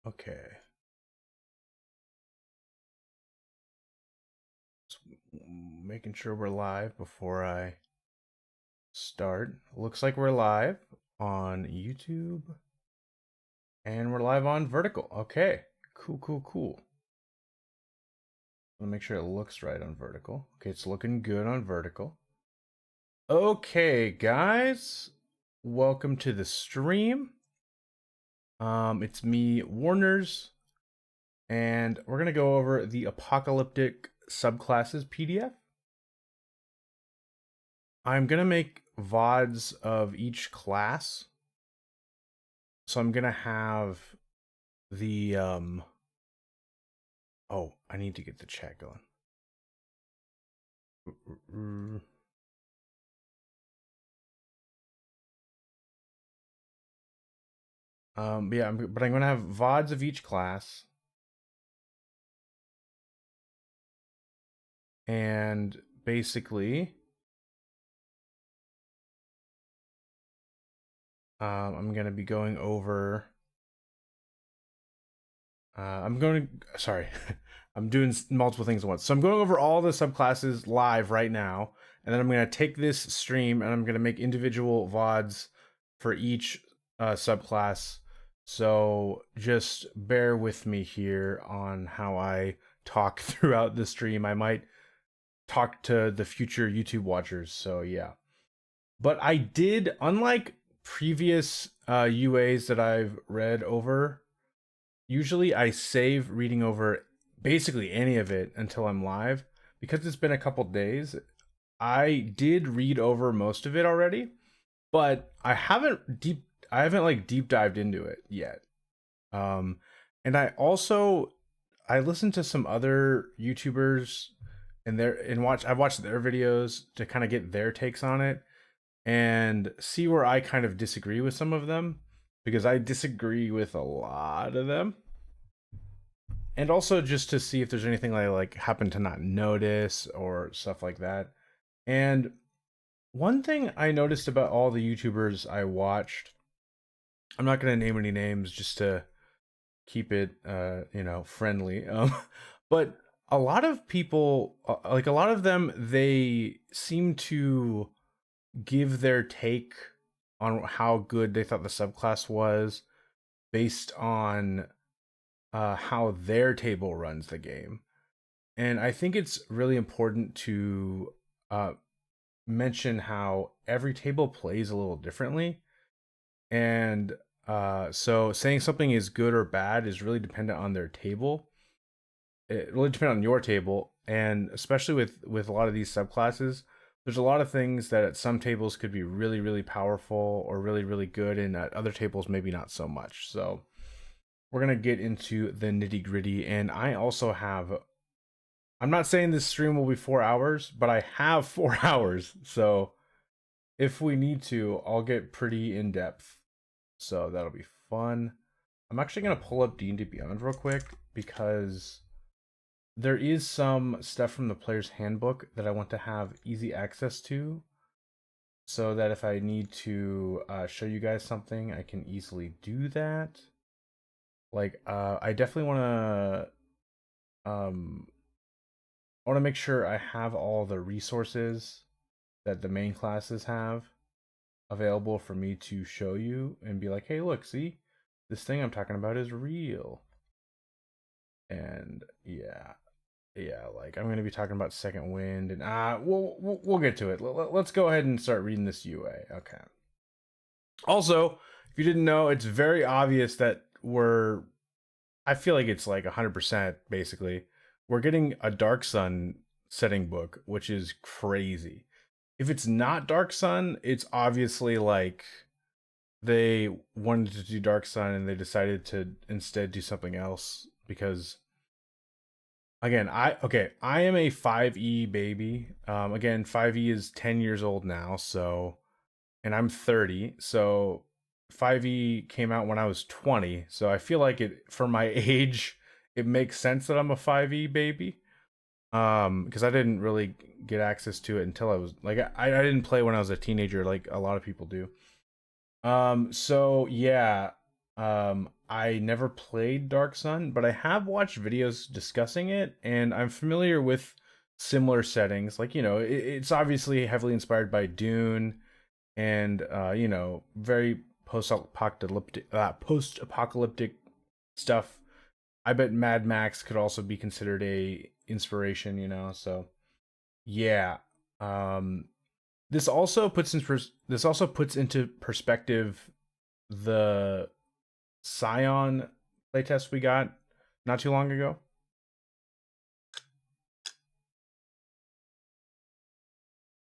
Okay. Just making sure we're live before I start. Looks like we're live on YouTube and we're live on Vertical. Okay. Cool. Let me make sure it looks right on Vertical. Okay, it's looking good on Vertical. Okay, guys. Welcome to the stream. It's me, Warners, and we're gonna go over the Apocalyptic Subclasses PDF. I'm gonna make VODs of each class. So I'm gonna have the oh, I need to get the chat going. But yeah, but I'm gonna have VODs of each class. And basically, I'm gonna be going over. Sorry, I'm doing multiple things at once. So I'm going over all the subclasses live right now, and then I'm gonna take this stream and I'm gonna make individual VODs for each subclass. So just bear with me here on how I talk throughout the stream. I might talk to the future YouTube watchers. So yeah. But I did, unlike previous UAs that I've read over, usually I save reading over basically any of it until I'm live. Because it's been a couple days, I did read over most of it already, but I haven't like deep dived into it yet. And I listened to some other YouTubers and I've watched their videos to kind of get their takes on it and see where I kind of disagree with some of them, because I disagree with a lot of them. And also just to see if there's anything I like happen to not notice or stuff like that. And one thing I noticed about all the YouTubers I watched, I'm not going to name any names just to keep it friendly. But a lot of people, like a lot of them, they seem to give their take on how good they thought the subclass was based on how their table runs the game. And I think it's really important to mention how every table plays a little differently. And so saying something is good or bad is really dependent on their table. It really depends on your table, and especially with a lot of these subclasses, there's a lot of things that at some tables could be really powerful or really good, and at other tables maybe not so much. So we're gonna get into the nitty gritty, and I also have. I'm not saying this stream will be 4 hours, but I have 4 hours. So if we need to, I'll get pretty in depth. So that'll be fun. I'm actually gonna pull up D&D Beyond real quick because there is some stuff from the player's handbook that I want to have easy access to, so that if I need to show you guys something, I can easily do that. Like, I definitely want to make sure I have all the resources that the main classes have available for me to show you and be like, hey, look, see, this thing I'm talking about is real. And yeah, like I'm going to be talking about Second Wind, and we'll get to it. Let's go ahead and start reading this UA. Okay. Also, if you didn't know, it's very obvious that I feel like it's like 100% basically. We're getting a Dark Sun setting book, which is crazy. If it's not Dark Sun, it's obviously like they wanted to do Dark Sun and they decided to instead do something else because again, I am a 5e baby. Again, 5e is 10 years old now, so and I'm 30, so 5e came out when I was 20, so I feel like it for my age, it makes sense that I'm a 5e baby. Because I didn't really get access to it until I was like I didn't play when I was a teenager like a lot of people do. So yeah, I never played Dark Sun, but I have watched videos discussing it, and I'm familiar with similar settings. Like, it's obviously heavily inspired by Dune and very post-apocalyptic stuff. I bet Mad Max could also be considered a inspiration, so yeah. Um this also puts into perspective the Scion playtest we got not too long ago.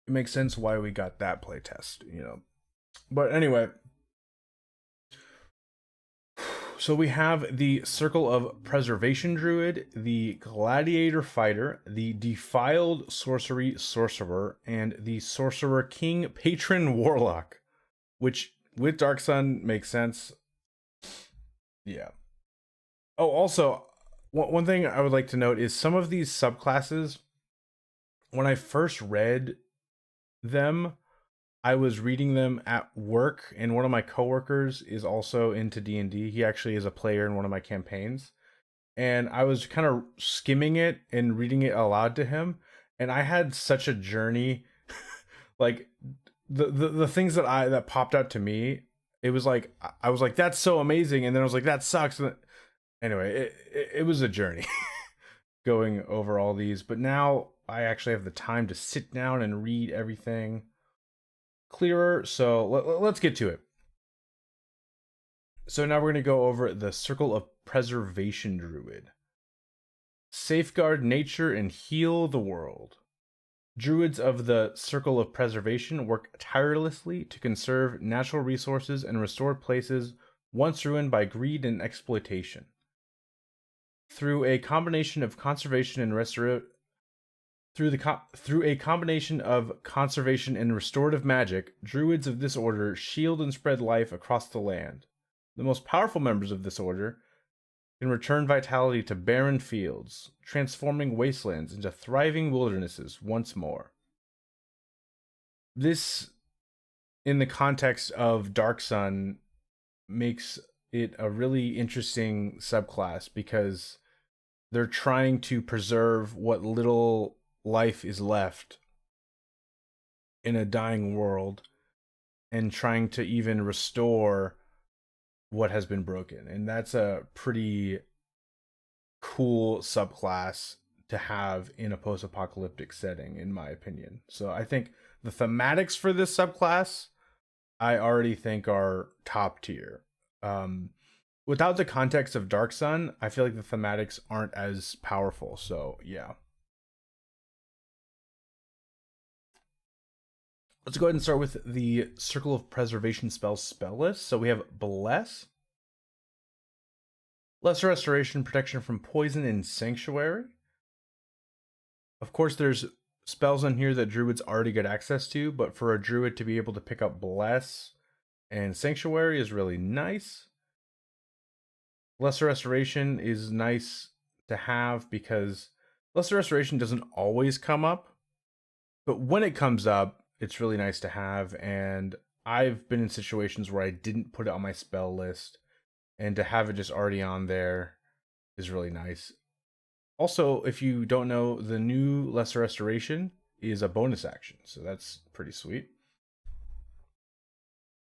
It makes sense why we got that playtest. But anyway, so we have the Circle of Preservation Druid, the Gladiator Fighter, the Defiled Sorcery Sorcerer, and the Sorcerer-King Patron Warlock, which with Dark Sun makes sense. Yeah. Oh, also, one thing I would like to note is some of these subclasses, when I first read them, I was reading them at work, and one of my coworkers is also into D&D. He actually is a player in one of my campaigns. And I was kind of skimming it and reading it aloud to him, and I had such a journey. Like the things that popped out to me, it was like I was like, that's so amazing, and then I was like, that sucks. And anyway, it was a journey going over all these, but now I actually have the time to sit down and read everything clearer. So let's get to it. So now we're going to go over the Circle of Preservation Druid. Safeguard nature and heal the world. Druids of the Circle of Preservation work tirelessly to conserve natural resources and restore places once ruined by greed and exploitation. Through a combination of conservation and restorative magic, druids of this order shield and spread life across the land. The most powerful members of this order can return vitality to barren fields, transforming wastelands into thriving wildernesses once more. This, in the context of Dark Sun, makes it a really interesting subclass because they're trying to preserve what little life is left in a dying world and trying to even restore what has been broken. And that's a pretty cool subclass to have in a post-apocalyptic setting, in my opinion. So I think the thematics for this subclass, I already think are top tier. Without the context of Dark Sun, I feel like the thematics aren't as powerful. So yeah. Let's go ahead and start with the Circle of Preservation spell list. So we have Bless, Lesser Restoration, Protection from Poison, and Sanctuary. Of course, there's spells in here that druids already get access to, but for a druid to be able to pick up Bless and Sanctuary is really nice. Lesser Restoration is nice to have because Lesser Restoration doesn't always come up, but when it comes up, it's really nice to have. And I've been in situations where I didn't put it on my spell list, and to have it just already on there is really nice. Also, if you don't know, the new Lesser Restoration is a bonus action, so that's pretty sweet.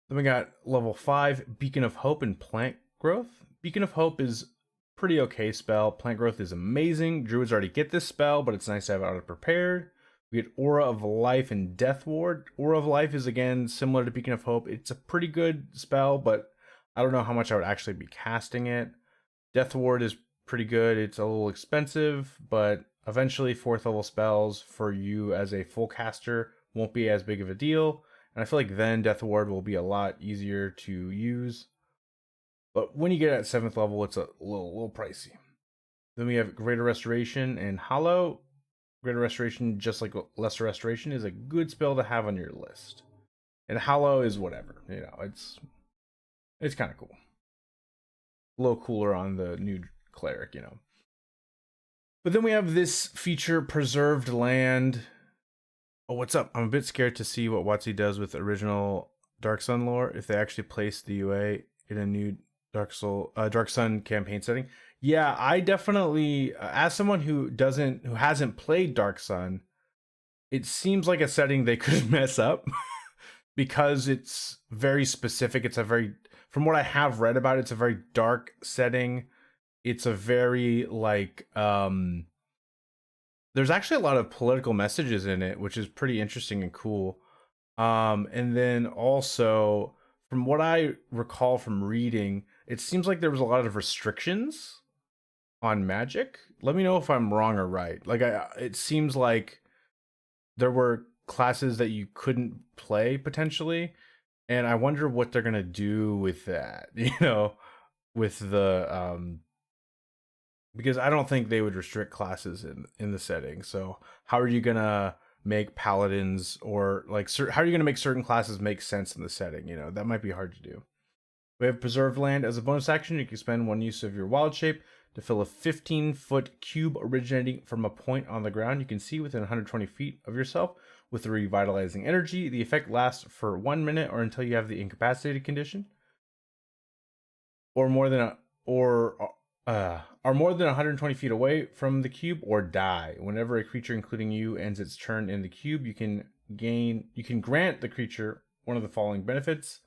Then we got level 5, Beacon of Hope and Plant Growth. Beacon of Hope is pretty okay spell. Plant Growth is amazing. Druids already get this spell, but it's nice to have it auto prepared. We get Aura of Life and Death Ward. Aura of Life is, again, similar to Beacon of Hope. It's a pretty good spell, but I don't know how much I would actually be casting it. Death Ward is pretty good. It's a little expensive, but eventually 4th level spells for you as a full caster won't be as big of a deal. And I feel like then Death Ward will be a lot easier to use. But when you get at 7th level, it's a little pricey. Then we have Greater Restoration and Hollow. Greater Restoration, just like Lesser Restoration, is a good spell to have on your list. And Hollow is whatever. It's kind of cool. A little cooler on the new cleric. But then we have this feature, Preserved Land. Oh, what's up? I'm a bit scared to see what WotC does with original Dark Sun lore if they actually place the UA in a new Dark Sun campaign setting. Yeah, I definitely, as someone who hasn't played Dark Sun, it seems like a setting they could mess up because it's very specific. It's a very, from what I have read about it, it's a very dark setting. It's a very like, there's actually a lot of political messages in it, which is pretty interesting and cool. And then also, from what I recall from reading, it seems like there was a lot of restrictions on magic. Let me know if I'm wrong or right. Like, it seems like there were classes that you couldn't play potentially, and I wonder what they're gonna do with that. You know, with the because I don't think they would restrict classes in the setting. So how are you gonna make paladins or like how are you gonna make certain classes make sense in the setting? You know, that might be hard to do. We have preserved land as a bonus action. You can spend one use of your wild shape to fill a 15-foot cube originating from a point on the ground you can see within 120 feet of yourself with a revitalizing energy. The effect lasts for 1 minute or until you have the incapacitated condition, or more than are more than 120 feet away from the cube, or die. Whenever a creature, including you, ends its turn in the cube, you can grant the creature one of the following benefits.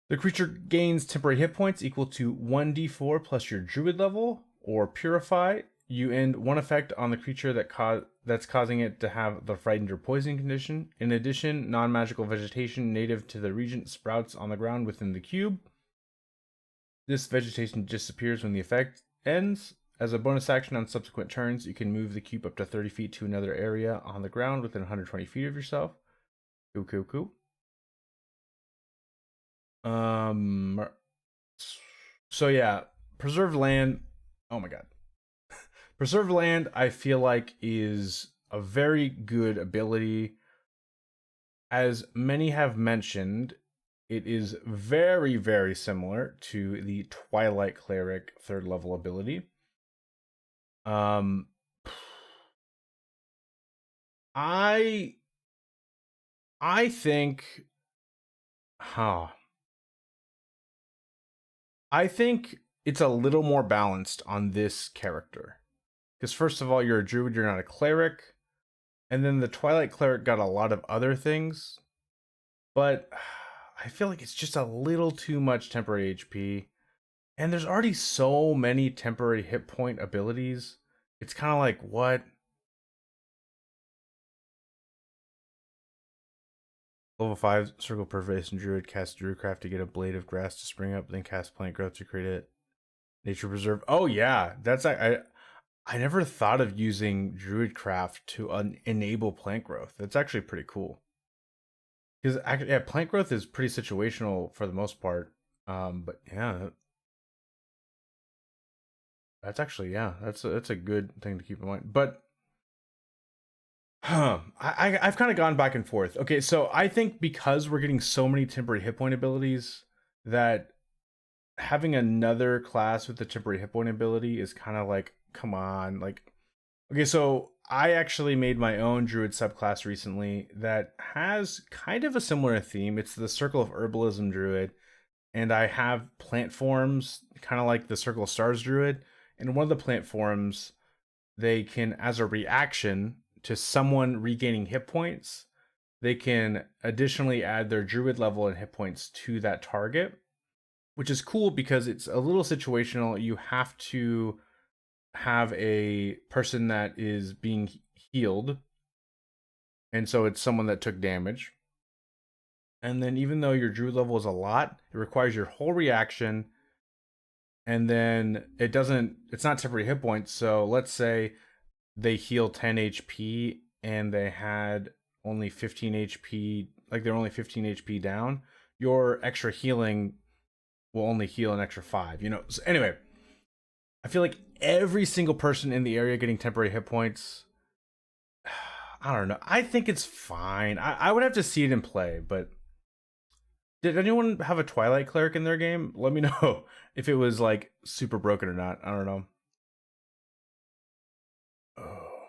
The creature gains temporary hit points equal to 1d4 plus your druid level, or purify. You end one effect on the creature that's causing it to have the frightened or poison condition. In addition, non-magical vegetation native to the region sprouts on the ground within the cube. This vegetation disappears when the effect ends. As a bonus action on subsequent turns, you can move the cube up to 30 feet to another area on the ground within 120 feet of yourself. Cool. So yeah, preserved land. Oh my god. Preserved land, I feel like, is a very good ability. As many have mentioned, it is very, very similar to the Twilight Cleric 3rd level ability. I think, I think it's a little more balanced on this character. Because first of all, you're a druid, you're not a cleric. And then the Twilight Cleric got a lot of other things. But I feel like it's just a little too much temporary HP. And there's already so many temporary hit point abilities. It's kind of like, what? Level 5 Circle of Preservation Druid casts theorycraft to get a blade of grass to spring up, then cast plant growth to create it. Nature Preserve. Oh yeah, that's I never thought of using Druidcraft to enable plant growth. That's actually pretty cool. Because yeah, plant growth is pretty situational for the most part. But yeah, that's actually, yeah, that's a good thing to keep in mind. But I've kind of gone back and forth. Okay, so I think because we're getting so many temporary hit point abilities, that having another class with the temporary hit point ability is kind of like, come on, like, okay, so I actually made my own druid subclass recently that has kind of a similar theme. It's the Circle of Herbalism Druid, and I have plant forms, kind of like the Circle of Stars Druid. And one of the plant forms, they can, as a reaction to someone regaining hit points, they can additionally add their druid level and hit points to that target, which is cool because it's a little situational. You have to have a person that is being healed, and so it's someone that took damage. And then even though your druid level is a lot, it requires your whole reaction, and then it's not temporary hit points. So let's say they heal 10 HP and they had only 15 HP, like they're only 15 HP down, your extra healing will only heal an extra 5, you know. So anyway, I feel like every single person in the area getting temporary hit points, I don't know. I think it's fine. I would have to see it in play, but did anyone have a Twilight Cleric in their game? Let me know if it was like super broken or not. I don't know. Oh.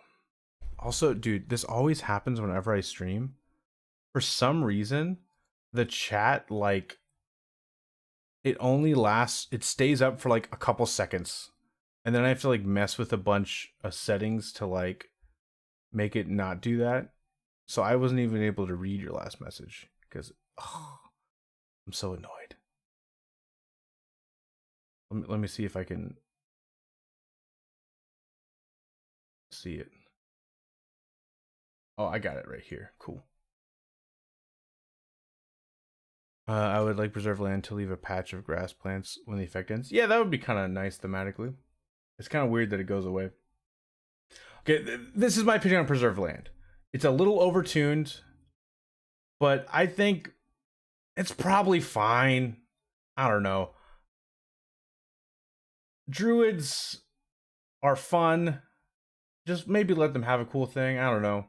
Also, dude, this always happens whenever I stream. For some reason, the chat like it only lasts, it stays up for like a couple seconds. And then I have to like mess with a bunch of settings to like make it not do that. So I wasn't even able to read your last message because I'm so annoyed. Let me see if I can see it. Oh, I got it right here. Cool. I would like preserve land to leave a patch of grass plants when the effect ends. Yeah, that would be kind of nice thematically. It's kind of weird that it goes away. Okay, this is my opinion on preserve land. It's a little overtuned, but I think it's probably fine. I don't know. Druids are fun. Just maybe let them have a cool thing. I don't know.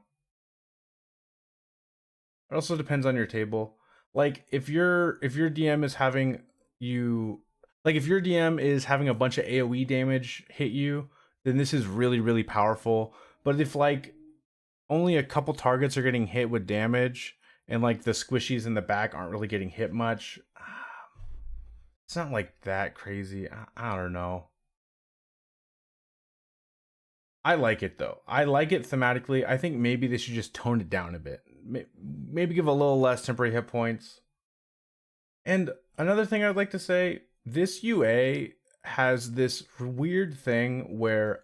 It also depends on your table. Like if your DM is having you like if your DM is having a bunch of AoE damage hit you, then this is really really powerful. But if like only a couple targets are getting hit with damage and like the squishies in the back aren't really getting hit much, it's not like that crazy. I don't know. I like it though. I like it thematically. I think maybe they should just tone it down a bit. Maybe give a little less temporary hit points. And another thing I'd like to say, this UA has this weird thing where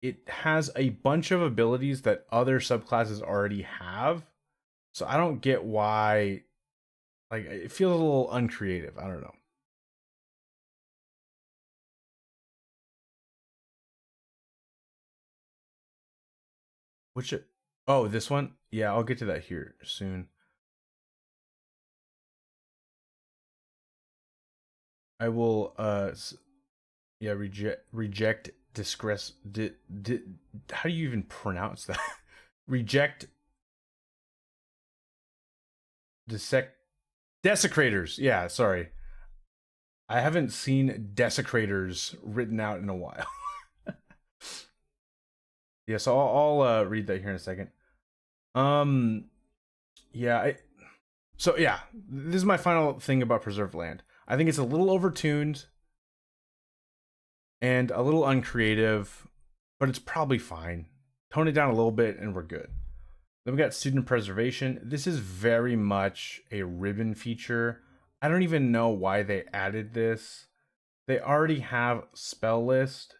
it has a bunch of abilities that other subclasses already have. So I don't get why, like, it feels a little uncreative. I don't know. Which, oh, this one? Yeah, I'll get to that here soon. I will, yeah, reject disgrace. How do you even pronounce that? Reject desecrators. Yeah, sorry. I haven't seen desecrators written out in a while. Yeah, so I'll read that here in a second. Yeah, so yeah, this is my final thing about preserved land. I think it's a little overtuned and a little uncreative, but it's probably fine. Tone it down a little bit and we're good. Then we got student preservation. This is very much a ribbon feature. I don't even know why they added this. They already have spell list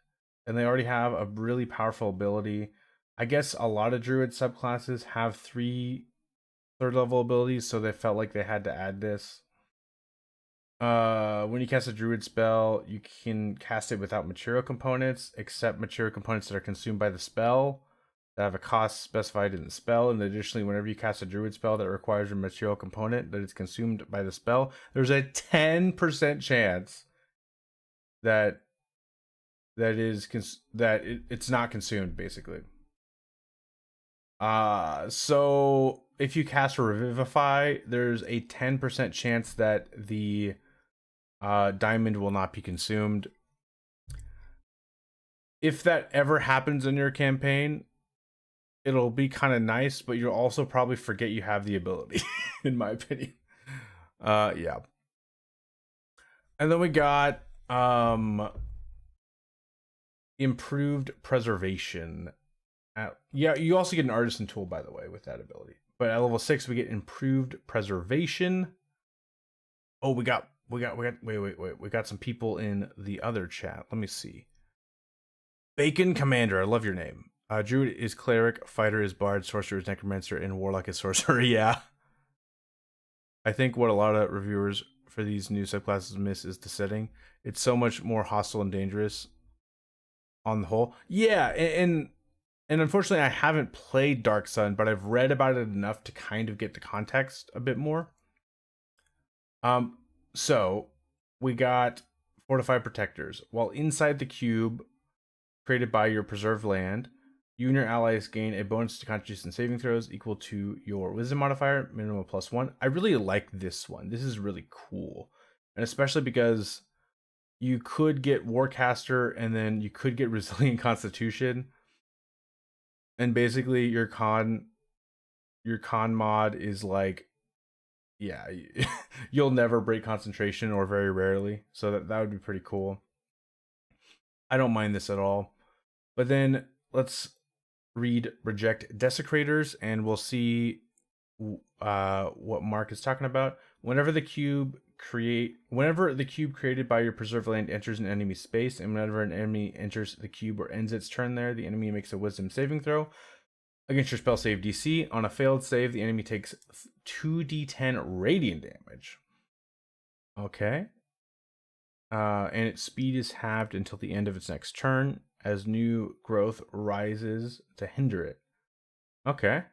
and they already have a really powerful ability. I guess a lot of druid subclasses have 3 third level abilities, so they felt like they had to add this. When you cast a druid spell, you can cast it without material components, except material components that are consumed by the spell that have a cost specified in the spell. And additionally, whenever you cast a druid spell that requires a material component that is consumed by the spell, there's a 10% chance that it's not consumed, basically. So if you cast Revivify, there's a 10% chance that the diamond will not be consumed. If that ever happens in your campaign, it'll be kind of nice, but you'll also probably forget you have the ability, in my opinion. Yeah. And then we got improved preservation. Yeah, you also get an artisan tool, by the way, with that ability. But at level 6, we get improved preservation. Oh, we got some people in the other chat. Let me see. Bacon Commander, I love your name. Druid is cleric, fighter is bard, sorcerer is necromancer, and warlock is sorcerer. Yeah. I think what a lot of reviewers for these new subclasses miss is the setting. It's so much more hostile and dangerous on the whole. Yeah, and unfortunately I haven't played Dark Sun, but I've read about it enough to kind of get the context a bit more. So we got fortified protectors. While inside the cube created by your preserved land, you and your allies gain a bonus to constitution saving throws equal to your wisdom modifier, minimum +1. I really like this one. This is really cool. And especially because you could get Warcaster and then you could get Resilient Constitution. And basically your con mod is like yeah, you'll never break concentration or very rarely. So that would be pretty cool. I don't mind this at all. But then let's read Reject Desecrators and we'll see what Mark is talking about. Whenever the cube created by your preserved land enters an enemy space, and whenever an enemy enters the cube or ends its turn there, the enemy makes a wisdom saving throw against your spell save DC. On a failed save, the enemy takes 2d10 radiant damage. Okay. And its speed is halved until the end of its next turn as new growth rises to hinder it. Okay.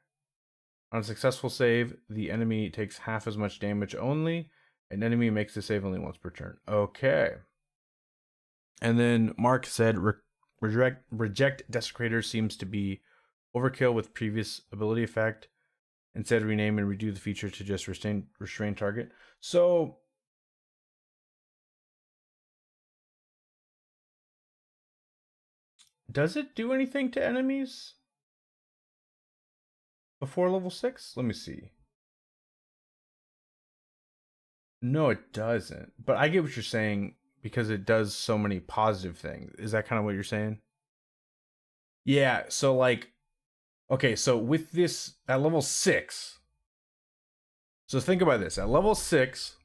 On a successful save, the enemy takes half as much damage only. An enemy makes the save only once per turn. Okay. And then Mark said, reject Desecrator seems to be overkill with previous ability effect. Instead, rename and redo the feature to just restrain target. So does it do anything to enemies before level 6? Let me see. No, it doesn't. But I get what you're saying because it does so many positive things. Is that kind of what you're saying? Yeah, so like, okay, so with this at level 6, so think about this. At level 6,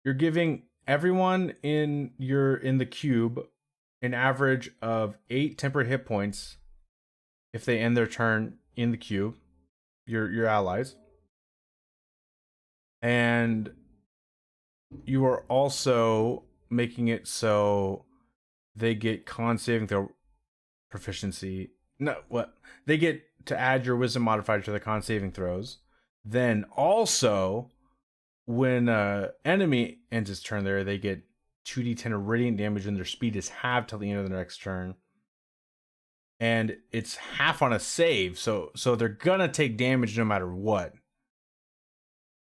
you're giving everyone in the cube an average of 8 temporary hit points if they end their turn in the cube, your allies. And you are also making it so they get con saving throw proficiency. No, what? They get to add your wisdom modifier to the con saving throws. Then also, when enemy ends its turn there, they get 2d10 of radiant damage and their speed is halved till the end of the next turn. And it's half on a save, so they're gonna take damage no matter what.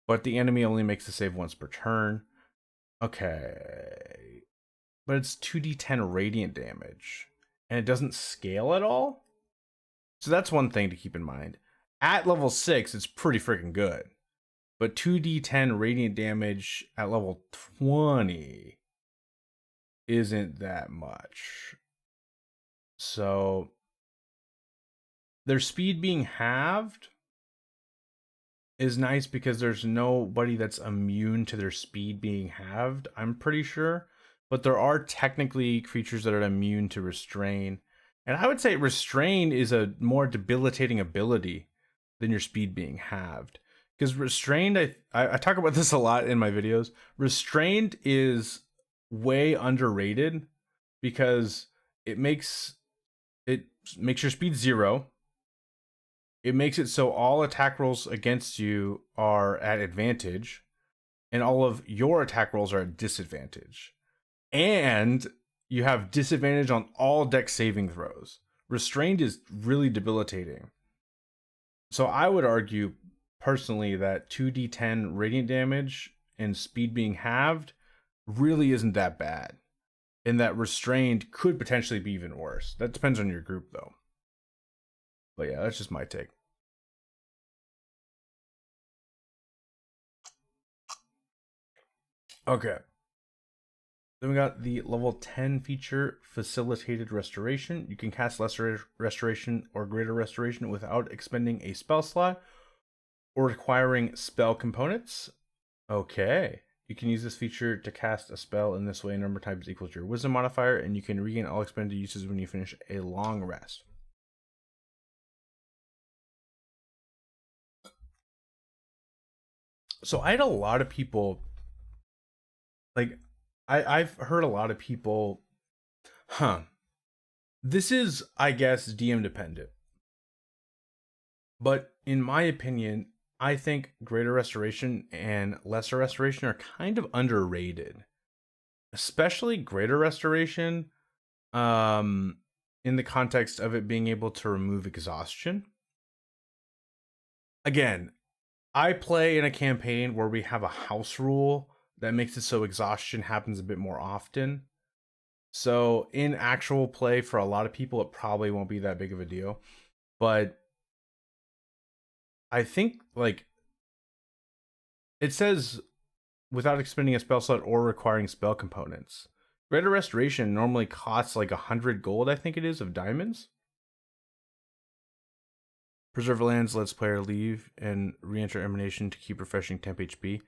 But the enemy only makes the save once per turn. Okay. But it's 2d10 radiant damage. And it doesn't scale at all? So that's one thing to keep in mind. At level 6, it's pretty freaking good. But 2d10 radiant damage at level 20 isn't that much. So their speed being halved is nice because there's nobody that's immune to their speed being halved, I'm pretty sure. But there are technically creatures that are immune to restrain. And I would say restrain is a more debilitating ability than your speed being halved. Because restrained, I talk about this a lot in my videos. Restrained is way underrated because it makes your speed 0. It makes it so all attack rolls against you are at advantage, and all of your attack rolls are at disadvantage. And you have disadvantage on all dex saving throws. Restrained is really debilitating. So I would argue personally that 2d10 radiant damage and speed being halved really isn't that bad. And that restrained could potentially be even worse. That depends on your group though. But yeah, that's just my take. Okay. Then we got the level 10 feature, Facilitated Restoration. You can cast Lesser Restoration or Greater Restoration without expending a spell slot or requiring spell components. Okay. You can use this feature to cast a spell in this way a number of times equals your wisdom modifier, and you can regain all expended uses when you finish a long rest. So I had a lot of people, like, I've heard a lot of people, this is, I guess, DM dependent. But in my opinion, I think Greater Restoration and Lesser Restoration are kind of underrated. Especially Greater Restoration, in the context of it being able to remove exhaustion. Again, I play in a campaign where we have a house rule that makes it so exhaustion happens a bit more often. So in actual play, for a lot of people, it probably won't be that big of a deal. But I think, like, It says without expending a spell slot or requiring spell components. Greater Restoration normally costs like 100 gold, I think it is, of diamonds. Preserve lands lets player leave and re-enter Emanation to keep refreshing temp HP.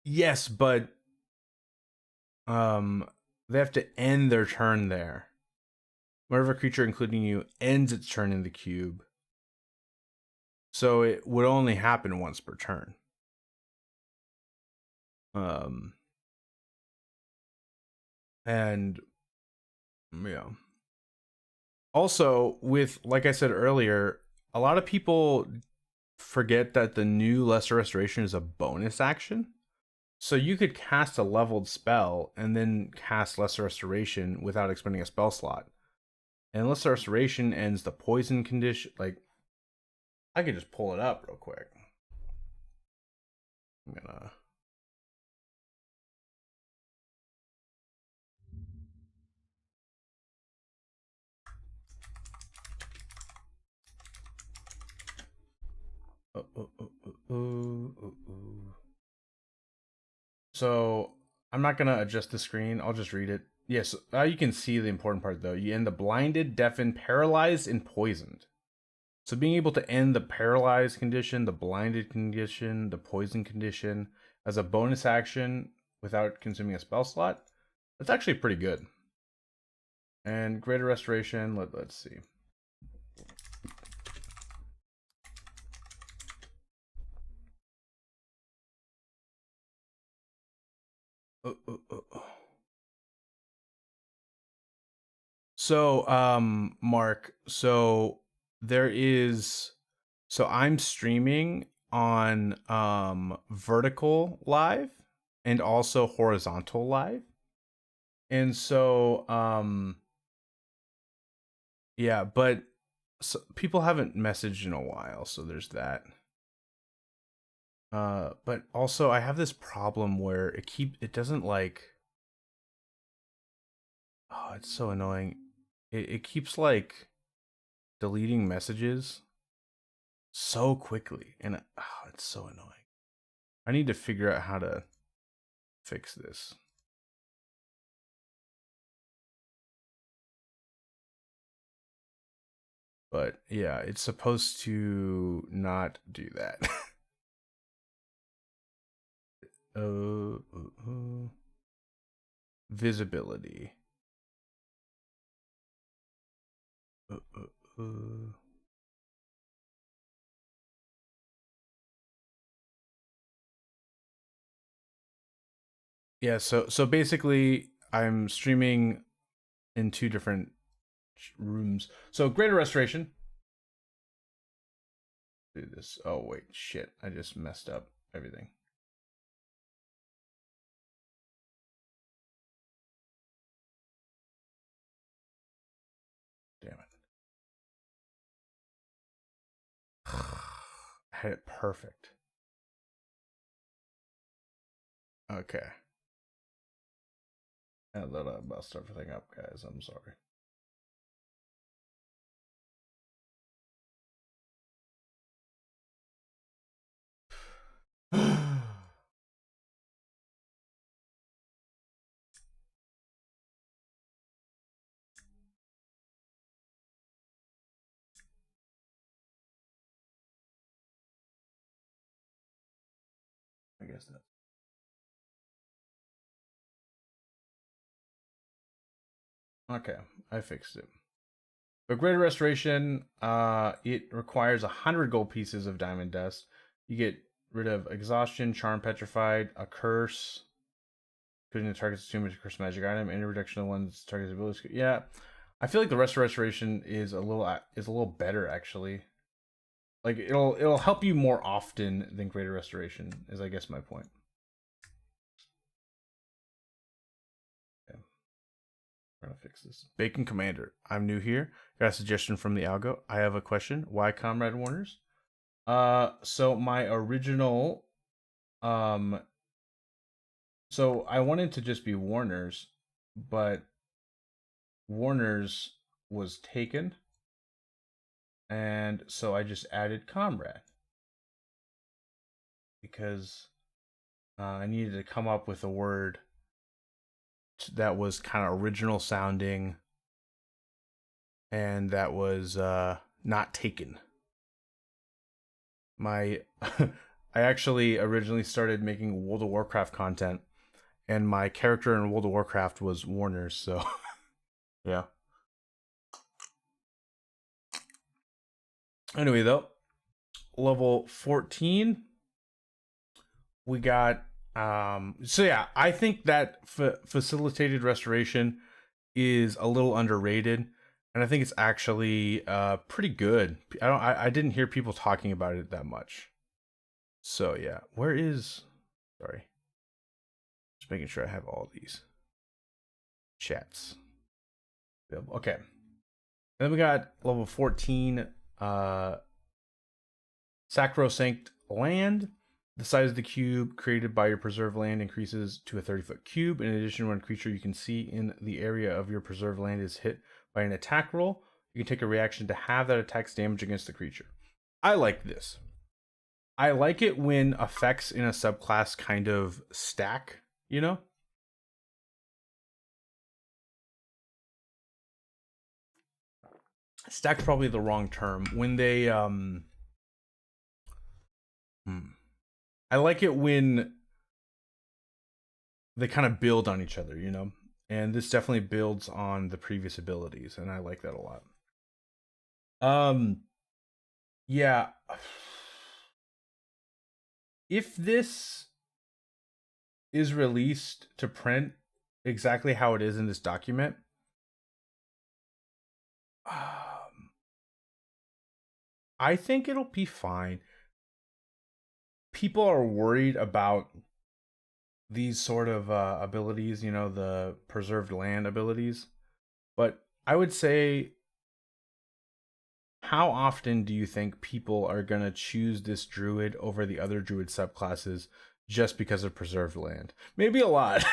Yes, but they have to end their turn there. Whenever a creature, including you, ends its turn in the cube. So it would only happen once per turn. And yeah. Also, with, like I said earlier, a lot of people forget that the new Lesser Restoration is a bonus action. So you could cast a leveled spell and then cast Lesser Restoration without expending a spell slot. And Lesser Restoration ends the poison condition. Like, I could just pull it up real quick. I'm gonna. So I'm not gonna adjust the screen. I'll just read it. Yes, you can see the important part though. You end the blinded, deafened, paralyzed, and poisoned. So being able to end the paralyzed condition, the blinded condition, the poison condition as a bonus action without consuming a spell slot, that's actually pretty good. And Greater Restoration, let's see. So, Mark, so there is, so I'm streaming on vertical live and also horizontal live. And so yeah, but so people haven't messaged in a while, so there's that. But also I have this problem where it doesn't like, oh, it's so annoying. It keeps like deleting messages so quickly, and oh, it's so annoying. I need to figure out how to fix this. But yeah, it's supposed to not do that. Visibility. Yeah, so basically I'm streaming in two different rooms. So Greater Restoration. Do this. Oh wait, shit. I just messed up everything. Damn it. I had it perfect. Okay. And then I messed everything up, guys. I'm sorry. I guess that. Okay, I fixed it. But Greater Restoration, it requires 100 gold pieces of diamond dust. You get rid of exhaustion, charm, petrified, a curse, putting the target's attunement to curse magic item, any reduction of one's target's ability. Yeah, I feel like the rest of Restoration is a little better actually. Like it'll help you more often than Greater Restoration, is I guess my point. Okay. We're gonna fix this. Bacon Commander, I'm new here. Got a suggestion from the algo. I have a question. Why Comrade Warners? So my original, so I wanted to just be Warners, but Warners was taken, and so I just added Comrade. because I needed to come up with a word that was kind of original sounding and that was not taken. My I actually originally started making World of Warcraft content, and my character in World of Warcraft was Warner's, so yeah. Anyway, though, level 14, we got so yeah, I think that facilitated restoration is a little underrated, and I think it's actually pretty good. I didn't hear people talking about it that much. So yeah, where is, sorry, just making sure I have all these chats available. Okay, and then we got level 14 Sacrosanct Land. The size of the cube created by your preserved land increases to a 30-foot cube. In addition, when a creature you can see in the area of your preserved land is hit by an attack roll, you can take a reaction to have that attack's damage against the creature. I like this. I like it when effects in a subclass kind of stack, you know? Stack's probably the wrong term. When they I like it when they kind of build on each other, you know? And this definitely builds on the previous abilities, and I like that a lot. Yeah. If this is released to print exactly how it is in this document, I think it'll be fine. People are worried about these sort of abilities, you know, the preserved land abilities. But I would say, how often do you think people are going to choose this druid over the other druid subclasses just because of preserved land? Maybe a lot.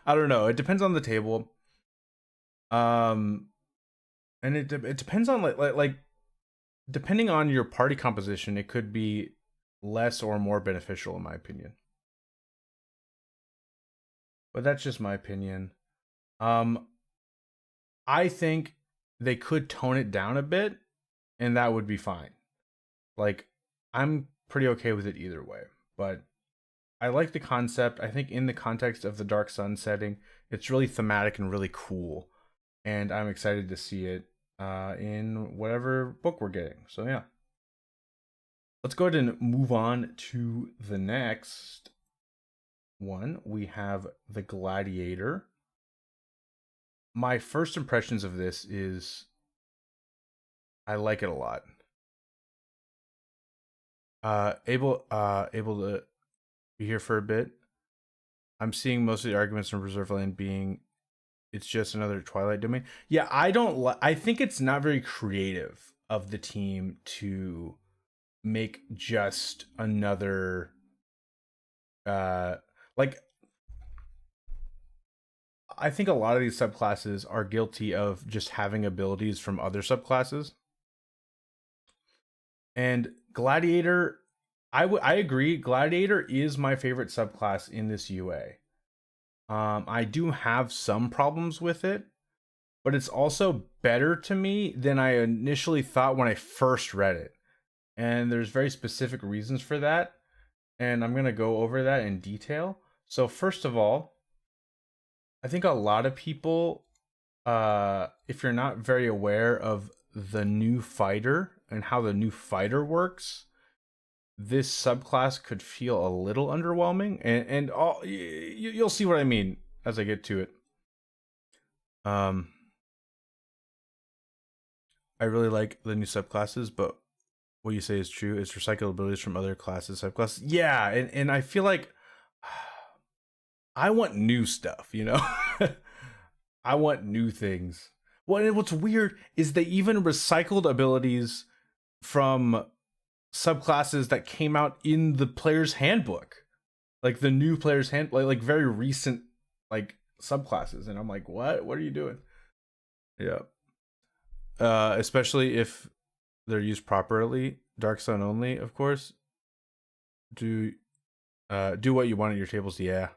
I don't know. It depends on the table. And it depends on like depending on your party composition, it could be less or more beneficial in my opinion. But that's just my opinion. I think they could tone it down a bit and that would be fine. Like, I'm pretty okay with it either way, but I like the concept. I think in the context of the Dark Sun setting, it's really thematic and really cool, and I'm excited to see it in whatever book we're getting. So yeah, let's go ahead and move on to the next one. We have the Gladiator. My first impressions of this is I like it a lot. Able to be here for a bit. I'm seeing most of the arguments from Reserve Land being it's just another Twilight domain. Yeah, I don't I think it's not very creative of the team to make just another like I think a lot of these subclasses are guilty of just having abilities from other subclasses. And Gladiator, I agree. Gladiator is my favorite subclass in this UA. I do have some problems with it, but it's also better to me than I initially thought when I first read it. And there's very specific reasons for that. And I'm going to go over that in detail. So, first of all, I think a lot of people, if you're not very aware of the new fighter and how the new fighter works, this subclass could feel a little underwhelming, and all you'll see what I mean as I get to it. I really like the new subclasses, but what you say is true. It's recycled abilities from other classes, subclasses. Yeah, and I feel like I want new stuff, you know? I want new things. Well, and what's weird is they even recycled abilities from subclasses that came out in the player's handbook, like the new player's hand, like very recent like subclasses, and I'm like, what are you doing? Yeah. Especially if they're used properly. Dark Sun only, of course. Do Do what you want at your tables, yeah.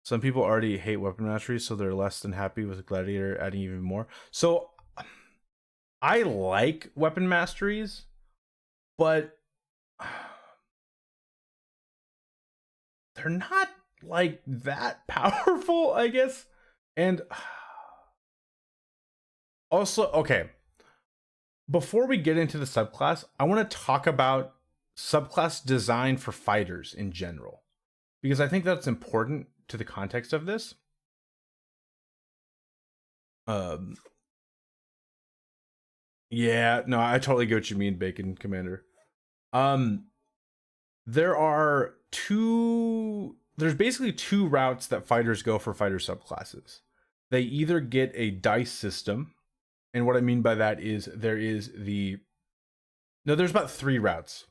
Some people already hate weapon mastery, so they're less than happy with Gladiator adding even more. So I like weapon masteries, but they're not like that powerful, I guess. And also, okay, before we get into the subclass, I want to talk about subclass design for fighters in general, because I think that's important to the context of this. Yeah, no, I totally get what you mean, Bacon Commander. There's basically two routes that fighters go for fighter subclasses. They either get a dice system, and what I mean by that is there's about three routes.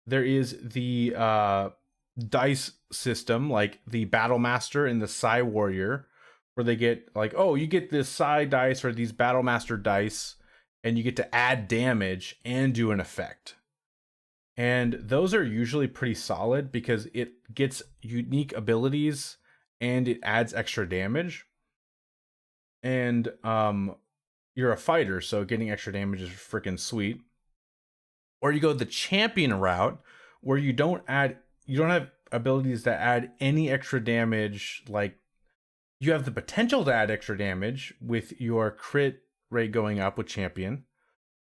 There is the dice system, like the Battle Master and the Psi Warrior, where they get like, oh, you get this Psi dice or these Battle Master dice, and you get to add damage and do an effect. And those are usually pretty solid because it gets unique abilities and it adds extra damage. And you're a fighter, so getting extra damage is freaking sweet. Or you go the champion route, where you don't have abilities that add any extra damage. Like, you have the potential to add extra damage with your crit rate going up with champion,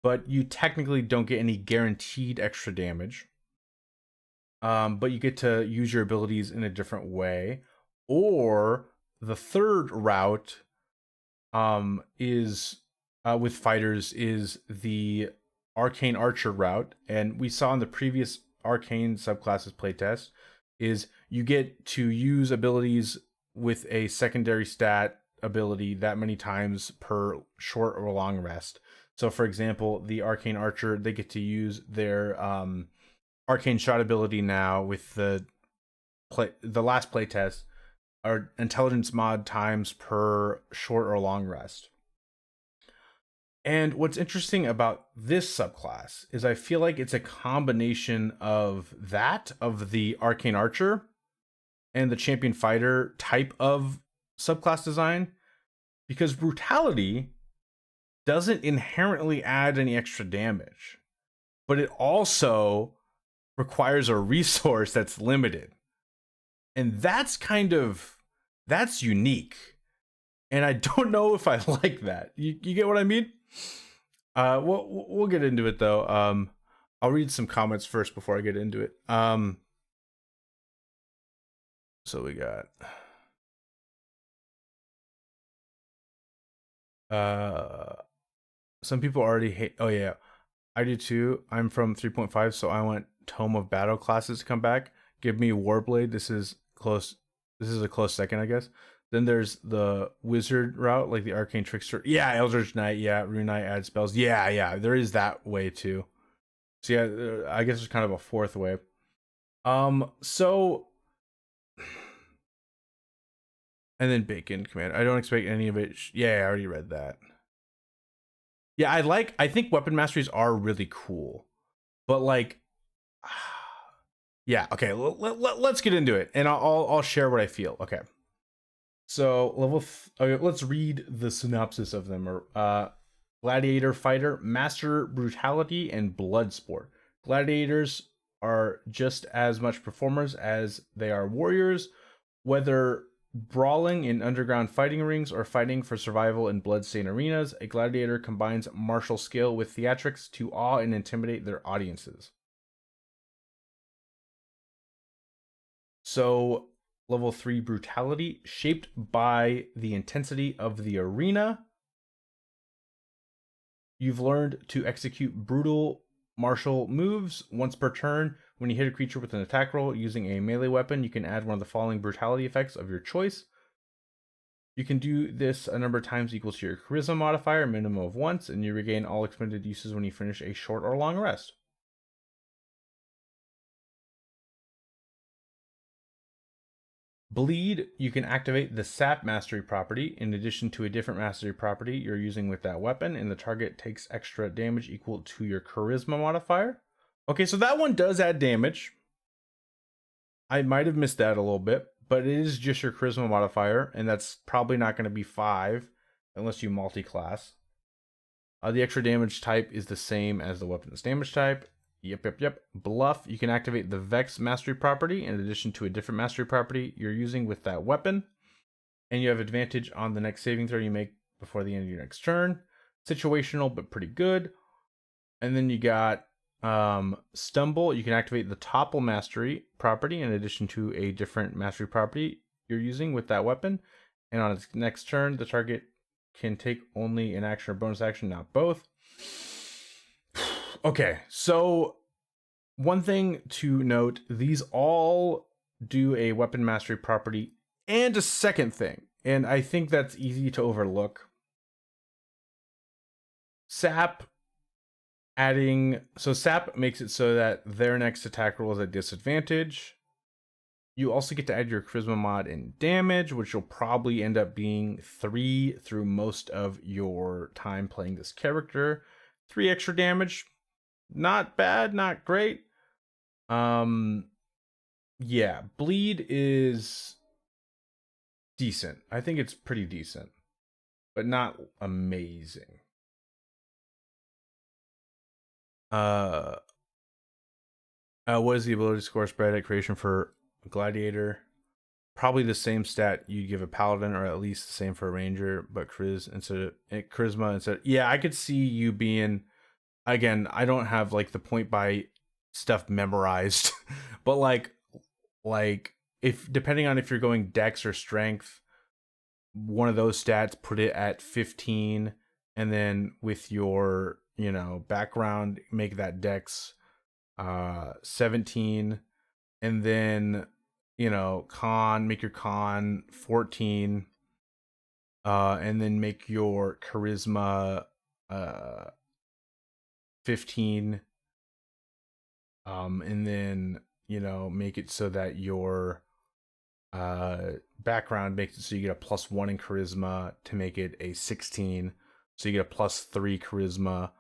but you technically don't get any guaranteed extra damage. But you get to use your abilities in a different way. Or the third route is with fighters is the Arcane Archer route. And we saw in the previous Arcane subclasses playtest is you get to use abilities with a secondary stat ability that many times per short or long rest. So for example, the Arcane Archer, they get to use their Arcane Shot ability now with the last playtest, or intelligence mod times per short or long rest. And what's interesting about this subclass is I feel like it's a combination of the Arcane Archer and the Champion Fighter type of subclass design, because Brutality doesn't inherently add any extra damage, but it also requires a resource that's limited. And that's unique. And I don't know if I like that. You get what I mean? We'll get into it though. I'll read some comments first before I get into it. So we got some people already hate. Oh yeah, I do too. I'm from 3.5, so I want Tome of Battle classes to come back. Give me Warblade. This is close. This is a close second, I guess. Then there's the wizard route, like the Arcane Trickster. Yeah, Eldritch Knight. Yeah, Rune Knight add spells. Yeah, there is that way too. So yeah, I guess there's kind of a fourth way. So, and then Bacon Command. I don't expect any of it. Yeah, I already read that. Yeah, I think weapon masteries are really cool, but like, yeah, okay. Let's get into it, and I'll share what I feel. Okay. So okay, let's read the synopsis of them. Gladiator Fighter, Master Brutality, and Bloodsport. Gladiators are just as much performers as they are warriors, whether brawling in underground fighting rings or fighting for survival in bloodstained arenas. A gladiator combines martial skill with theatrics to awe and intimidate their audiences. So, level 3 Brutality, shaped by the intensity of the arena. You've learned to execute brutal martial moves once per turn. When you hit a creature with an attack roll using a melee weapon, you can add one of the following brutality effects of your choice. You can do this a number of times equal to your charisma modifier, minimum of once, and you regain all expended uses when you finish a short or long rest. Bleed, you can activate the Sap Mastery property in addition to a different mastery property you're using with that weapon, and the target takes extra damage equal to your charisma modifier. Okay, so that one does add damage. I might have missed that a little bit, but it is just your charisma modifier, and that's probably not going to be 5 unless you multi-class. The extra damage type is the same as the weapon's damage type. Yep. Bluff, you can activate the Vex mastery property in addition to a different mastery property you're using with that weapon. And you have advantage on the next saving throw you make before the end of your next turn. Situational, but pretty good. And then you got Stumble. You can activate the Topple mastery property in addition to a different mastery property you're using with that weapon. And on its next turn, the target can take only an action or bonus action, not both. Okay, so one thing to note, these all do a weapon mastery property and a second thing, and I think that's easy to overlook. Sap makes it so that their next attack roll is a disadvantage. You also get to add your charisma mod and damage, which will probably end up being 3 through most of your time playing this character. 3 extra damage, not bad, not great. Yeah, bleed is decent. I think it's pretty decent, but not amazing. What is the ability score spread at creation for Gladiator? Probably the same stat you give a paladin, or at least the same for a ranger, but charisma instead. Yeah, I could see you being, again, I don't have like the point by stuff memorized, but like if depending on if you're going dex or strength, one of those stats, put it at 15, and then with your background, make that dex 17, and then make your con 14, and then make your charisma 15, and then make it so that your background makes it so you get a +1 in charisma to make it a 16, so you get a +3 charisma,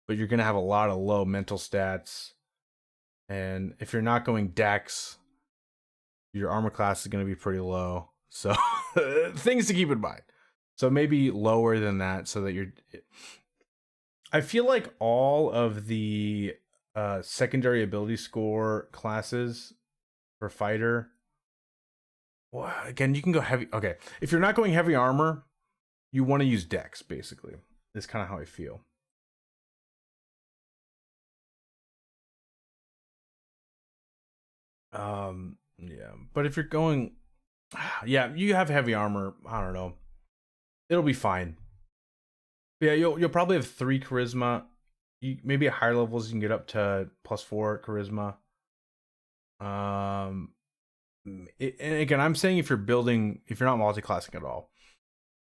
but you're gonna have a lot of low mental stats, and if you're not going dex, your armor class is going to be pretty low. So things to keep in mind. So maybe lower than that, so that you're. I feel like all of the secondary ability score classes for fighter. Well, again, you can go heavy. Okay, if you're not going heavy armor, you want to use dex. Basically, is kind of how I feel. Yeah, but if you're going, yeah, you have heavy armor. I don't know. It'll be fine. Yeah, you'll probably have 3 charisma. Maybe at higher levels you can get up to +4 charisma. And again, I'm saying if you're not multi-classing at all,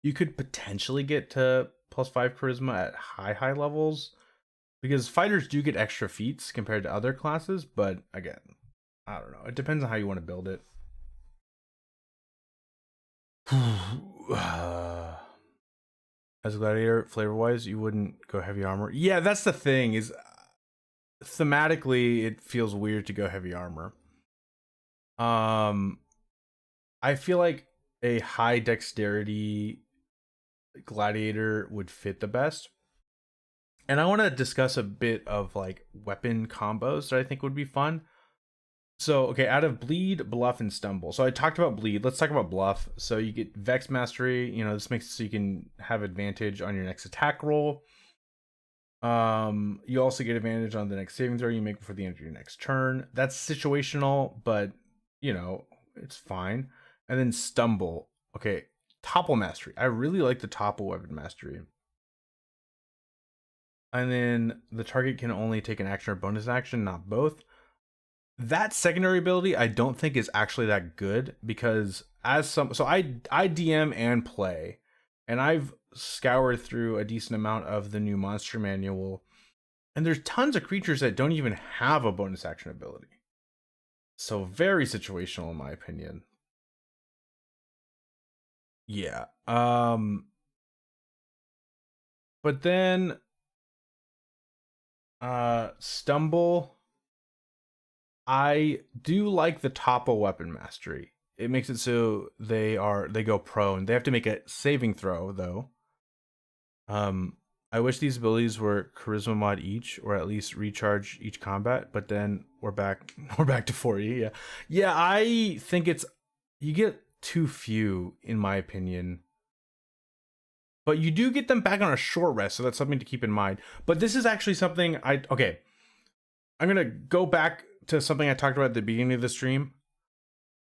you could potentially get to +5 charisma at high levels, because fighters do get extra feats compared to other classes. But again, I don't know. It depends on how you want to build it. As a gladiator, flavor-wise, you wouldn't go heavy armor. Yeah, that's the thing, is thematically it feels weird to go heavy armor. I feel like a high dexterity gladiator would fit the best. And I want to discuss a bit of like weapon combos that I think would be fun. So, okay, out of bleed, bluff, and stumble. So I talked about bleed. Let's talk about bluff. So you get Vex mastery. This makes it so you can have advantage on your next attack roll. You also get advantage on the next saving throw you make before the end of your next turn. That's situational, but it's fine. And then stumble. Okay, topple mastery. I really like the topple weapon mastery. And then the target can only take an action or bonus action, not both. That secondary ability I don't think is actually that good, because I DM and play, and I've scoured through a decent amount of the new monster manual, and there's tons of creatures that don't even have a bonus action ability. So very situational in my opinion. Yeah. But then stumble, I do like the topple weapon mastery. It makes it so they go prone. They have to make a saving throw though. I wish these abilities were charisma mod each, or at least recharge each combat. But then we're back. We're back to 40. Yeah, yeah. I think it's you get too few in my opinion. But you do get them back on a short rest, so that's something to keep in mind. But this is actually something okay. I'm gonna go back to something I talked about at the beginning of the stream.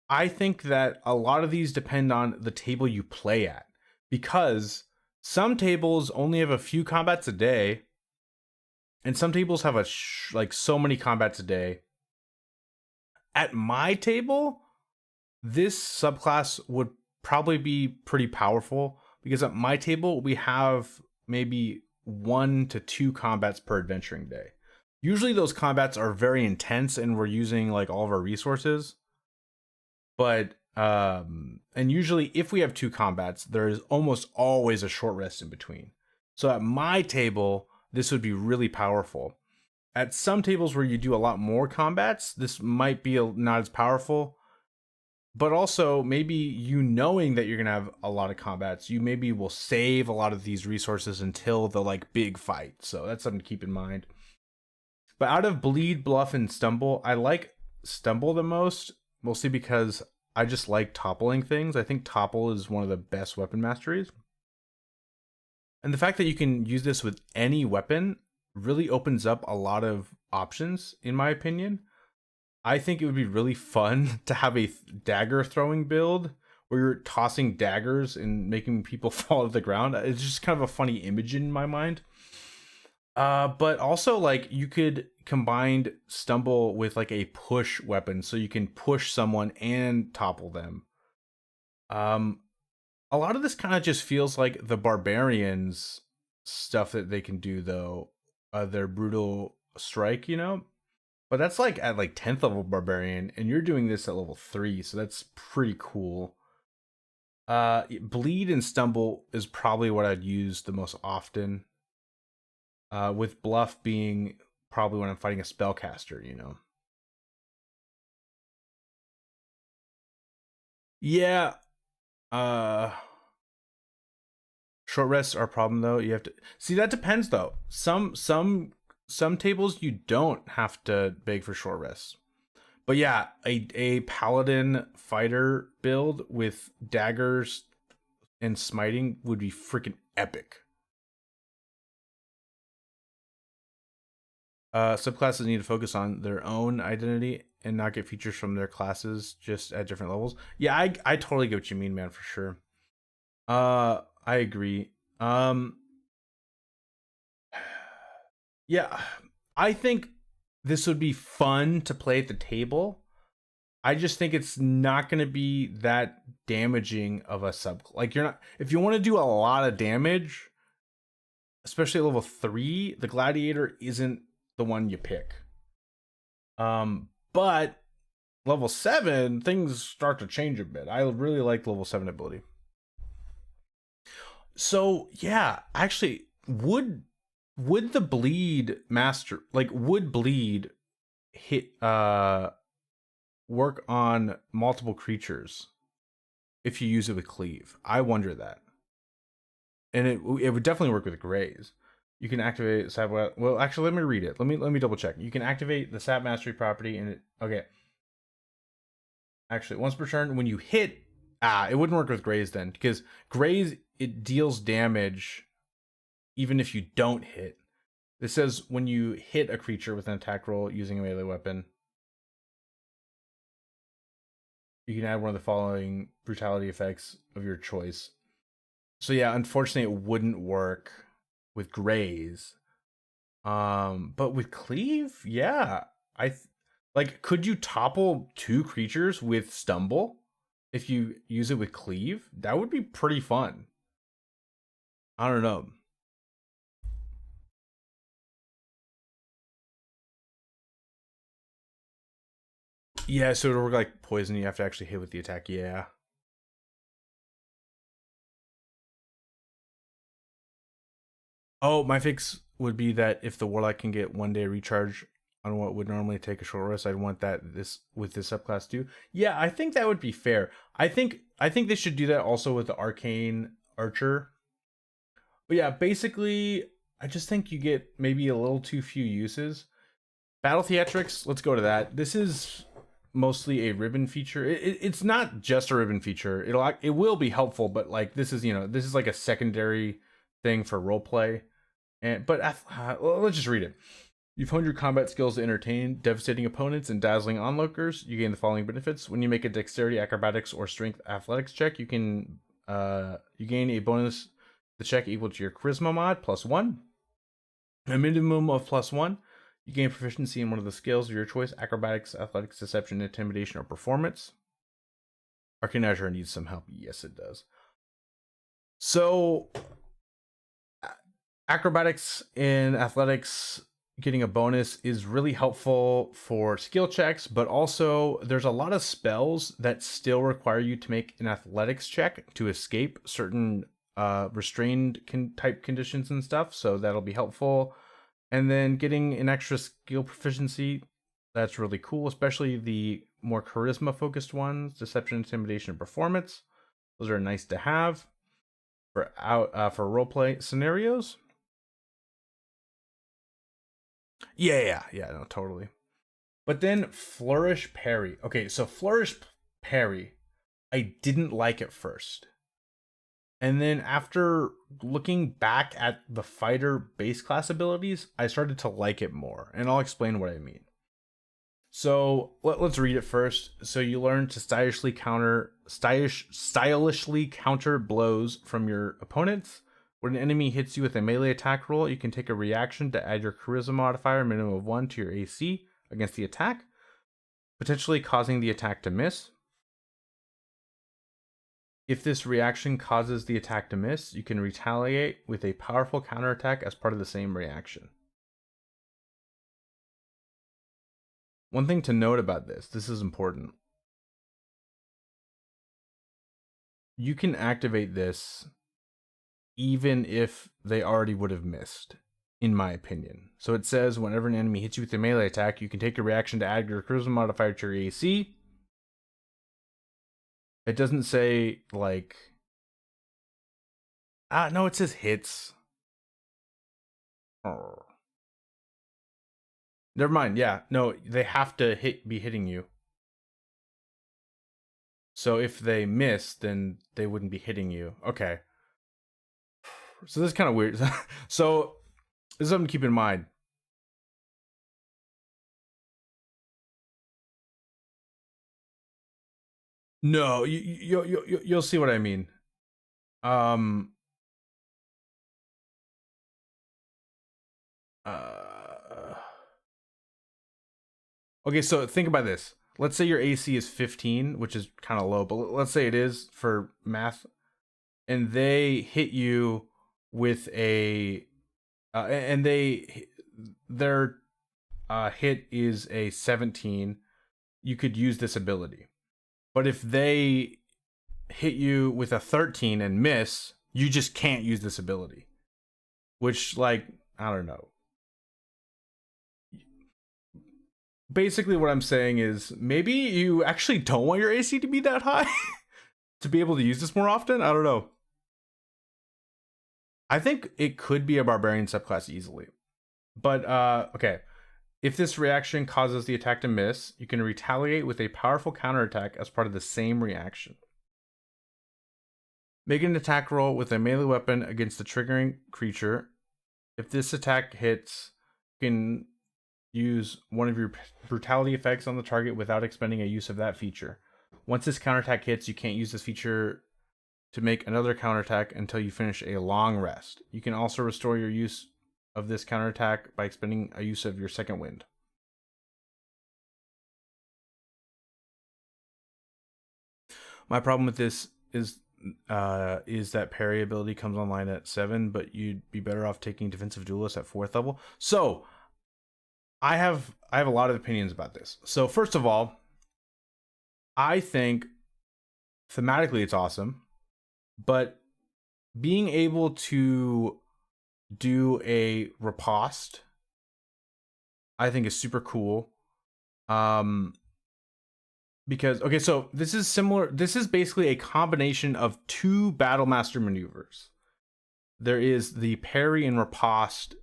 I think that a lot of these depend on the table you play at, because some tables only have a few combats a day, and some tables have like so many combats a day. At my table, this subclass would probably be pretty powerful, because at my table we have maybe 1 to 2 combats per adventuring day. Usually those combats are very intense and we're using like all of our resources. But and usually if we have 2 combats, there is almost always a short rest in between. So at my table, this would be really powerful. At some tables where you do a lot more combats, this might be not as powerful. But also, maybe you knowing that you're gonna have a lot of combats, you maybe will save a lot of these resources until the like big fight. So that's something to keep in mind. But out of bleed, bluff, and stumble, I like stumble the most, mostly because I just like toppling things. I think topple is one of the best weapon masteries. And the fact that you can use this with any weapon really opens up a lot of options, in my opinion. I think it would be really fun to have a dagger throwing build where you're tossing daggers and making people fall to the ground. It's just kind of a funny image in my mind. But also, like, you could combine stumble with like a push weapon, so you can push someone and topple them. A lot of this kind of just feels like the barbarians stuff that they can do, though. Their brutal strike, you know. But that's like at like 10th level barbarian, and you're doing this at level 3, so that's pretty cool. Bleed and stumble is probably what I'd use the most often. With bluff being probably when I'm fighting a spellcaster, you know. Yeah. Uh Short rests are a problem though. You have to see, that depends though. Some tables you don't have to beg for short rests. But yeah, a paladin fighter build with daggers and smiting would be freaking epic. Subclasses need to focus on their own identity and not get features from their classes just at different levels. Yeah, I totally get what you mean, man, for sure. I agree. Yeah, I think this would be fun to play at the table. I just think it's not going to be that damaging of a sub. Like, you're not, if you want to do a lot of damage, especially at level 3, the Gladiator isn't the one you pick. But level 7, things start to change a bit. I really like level 7 ability. So yeah, actually, would the bleed master, like, would bleed hit work on multiple creatures if you use it with cleave? I wonder that. And it would definitely work with grays. You can activate sap. Well, actually, let me read it. Let me double check. You can activate the sap mastery property, and it, okay. Actually, once per turn, when you hit, it wouldn't work with grays then, because grays, it deals damage even if you don't hit. This says when you hit a creature with an attack roll using a melee weapon, you can add one of the following brutality effects of your choice. So yeah, unfortunately, it wouldn't work with grays. But with cleave, yeah, like, could you topple 2 creatures with stumble if you use it with cleave? That would be pretty fun. I don't know. Yeah, so it'll work like poison. You have to actually hit with the attack. Yeah. Oh, my fix would be that if the warlock can get 1 day recharge on what would normally take a short rest. I'd want that with this subclass too. Yeah, I think that would be fair. I think they should do that also with the arcane archer. But yeah, basically, I just think you get maybe a little too few uses. Battle theatrics, let's go to that. This is mostly a ribbon feature. It's not just a ribbon feature. It will be helpful, but like this is like a secondary thing for roleplay. But let's just read it. You've honed your combat skills to entertain devastating opponents and dazzling onlookers. You gain the following benefits: when you make a dexterity, acrobatics, or strength athletics check, you gain a bonus to the check equal to your charisma mod +1, a minimum of +1. You gain proficiency in one of the skills of your choice: acrobatics, athletics, deception, intimidation, or performance. Arcane Azure needs some help. Yes, it does. So, acrobatics and athletics getting a bonus is really helpful for skill checks, but also there's a lot of spells that still require you to make an athletics check to escape certain restrained type conditions and stuff, so that'll be helpful. And then getting an extra skill proficiency, that's really cool, especially the more charisma focused ones: deception, intimidation, and performance. Those are nice to have for roleplay scenarios. Yeah, no, totally. But then Flourish Parry. Okay, so Flourish Parry, I didn't like at first. And then after looking back at the fighter base class abilities, I started to like it more. And I'll explain what I mean. So let's read it first. So you learn to stylishly counter blows from your opponents. When an enemy hits you with a melee attack roll, you can take a reaction to add your charisma modifier minimum of 1 to your AC against the attack, potentially causing the attack to miss. If this reaction causes the attack to miss, you can retaliate with a powerful counterattack as part of the same reaction. One thing to note about this is important. You can activate this even if they already would have missed, in my opinion. So it says whenever an enemy hits you with a melee attack, you can take a reaction to add your charisma modifier to your AC. It doesn't say like... no, it says hits. Oh. Never mind. Yeah, no, they have to be hitting you. So if they miss, then they wouldn't be hitting you. Okay. So this is kind of weird. So this is something to keep in mind. No, you'll see what I mean. Okay, so think about this. Let's say your AC is 15, which is kind of low, but let's say it is for math, and they hit you with a, and their hit is a 17. You could use this ability, but if they hit you with a 13 and miss, you just can't use this ability. Which, like, I don't know. Basically what I'm saying is maybe you actually don't want your AC to be that high to be able to use this more often. I don't know. I think it could be a barbarian subclass easily. But okay. If this reaction causes the attack to miss, you can retaliate with a powerful counterattack as part of the same reaction. Make an attack roll with a melee weapon against the triggering creature. If this attack hits, you can use one of your brutality effects on the target without expending a use of that feature. Once this counterattack hits, you can't use this feature to make another counterattack until you finish a long rest. You can also restore your use of this counterattack by expending a use of your second wind. My problem with this is that parry ability comes online at 7, but you'd be better off taking defensive duelist at 4th level. So I have a lot of opinions about this. So first of all, I think thematically it's awesome, but being able to do a riposte I think is super cool. Because, okay, so this is similar. This is basically a combination of two Battlemaster maneuvers. There is the parry and riposte.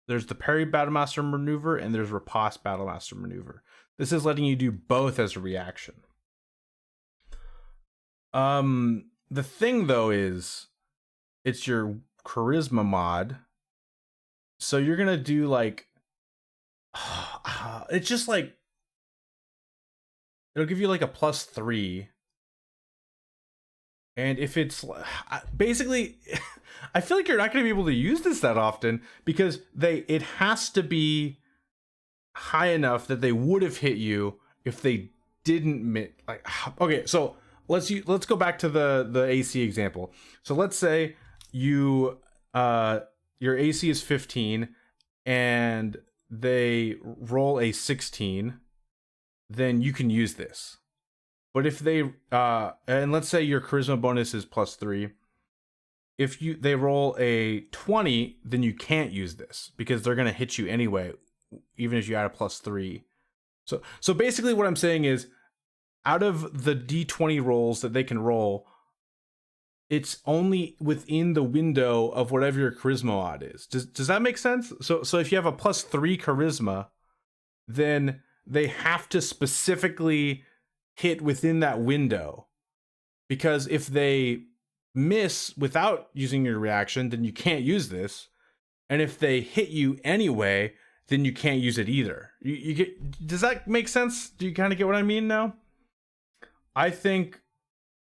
There's the parry Battlemaster maneuver, and there's riposte Battlemaster maneuver. This is letting you do both as a reaction. The thing, though, is it's your charisma mod. So you're going to do, like... it's just, like... It'll give you, like, a +3. And if it's... Basically... I feel like you're not going to be able to use this that often because it has to be high enough that they would have hit you if they didn't like. Okay, so let's go back to the AC example. So let's say your AC is 15 and they roll a 16, then you can use this. But if they and let's say your charisma bonus is +3. If they roll a 20, then you can't use this because they're going to hit you anyway, even if you add a +3. So basically what I'm saying is, out of the D20 rolls that they can roll, it's only within the window of whatever your charisma mod is. Does that make sense? So if you have a +3 charisma, then they have to specifically hit within that window. Because if they miss without using your reaction, then you can't use this. And if they hit you anyway, then you can't use it either. You get, does that make sense? Do you kind of get what I mean now? I think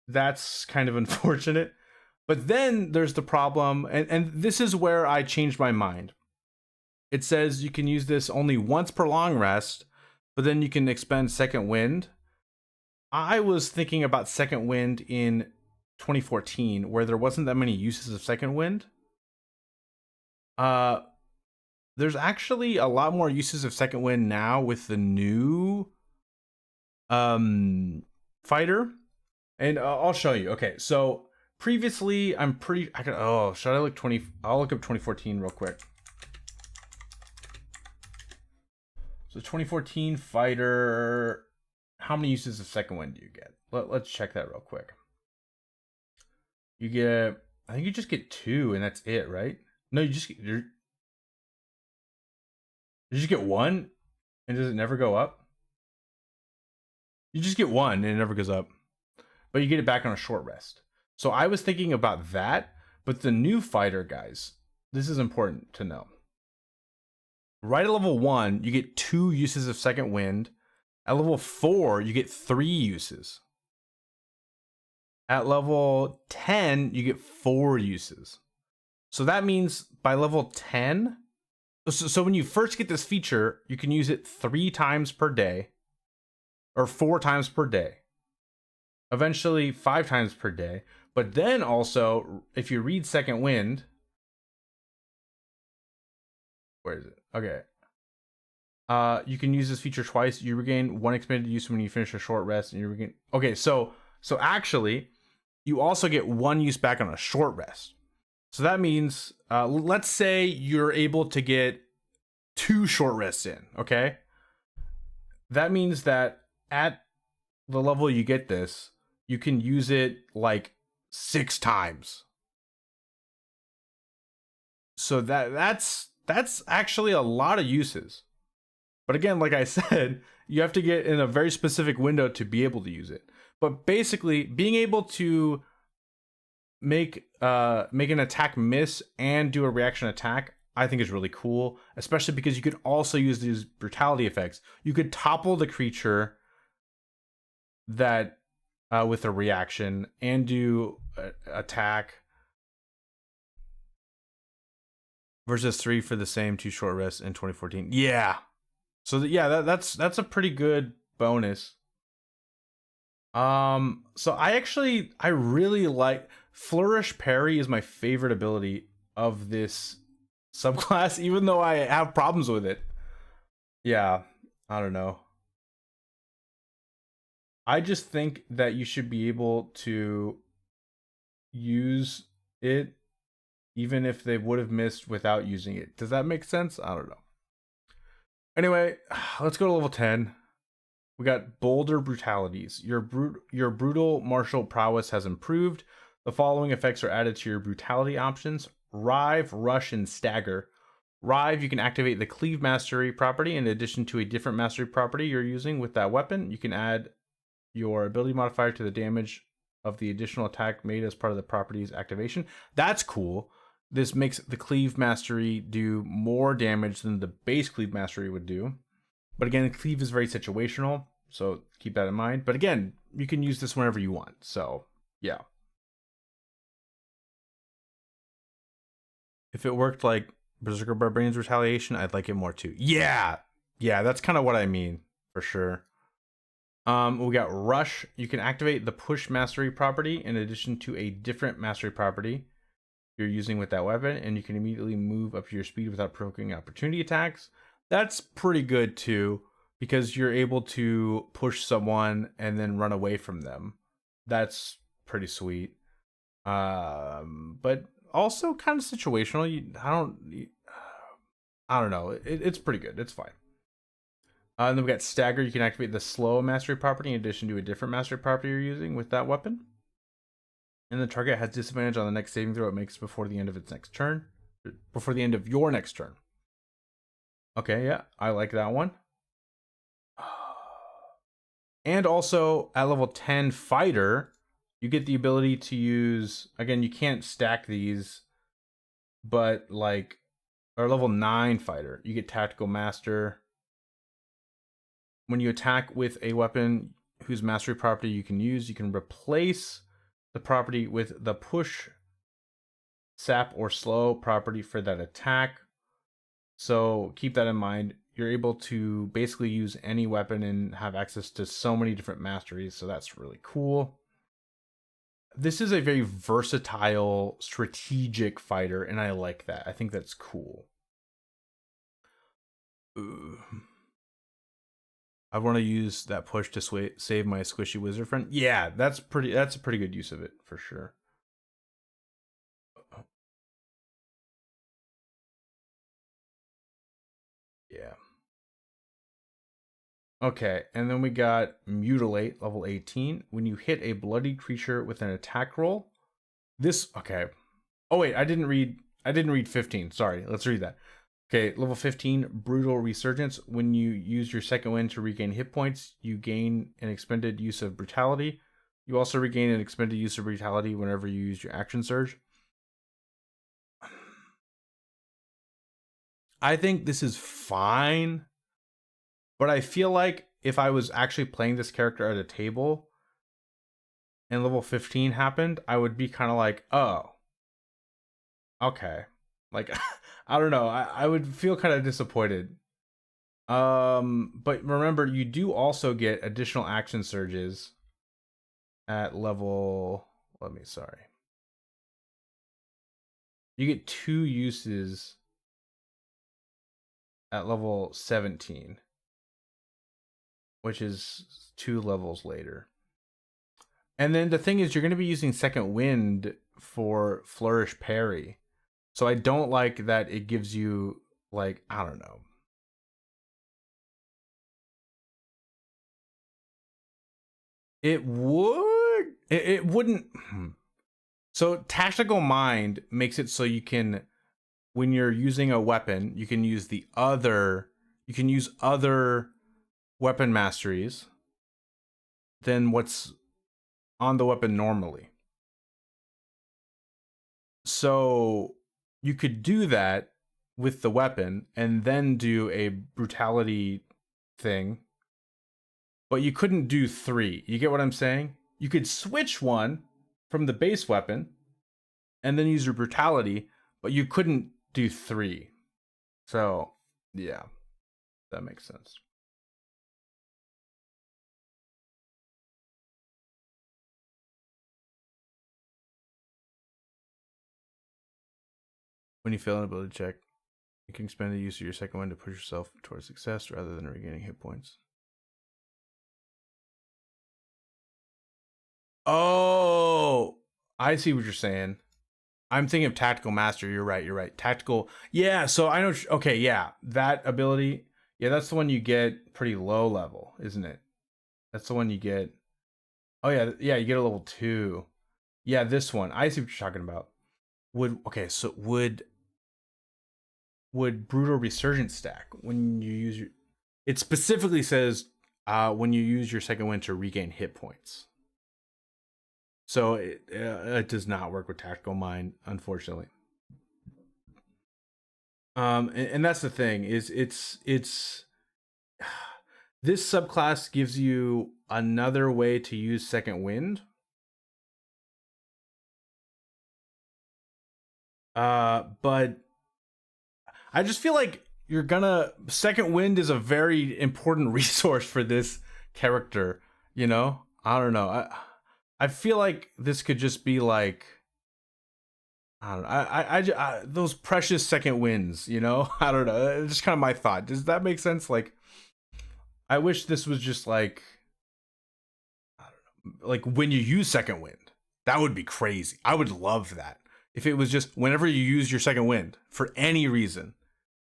that's kind of unfortunate. But then there's the problem, and this is where I changed my mind. It says you can use this only once per long rest, but then you can expend Second Wind. I was thinking about Second Wind in 2014, where there wasn't that many uses of Second Wind. There's actually a lot more uses of Second Wind now with the new fighter, and I'll show you. Okay, so previously should I look 20? I'll look up 2014 real quick. So 2014 fighter, how many uses of Second Wind do you get? Let's check that real quick. You get, I think you just get 2 and that's it, right? No, you just get 1 and does it never go up? You just get 1 and it never goes up. But you get it back on a short rest. So I was thinking about that, but the new fighter, guys, this is important to know. Right at level 1, you get 2 uses of Second Wind. At level 4, you get 3 uses. At level 10, you get 4 uses. So that means by level 10, so when you first get this feature, you can use it 3 times per day, or 4 times per day. Eventually 5 times per day. But then also, if you read Second Wind, where is it? Okay. You can use this feature twice. You regain 1 expanded use when you finish a short rest, and you regain. Okay, so actually, you also get 1 use back on a short rest. So that means, let's say you're able to get 2 short rests in, okay? That means that at the level you get this, you can use it like 6 times. So that's actually a lot of uses. But again, like I said, you have to get in a very specific window to be able to use it. But basically, being able to make an attack miss and do a reaction attack, I think is really cool, especially because you could also use these brutality effects. You could topple the creature that with a reaction and do attack versus 3 for the same 2 short rests in 2014. Yeah. So that's a pretty good bonus. So I really like Flourish Parry is my favorite ability of this subclass, even though I have problems with it. Yeah, I don't know. I just think that you should be able to use it even if they would have missed without using it. Does that make sense? I don't know. Anyway, let's go to level 10. We got bolder brutalities. Your brutal martial prowess has improved. The following effects are added to your brutality options: Rive, Rush, and Stagger. Rive, you can activate the Cleave Mastery property in addition to a different mastery property you're using with that weapon. You can add your ability modifier to the damage of the additional attack made as part of the property's activation. That's cool. This makes the Cleave Mastery do more damage than the base Cleave Mastery would do. But again, Cleave is very situational, so keep that in mind. But again, you can use this whenever you want. So, yeah. If it worked like Berserker Barbarian's Retaliation, I'd like it more too. Yeah! Yeah, that's kind of what I mean, for sure. We got Rush. You can activate the Push Mastery property in addition to a different Mastery property you're using with that weapon, and you can immediately move up to your speed without provoking opportunity attacks. That's pretty good too, because you're able to push someone and then run away from them. That's pretty sweet. But also kind of situational. I don't know. It's pretty good. It's fine. And then we got Stagger. You can activate the Slow Mastery property in addition to a different Mastery property you're using with that weapon. And the target has disadvantage on the next saving throw it makes before the end of its next turn. Before the end of your next turn. Okay, yeah, I like that one. And also, at level 10 Fighter, you get the ability to use... Again, you can't stack these, but like... Or level 9 Fighter, you get Tactical Master. When you attack with a weapon whose mastery property you can use, you can replace the property with the Push, Sap, or Slow property for that attack. So keep that in mind. You're able to basically use any weapon and have access to so many different masteries, so that's really cool. This is a very versatile, strategic fighter, and I like that. I think that's cool. I want to use that push to save my squishy wizard friend. Yeah, that's a pretty good use of it for sure. Yeah. Okay, and then we got Mutilate, level 18. When you hit a bloody creature with an attack roll, okay. Oh wait, I didn't read 15. Sorry, let's read that. Okay, level 15, Brutal Resurgence. When you use your second wind to regain hit points, you gain an expended use of Brutality. You also regain an expended use of Brutality whenever you use your action surge. I think this is fine, but I feel like if I was actually playing this character at a table and level 15 happened, I would be kind of like, oh, okay. Like, I don't know. I would feel kind of disappointed. But remember, you do also get additional action surges at level... You get 2 uses at level 17, which is 2 levels later. And then the thing is, you're going to be using Second Wind for Flourish Parry. So I don't like that it gives you, like, I don't know. It would. It wouldn't. So Tactical Mind makes it so you can, when you're using a weapon, you can use other weapon masteries than what's on the weapon normally. So you could do that with the weapon and then do a brutality thing, but you couldn't do 3. You get what I'm saying? You could switch one from the base weapon and then use your brutality, but you couldn't do 3. So, yeah, that makes sense. When you fail an ability check, you can expend the use of your second one to push yourself towards success rather than regaining hit points. Oh, I see what you're saying. I'm thinking of Tactical Master. You're right. Tactical. Yeah, so I know. Okay, yeah. That ability. Yeah, that's the one you get pretty low level, isn't it? That's the one you get. Oh yeah, yeah, you get a level 2. Yeah, this one. I see what you're talking about. So would Brutal Resurgence stack when you use your, it specifically says when you use your second wind to regain hit points. So it does not work with Tactical Mind, unfortunately. And that's the thing, is it's this subclass gives you another way to use second wind. But I just feel like you're gonna second wind is a very important resource for this character. You know, I don't know. I feel like this could just be like, I don't know. Those precious second wins. You know, I don't know. It's just kind of my thought. Does that make sense? Like, I wish this was just like, I don't know, like when you use second wind, that would be crazy. I would love that if it was just whenever you use your second wind for any reason,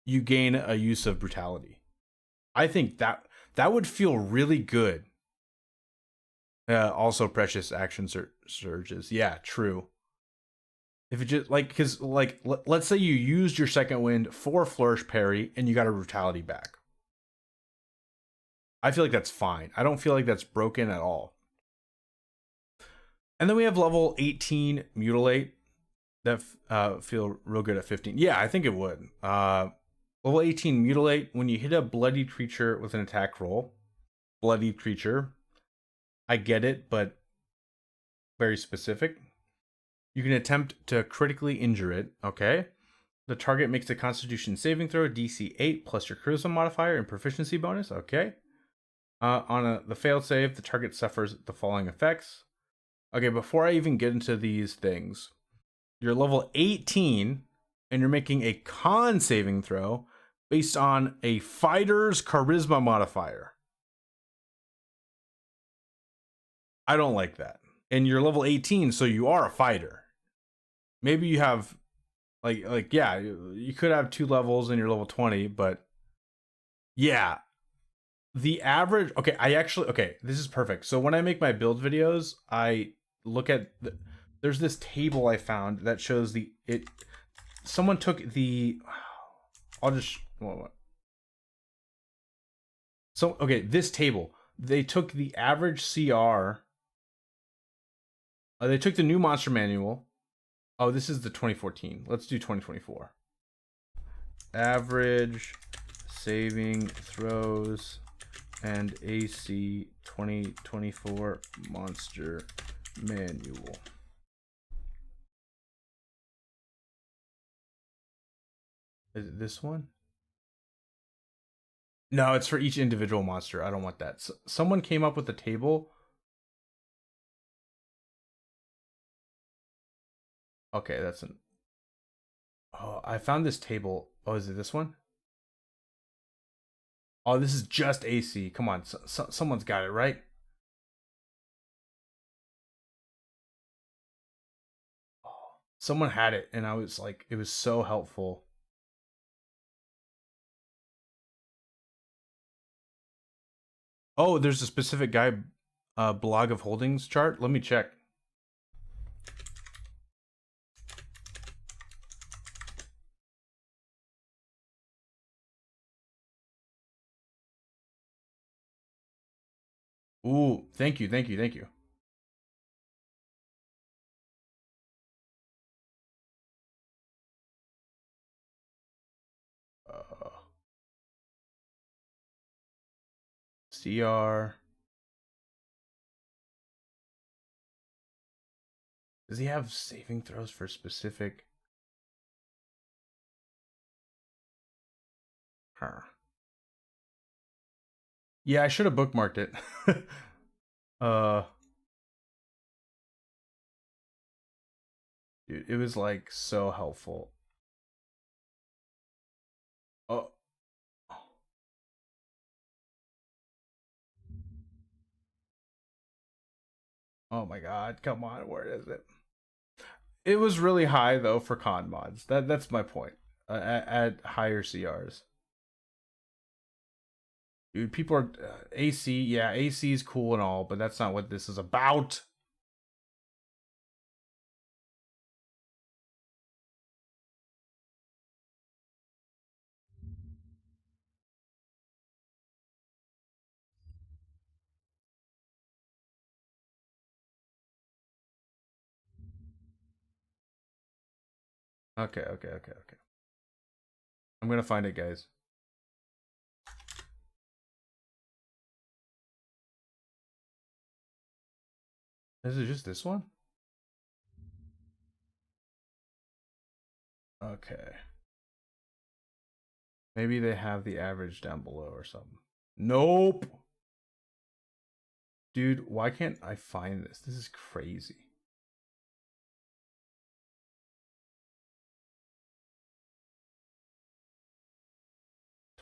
you gain a use of brutality. I think that would feel really good. Also, precious action surges. Yeah, true. If it just like, because like, let's say you used your second wind for flourish parry and you got a brutality back. I feel like that's fine. I don't feel like that's broken at all. And then we have level 18 mutilate that feel real good at 15. Yeah, I think it would. Level 18 mutilate, when you hit a bloodied creature with an attack roll. Bloodied creature. I get it, but very specific. You can attempt to critically injure it. Okay. The target makes a Constitution saving throw, DC 8 plus your Charisma modifier and proficiency bonus. Okay. On the failed save, the target suffers the following effects. Okay, before I even get into these things, you're level 18 and you're making a con saving throw based on a fighter's charisma modifier. I don't like that. And you're level 18, so you are a fighter. Maybe you have like yeah, you could have 2 levels and you're level 20, but yeah. The average, okay, this is perfect. So when I make my build videos, I look at there's this table I found that shows someone took the, I'll just, so okay, this table, they took the average CR, they took the new monster manual. Oh, this is the 2014. Let's do 2024. Average saving throws and AC 2024 monster manual. Is it this one? No, it's for each individual monster. I don't want that. Someone came up with a table. Okay, that's an. Oh, I found this table. Oh, is it this one? Oh, this is just AC. Come on, someone's got it, right? Oh, someone had it, and I was like, it was so helpful. Oh, there's a specific guy blog of holdings chart. Let me check. Ooh, thank you, thank you, thank you. CR. Does he have saving throws for specific? Huh. Yeah, I should have bookmarked it. uh, Dude, it was like so helpful. Oh, oh my God! Come on, where is it? It was really high though for con mods. That's my point. At higher CRs. Dude, people are AC. Yeah, AC is cool and all, but that's not what this is about. Okay. I'm gonna find it, guys. Is it just this one? Okay. Maybe they have the average down below or something. Nope. Dude, why can't I find this? This is crazy.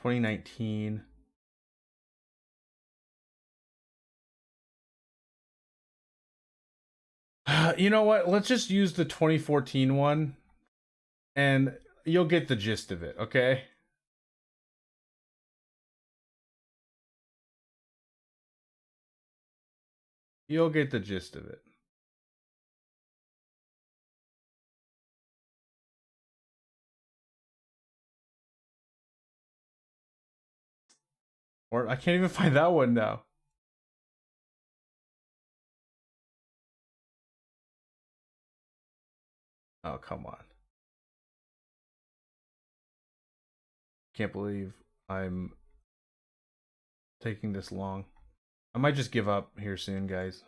(2019) You know what? Let's just use the 2014 one and you'll get the gist of it, okay? You'll get the gist of it. Or I can't even find that one now. Oh, come on. Can't believe I'm taking this long. I might just give up here soon, guys.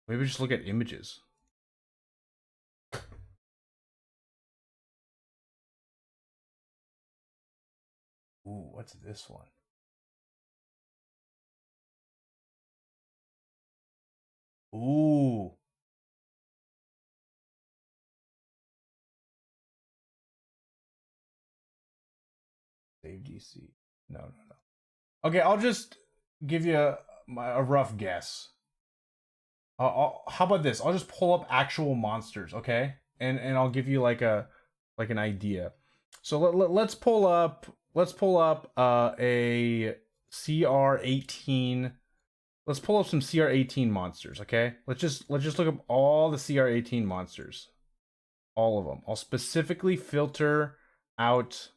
Maybe just look at images. Ooh, what's this one? Ooh. Save DC. No. Okay, I'll just give you a rough guess. How about this? I'll just pull up actual monsters, okay? And I'll give you like an idea. So let's pull up a CR18. Let's pull up some CR18 monsters, okay? Let's just look up all the CR18 monsters. All of them. I'll specifically filter out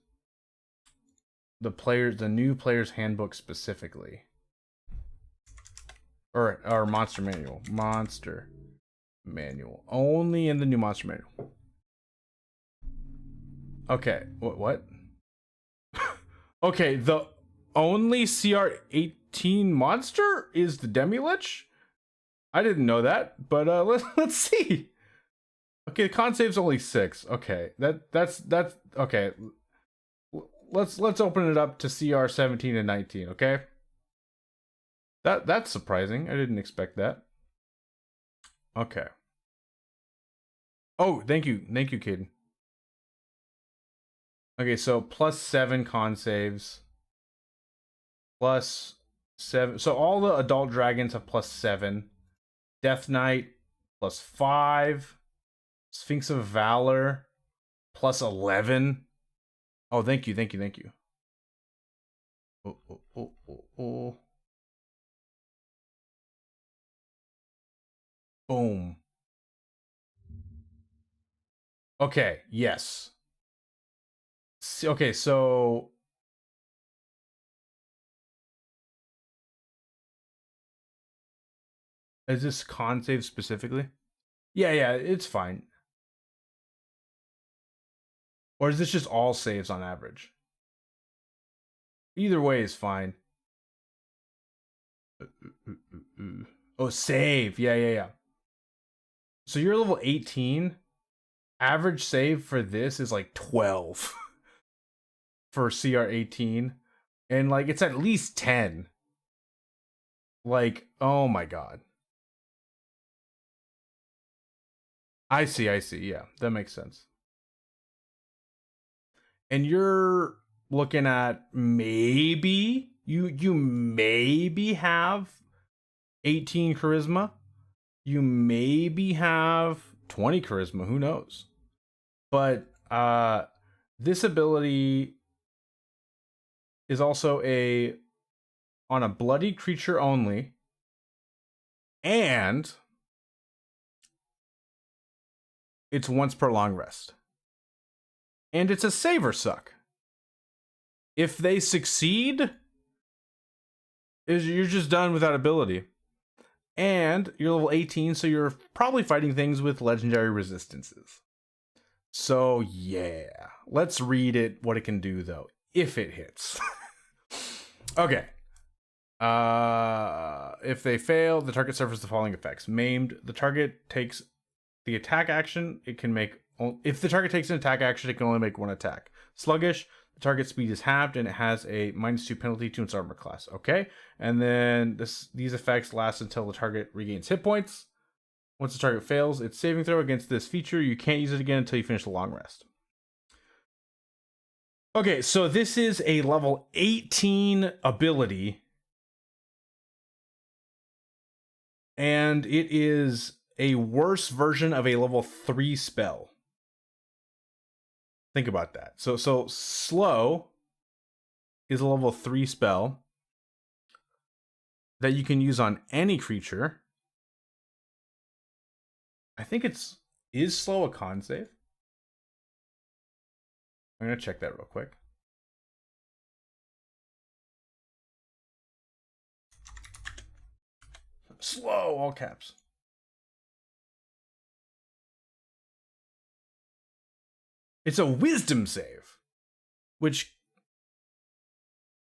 the new player's handbook specifically. Or monster manual. Monster manual. Only in the new monster manual. Okay. What? Okay, the only CR18 monster is the Demi-Lich? I didn't know that, but let's see. Okay, the con save's only 6. Okay. That's okay. Let's open it up to CR 17 and 19, okay? That's surprising. I didn't expect that. Okay. Oh, thank you, Caden. Okay, so +7 con saves. +7. So all the adult dragons have +7. Death Knight +5. Sphinx of Valor +11. Oh, thank you. Oh. Boom. Okay, yes. Okay, so is this con save specifically? Yeah, it's fine. Or is this just all saves on average? Either way is fine. Oh, save. Yeah. So you're level 18. Average save for this is like 12 for CR18. And like it's at least 10. Like, oh my god. I see. Yeah, that makes sense. And you're looking at maybe you maybe have 18 charisma. You maybe have 20 charisma, who knows? But This ability is also on a bloody creature only, and it's once per long rest. And it's a save or suck. If they succeed, you're just done with that ability. And you're level 18, so you're probably fighting things with legendary resistances. So yeah, let's read it, what it can do though, if it hits. Okay. If they fail, the target suffers the following effects. Maimed, the target takes the attack action. It can make, if the target takes an attack action, it can only make one attack. Sluggish, the target speed is halved and it has a -2 penalty to its armor class. Okay, and then these effects last until the target regains hit points. Once the target fails its saving throw against this feature, you can't use it again until you finish the long rest. Okay, so this is a level 18 ability, and it is a worse version of a level 3 spell. Think about that. So slow is a level 3 spell that you can use on any creature. I think is slow a con save? I'm gonna check that real quick. Slow, all caps. It's a wisdom save, which,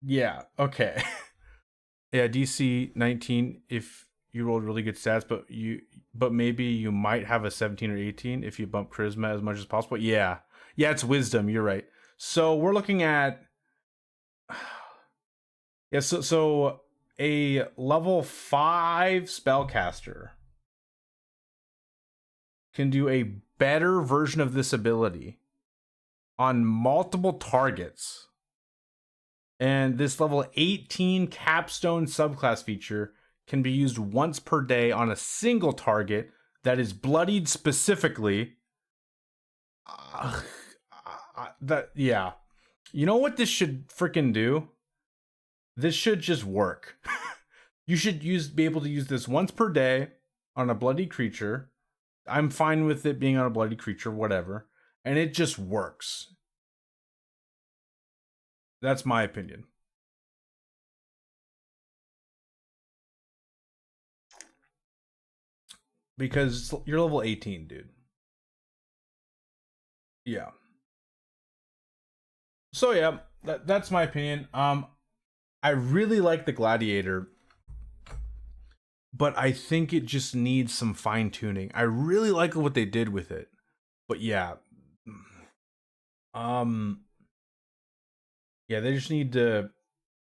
yeah, okay. Yeah, DC 19 if you rolled really good stats, but maybe you might have a 17 or 18 if you bump charisma as much as possible. Yeah, it's wisdom, you're right. So we're looking at, yeah, so a level 5 spellcaster can do a better version of this ability on multiple targets. And this level 18 capstone subclass feature can be used once per day on a single target that is bloodied specifically. Yeah. You know what this should freaking do? This should just work. You should be able to use this once per day on a bloody creature. I'm fine with it being on a bloody creature, whatever. And it just works. That's my opinion. Because you're level 18, dude. Yeah. So yeah, that's my opinion. I really like the Gladiator, but I think it just needs some fine tuning. I really like what they did with it, but yeah, yeah, they just need to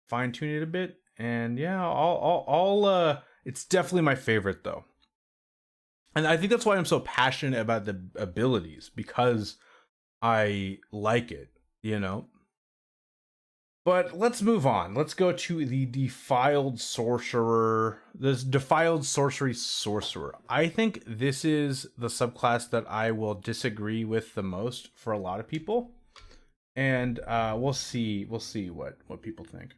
fine tune it a bit. And yeah, it's definitely my favorite though. And I think that's why I'm so passionate about the abilities, because I like it, you know? But let's move on. Let's go to the Defiled Sorcerer. This Defiled Sorcery Sorcerer. I think this is the subclass that I will disagree with the most for a lot of people. And we'll see what people think.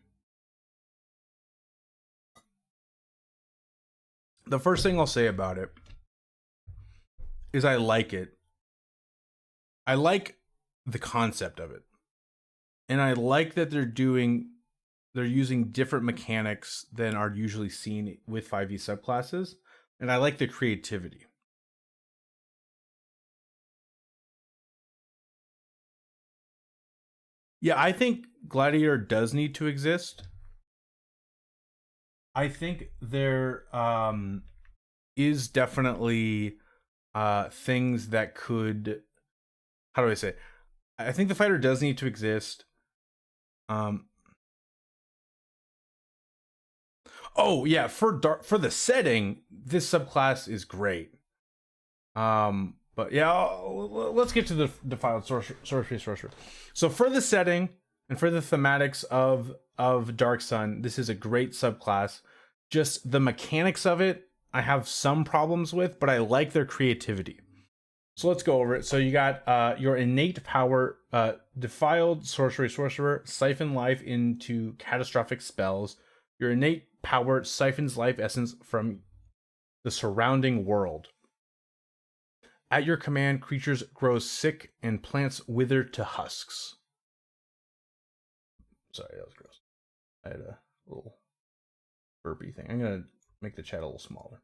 The first thing I'll say about it is I like it. I like the concept of it. And I like that they're using different mechanics than are usually seen with 5e subclasses. And I like the creativity. Yeah, I think Gladiator does need to exist. I think there is definitely things that could, how do I say? I think the fighter does need to exist. Oh yeah, for the setting, this subclass is great. But yeah, let's get to the Defiled Sorcery Sorcerer. So for the setting and for the thematics of Dark Sun, this is a great subclass. Just the mechanics of it, I have some problems with, but I like their creativity. So let's go over it. So you got your innate power, Defiled Sorcery Sorcerer, siphon life into catastrophic spells. Your innate power siphons life essence from the surrounding world. At your command, creatures grow sick and plants wither to husks. Sorry, that was gross. I had a little burpee thing. I'm gonna make the chat a little smaller.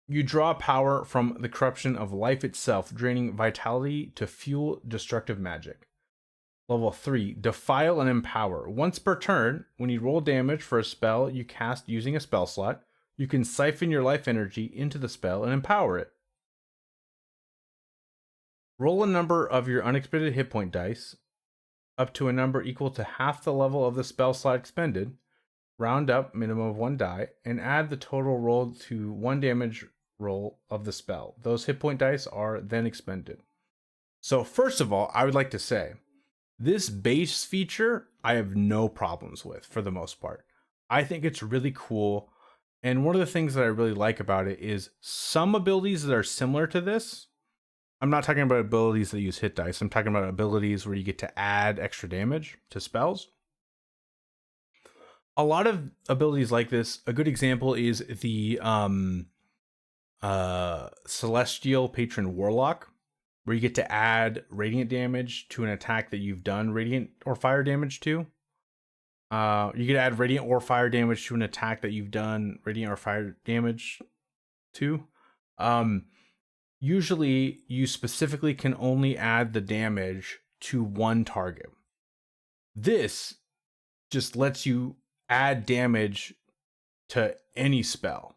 You draw power from the corruption of life itself, draining vitality to fuel destructive magic. Level 3, Defile and Empower. Once per turn, when you roll damage for a spell you cast using a spell slot, you can siphon your life energy into the spell and empower it. Roll a number of your unexpended hit point dice, up to a number equal to half the level of the spell slot expended, round up minimum of 1 die, and add the total rolled to 1 damage roll of the spell. Those hit point dice are then expended. So first of all, I would like to say, this base feature, I have no problems with for the most part. I think it's really cool. And one of the things that I really like about it is some abilities that are similar to this. I'm not talking about abilities that use hit dice. I'm talking about abilities where you get to add extra damage to spells. A lot of abilities like this, a good example is the Celestial Patron Warlock, where you get to add radiant damage to an attack that you've done radiant or fire damage to. You get to add radiant or fire damage to an attack that you've done radiant or fire damage to. Usually, you specifically can only add the damage to one target. This just lets you add damage to any spell.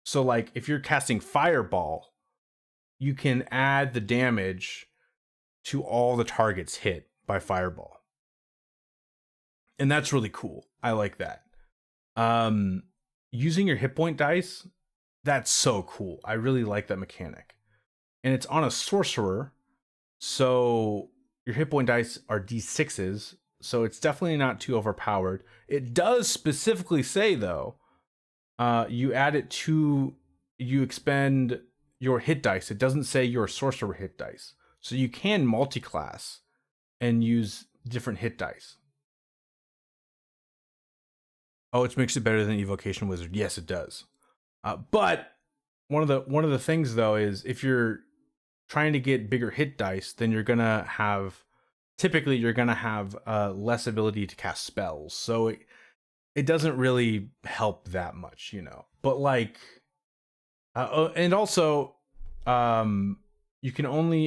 So, like, if you're casting Fireball, you can add the damage to all the targets hit by Fireball. And that's really cool. I like that. Using your hit point dice, that's so cool. I really like that mechanic. And it's on a sorcerer, so your hit point dice are d6s, so it's definitely not too overpowered. It does specifically say, though, you expend your hit dice. It doesn't say your sorcerer hit dice. So you can multi-class and use different hit dice. Oh, which makes it better than Evocation Wizard. Yes, it does. But one of the things, though, is if you're trying to get bigger hit dice, then you're gonna have less ability to cast spells. So it doesn't really help that much, you know. But like, and also, you can only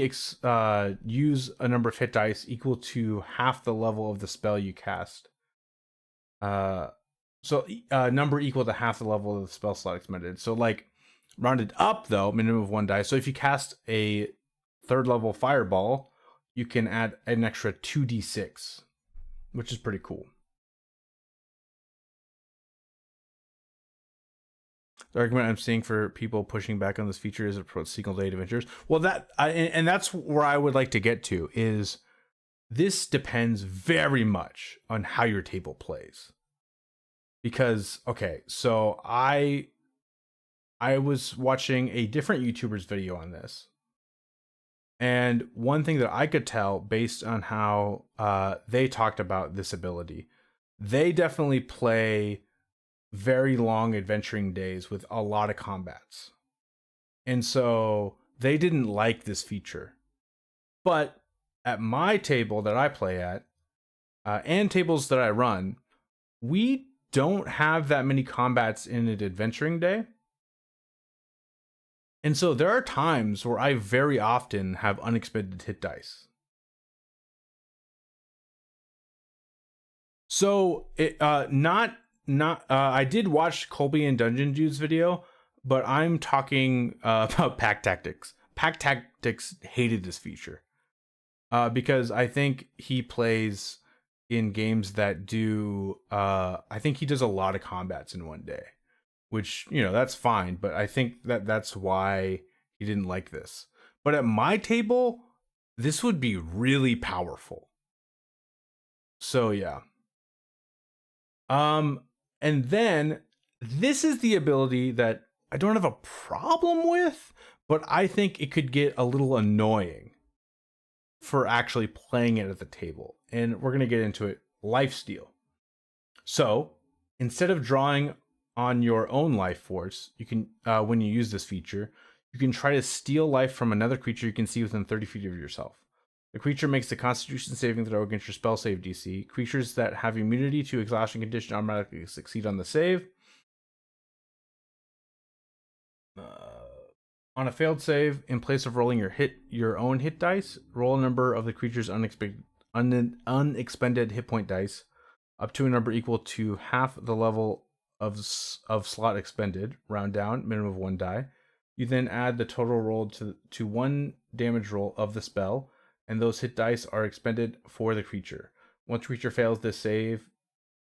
use a number of hit dice equal to half the level of the spell you cast. So number equal to half the level of the spell slot expended. So like, rounded up though, minimum of 1 die. So if you cast a 3rd level Fireball, you can add an extra 2d6, which is pretty cool. The argument I'm seeing for people pushing back on this feature is about single day adventures. Well, and that's where I would like to get to, is this depends very much on how your table plays. Because, okay, so I was watching a different YouTuber's video on this. And one thing that I could tell based on how they talked about this ability, they definitely play very long adventuring days with a lot of combats. And so they didn't like this feature. But at my table that I play at, and tables that I run, we don't have that many combats in an adventuring day. And so there are times where I very often have unexpended hit dice. So I did watch Colby and Dungeon Dude's video, but I'm talking about Pack Tactics. Pack Tactics hated this feature because I think he plays in games that do. I think he does a lot of combats in one day, which, you know, that's fine. But I think that's why he didn't like this. But at my table, this would be really powerful. So yeah. And then this is the ability that I don't have a problem with, but I think it could get a little annoying for actually playing it at the table. And we're going to get into it. Lifesteal. So instead of drawing on your own life force, you can, when you use this feature, you can try to steal life from another creature you can see within 30 feet of yourself. The creature makes a Constitution saving throw against your spell save DC. Creatures that have immunity to exhaustion condition automatically succeed on the save. On a failed save, in place of rolling your own hit dice, roll a number of the creature's unexpended hit point dice, up to a number equal to half the level of slot expended. Round down, minimum of 1 die. You then add the total rolled to 1 damage roll of the spell, and those hit dice are expended for the creature. Once creature fails this save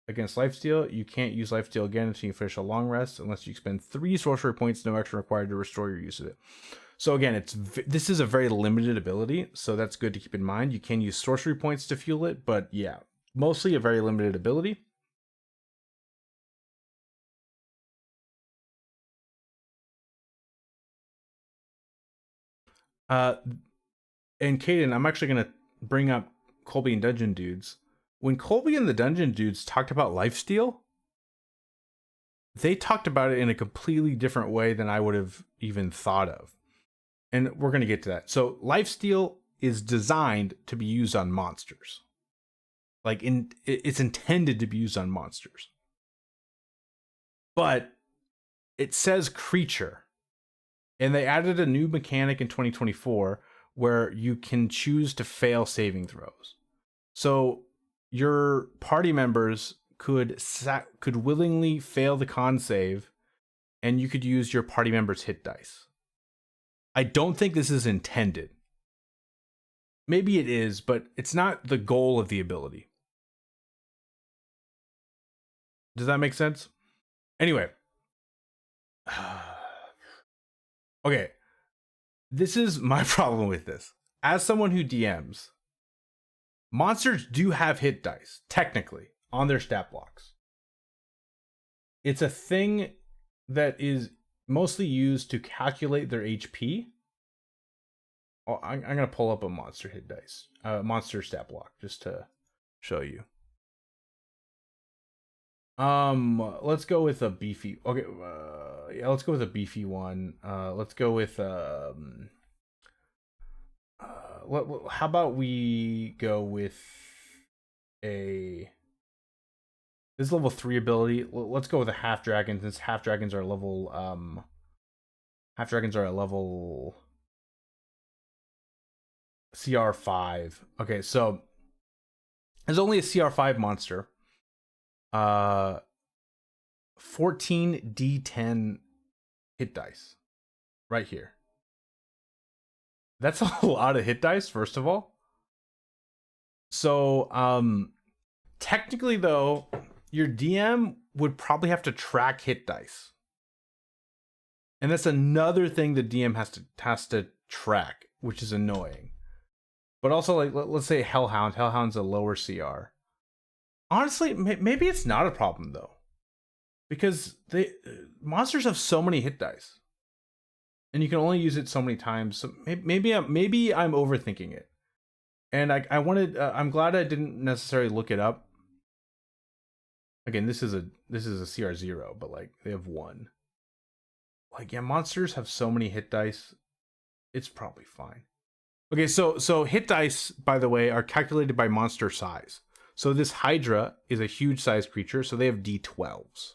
against lifesteal, you can't use lifesteal again until you finish a long rest, unless you expend 3 sorcery points, no action required to restore your use of it. So again, this is a very limited ability, so that's good to keep in mind. You can use sorcery points to fuel it, but yeah, mostly a very limited ability. And Caden, I'm actually going to bring up Colby and Dungeon Dudes. When Colby and the Dungeon Dudes talked about lifesteal, they talked about it in a completely different way than I would have even thought of. And we're going to get to that. So lifesteal is designed to be used on monsters. Like, it's intended to be used on monsters. But it says creature. And they added a new mechanic in 2024 where you can choose to fail saving throws. So your party members could willingly fail the con save, and you could use your party members' hit dice. I don't think this is intended. Maybe it is, but it's not the goal of the ability. Does that make sense? Anyway. Okay. This is my problem with this. As someone who DMs, monsters do have hit dice, technically, on their stat blocks. It's a thing that is mostly used to calculate their HP. Oh, I'm going to pull up a monster hit dice, monster stat block, just to show you. Let's go with a beefy. Okay, yeah, let's go with a beefy one. Let's go with how about we go with a this level 3 ability. Let's go with a half dragon, since half dragons are level CR5. Okay, so there's only a CR5 monster. 14 D10 hit dice right here. That's a lot of hit dice, first of all. So technically though, your DM would probably have to track hit dice, and that's another thing the DM has to track, which is annoying. But also, like, let's say Hellhound's a lower CR. Honestly, maybe it's not a problem though, because monsters have so many hit dice, and you can only use it so many times. So maybe I'm overthinking it, and I'm glad I didn't necessarily look it up. Again, this is a CR0, but like they have 1. Like, yeah, monsters have so many hit dice. It's probably fine. Okay, so hit dice, by the way, are calculated by monster size. So this Hydra is a huge size creature, so they have D12s.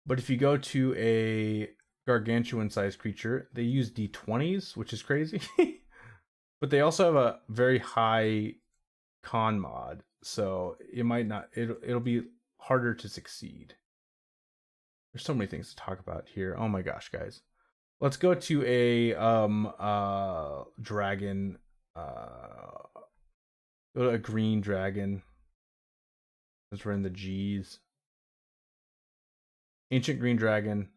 But if you go to a gargantuan size creature, they use D20s, which is crazy. But they also have a very high con mod, so it might not. It'll be harder to succeed. There's so many things to talk about here. Oh my gosh, guys. Let's go to a dragon. Go to a green dragon. Since we're in the G's. Ancient green dragon.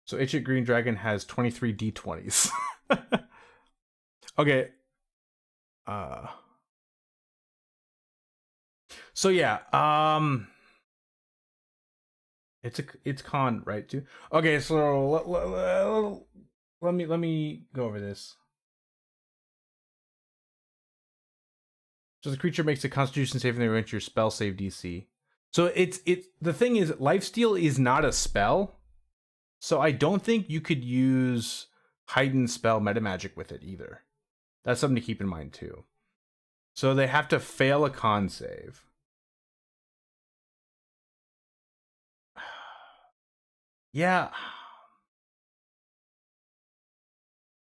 So ancient green dragon has 23 D20s. Okay. So yeah, It's con, right, too? Okay, so let me go over this. So the creature makes a Constitution saving throw against your spell save DC. So it's the thing is, Lifesteal is not a spell, so I don't think you could use heightened spell meta magic with it either. That's something to keep in mind too. So they have to fail a con save. Yeah.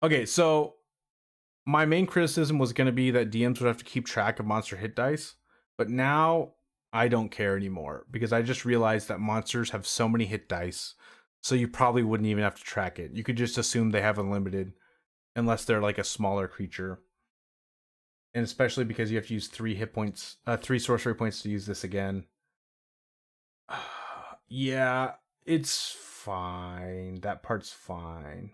Okay, so my main criticism was going to be that DMs would have to keep track of monster hit dice, but now I don't care anymore because I just realized that monsters have so many hit dice, so you probably wouldn't even have to track it. You could just assume they have unlimited unless they're like a smaller creature. And especially because you have to use 3 hit points, 3 sorcery points to use this again. Yeah, it's fine. That part's fine.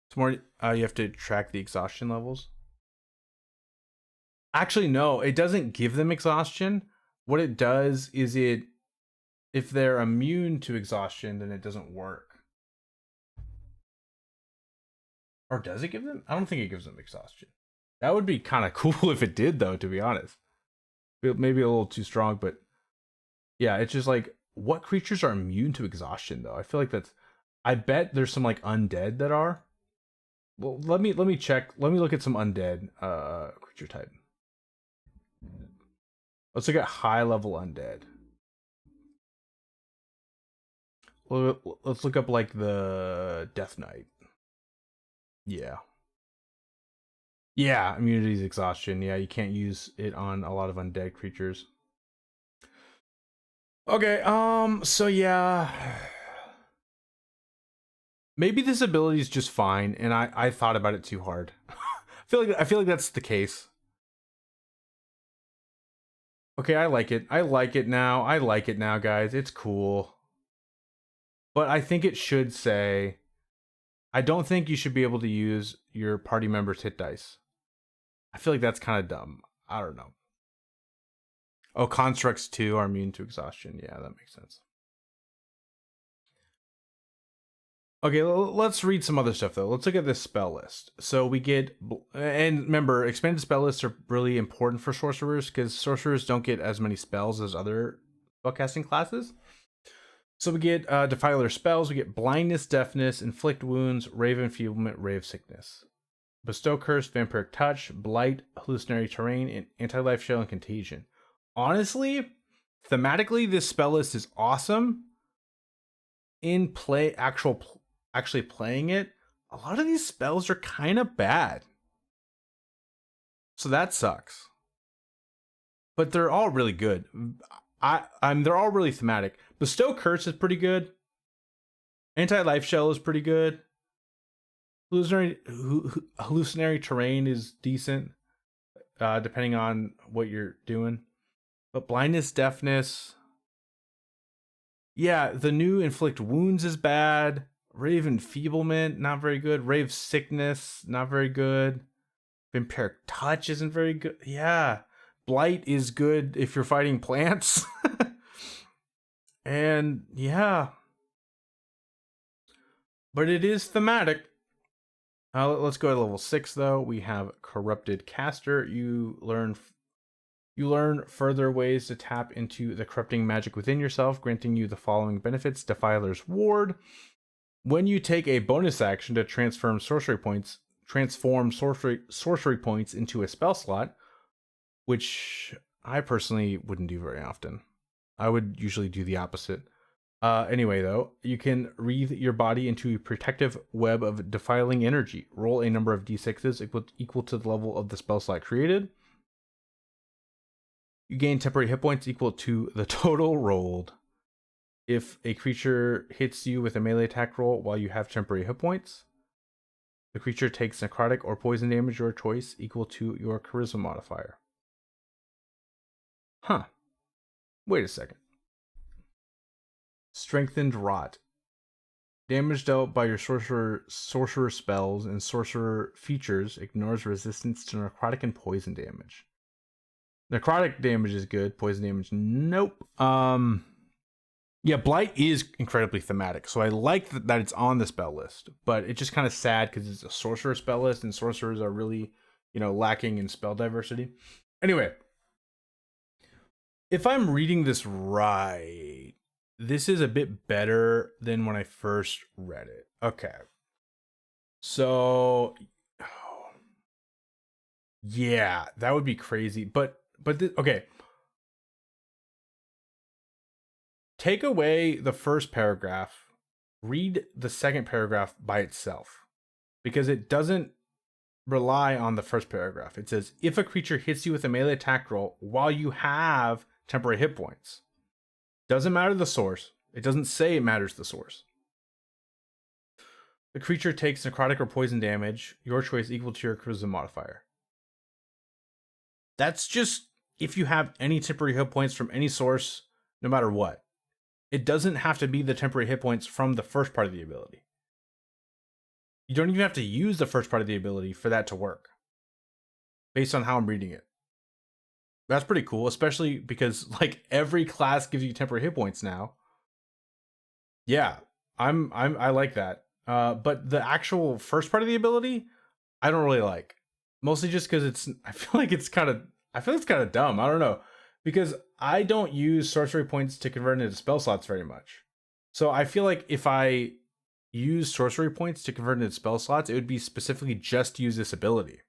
It's more, you have to track the exhaustion levels. Actually, no, it doesn't give them exhaustion. What it does is if they're immune to exhaustion, then it doesn't work. Or does it give them? I don't think it gives them exhaustion. That would be kind of cool if it did, though, to be honest. Maybe a little too strong, but yeah, it's just like, what creatures are immune to exhaustion, though? I feel like that's... I bet there's some, like, undead that are. Well, let me check. Let me look at some undead creature type. Let's look at high level undead. Let's look up like the Death Knight. Yeah. Yeah, immunity is exhaustion. Yeah, you can't use it on a lot of undead creatures. Okay, so yeah. Maybe this ability is just fine, and I thought about it too hard. I feel like that's the case. Okay, I like it. I like it now. I like it now, guys. It's cool. But I think it should say, I don't think you should be able to use your party members' hit dice. I feel like that's kind of dumb. I don't know. Oh, constructs too are immune to exhaustion. Yeah, that makes sense. Okay, let's read some other stuff though. Let's look at this spell list. So we get, and remember, expanded spell lists are really important for sorcerers because sorcerers don't get as many spells as other spellcasting classes. So we get Defiler spells. We get blindness, deafness, inflict wounds, rave enfeeblement, rave sickness, bestow curse, vampiric touch, blight, hallucinatory terrain, and anti-life shell and contagion. Honestly, thematically, this spell list is awesome. In play, actually playing it, a lot of these spells are kind of bad. So that sucks. But they're all really good. They're all really thematic. Bestow Curse is pretty good. Anti-Life Shell is pretty good. Hallucinatory Terrain is decent, depending on what you're doing. But Blindness, Deafness... Yeah, the new Inflict Wounds is bad. Rave Enfeeblement, not very good. Rave Sickness, not very good. Vampiric Touch isn't very good. Yeah. Blight is good if you're fighting plants. And yeah. But it is thematic. Let's go to level 6 though. We have Corrupted Caster. You learn further ways to tap into the corrupting magic within yourself, granting you the following benefits. Defiler's Ward. When you take a bonus action to transform sorcery points into a spell slot, which I personally wouldn't do very often. I would usually do the opposite. Anyway, though, you can wreathe your body into a protective web of defiling energy. Roll a number of d6s equal to the level of the spell slot created. You gain temporary hit points equal to the total rolled. If a creature hits you with a melee attack roll while you have temporary hit points, the creature takes necrotic or poison damage, your choice, equal to your charisma modifier. Huh. Wait a second. Strengthened Rot. Damage dealt by your sorcerer spells and sorcerer features ignores resistance to necrotic and poison damage. Necrotic damage is good. Poison damage, nope. Yeah, Blight is incredibly thematic, so I like that it's on the spell list, but it's just kind of sad because it's a sorcerer spell list, and sorcerers are really, lacking in spell diversity. Anyway, if I'm reading this right, this is a bit better than when I first read it. Okay. So, yeah, that would be crazy, but okay. Take away the first paragraph, read the second paragraph by itself, because it doesn't rely on the first paragraph. It says, if a creature hits you with a melee attack roll while you have temporary hit points, doesn't matter the source. It doesn't say it matters the source. The creature takes necrotic or poison damage, your choice, equal to your charisma modifier. That's just if you have any temporary hit points from any source, no matter what. It doesn't have to be the temporary hit points from the first part of the ability. You don't even have to use the first part of the ability for that to work, based on how I'm reading it. That's pretty cool, especially because every class gives you temporary hit points now. Yeah, I like that. But the actual first part of the ability, I don't really like. Mostly just because I feel like it's kind of dumb. I don't know. Because I don't use sorcery points to convert into spell slots very much. So I feel like if I use sorcery points to convert into spell slots, it would be specifically just to use this ability.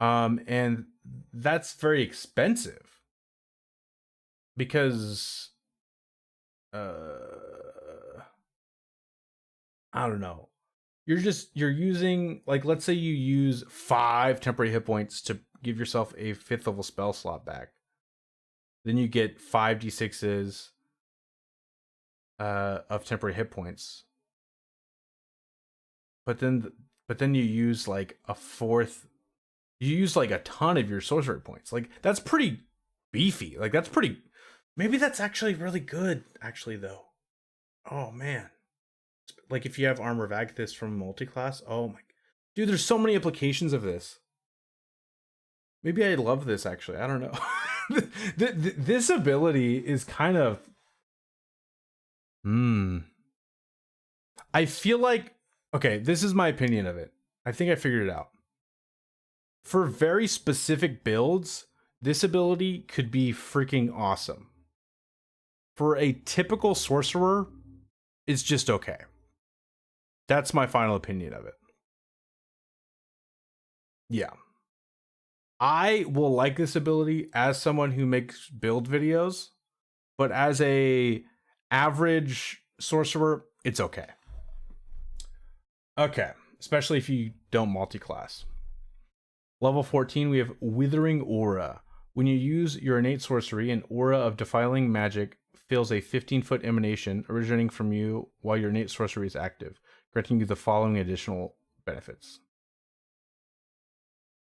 And that's very expensive. Because I don't know. You're using, let's say you use 5 temporary hit points to give yourself a 5th level spell slot back. Then you get 5d6s of temporary hit points. But then you use a 4th. You use a ton of your sorcery points. That's pretty beefy. That's pretty. Maybe that's actually really good. Actually, though. Oh man. If you have Armor of Agathis from multiclass, oh my, dude, there's so many implications of this. Maybe I love this actually. I don't know. This ability is kind of. I feel like, okay, this is my opinion of it. I think I figured it out. For very specific builds, this ability could be freaking awesome. For a typical sorcerer, it's just okay. That's my final opinion of it. Yeah. I will like this ability as someone who makes build videos, but as a average sorcerer, it's okay. Okay, especially if you don't multi-class. Level 14, we have Withering Aura. When you use your innate sorcery, an aura of defiling magic fills a 15-foot emanation originating from you while your innate sorcery is active, granting you the following additional benefits.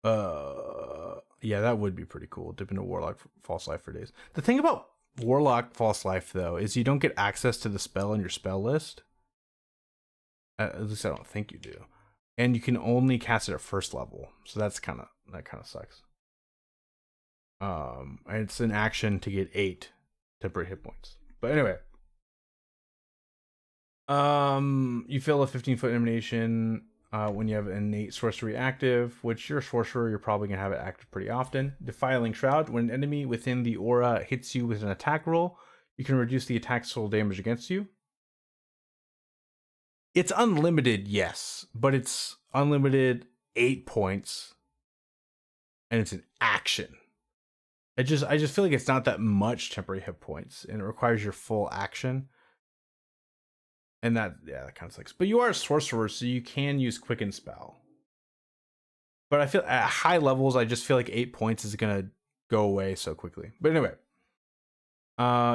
Yeah, that would be pretty cool. Dip into Warlock False Life for days. The thing about Warlock False Life, though, is you don't get access to the spell in your spell list. At least I don't think you do. And you can only cast it at first level, so that kind of sucks. And it's an action to get 8 temporary hit points. But anyway, you fill a 15-foot emanation when you have innate sorcery active, which you're a sorcerer, you're probably gonna have it active pretty often. Defiling Shroud. When an enemy within the aura hits you with an attack roll, you can reduce the attack's total damage against you. It's unlimited, yes, but it's unlimited 8 points, and it's an action. I just feel like it's not that much temporary hit points, and it requires your full action. And that kind of sucks. But you are a sorcerer, so you can use Quicken Spell. But I feel at high levels, I just feel like 8 points is gonna go away so quickly. But anyway,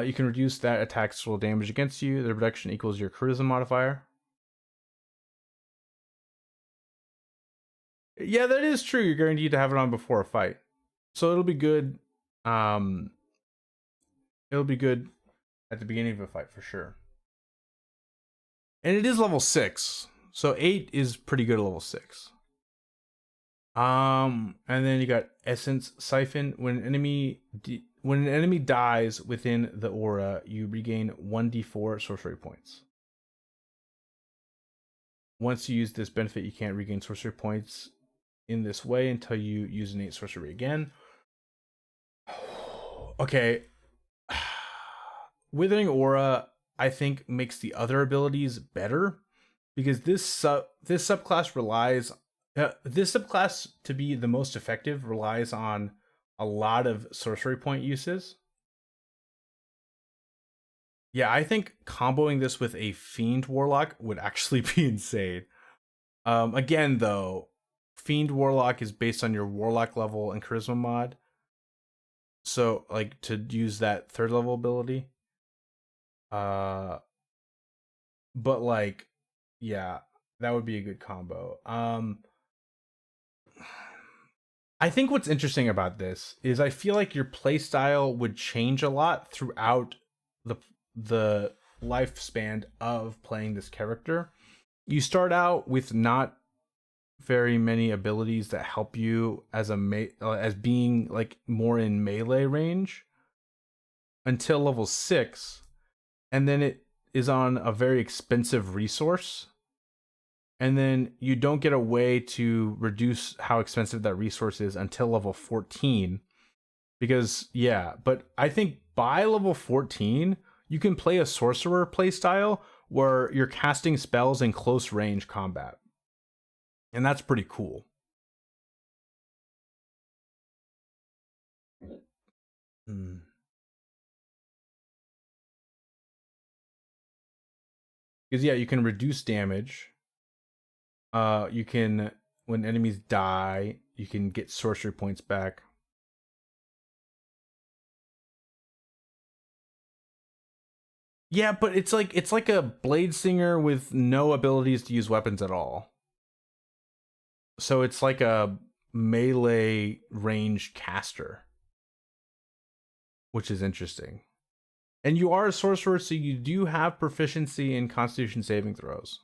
you can reduce that attack's total damage against you. The reduction equals your charisma modifier. Yeah, that is true. You're guaranteed to have it on before a fight, so it'll be good. It'll be good at the beginning of a fight for sure. And it is level 6. So 8 is pretty good at level 6. And then you got Essence Siphon. When an enemy dies within the aura, you regain 1d4 sorcery points. Once you use this benefit, you can't regain sorcery points in this way until you use innate sorcery again. Okay. Withering Aura, I think, makes the other abilities better because this subclass relies this subclass to be the most effective relies on a lot of sorcery point uses. Yeah, I think comboing this with a Fiend Warlock would actually be insane. Again, though, Fiend Warlock is based on your Warlock level and Charisma mod. So, like, to use that 3rd level ability. But, like, yeah, that would be a good combo. I think what's interesting about this is I feel like your playstyle would change a lot throughout the lifespan of playing this character. You start out with not very many abilities that help you as as being like more in melee range until level 6, and then it is on a very expensive resource, and then you don't get a way to reduce how expensive that resource is until level 14. Because but I think by level 14 you can play a sorcerer playstyle where you're casting spells in close range combat. And that's pretty cool. Because you can reduce damage. You can, when enemies die, you can get sorcery points back. Yeah, but it's like a blade singer with no abilities to use weapons at all. So it's like a melee range caster, which is interesting. And you are a sorcerer, so you do have proficiency in Constitution saving throws.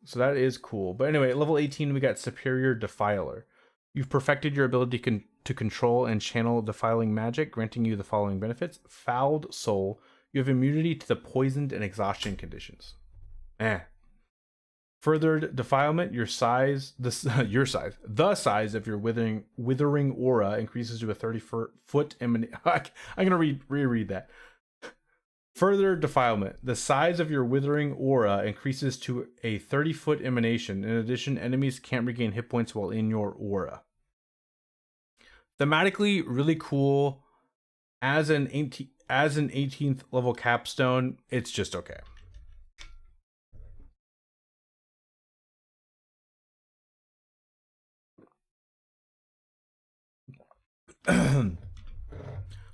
So that is cool. But anyway, at level 18, we got Superior Defiler. You've perfected your ability to control and channel defiling magic, granting you the following benefits. Fouled Soul. You have immunity to the poisoned and exhaustion conditions. Furthered Defilement. The size of your withering aura increases to a 30-foot emanation. I'm gonna reread that. Further Defilement. The size of your withering aura increases to a 30-foot emanation. In addition, enemies can't regain hit points while in your aura. Thematically, really cool. As an 18th level capstone, it's just okay.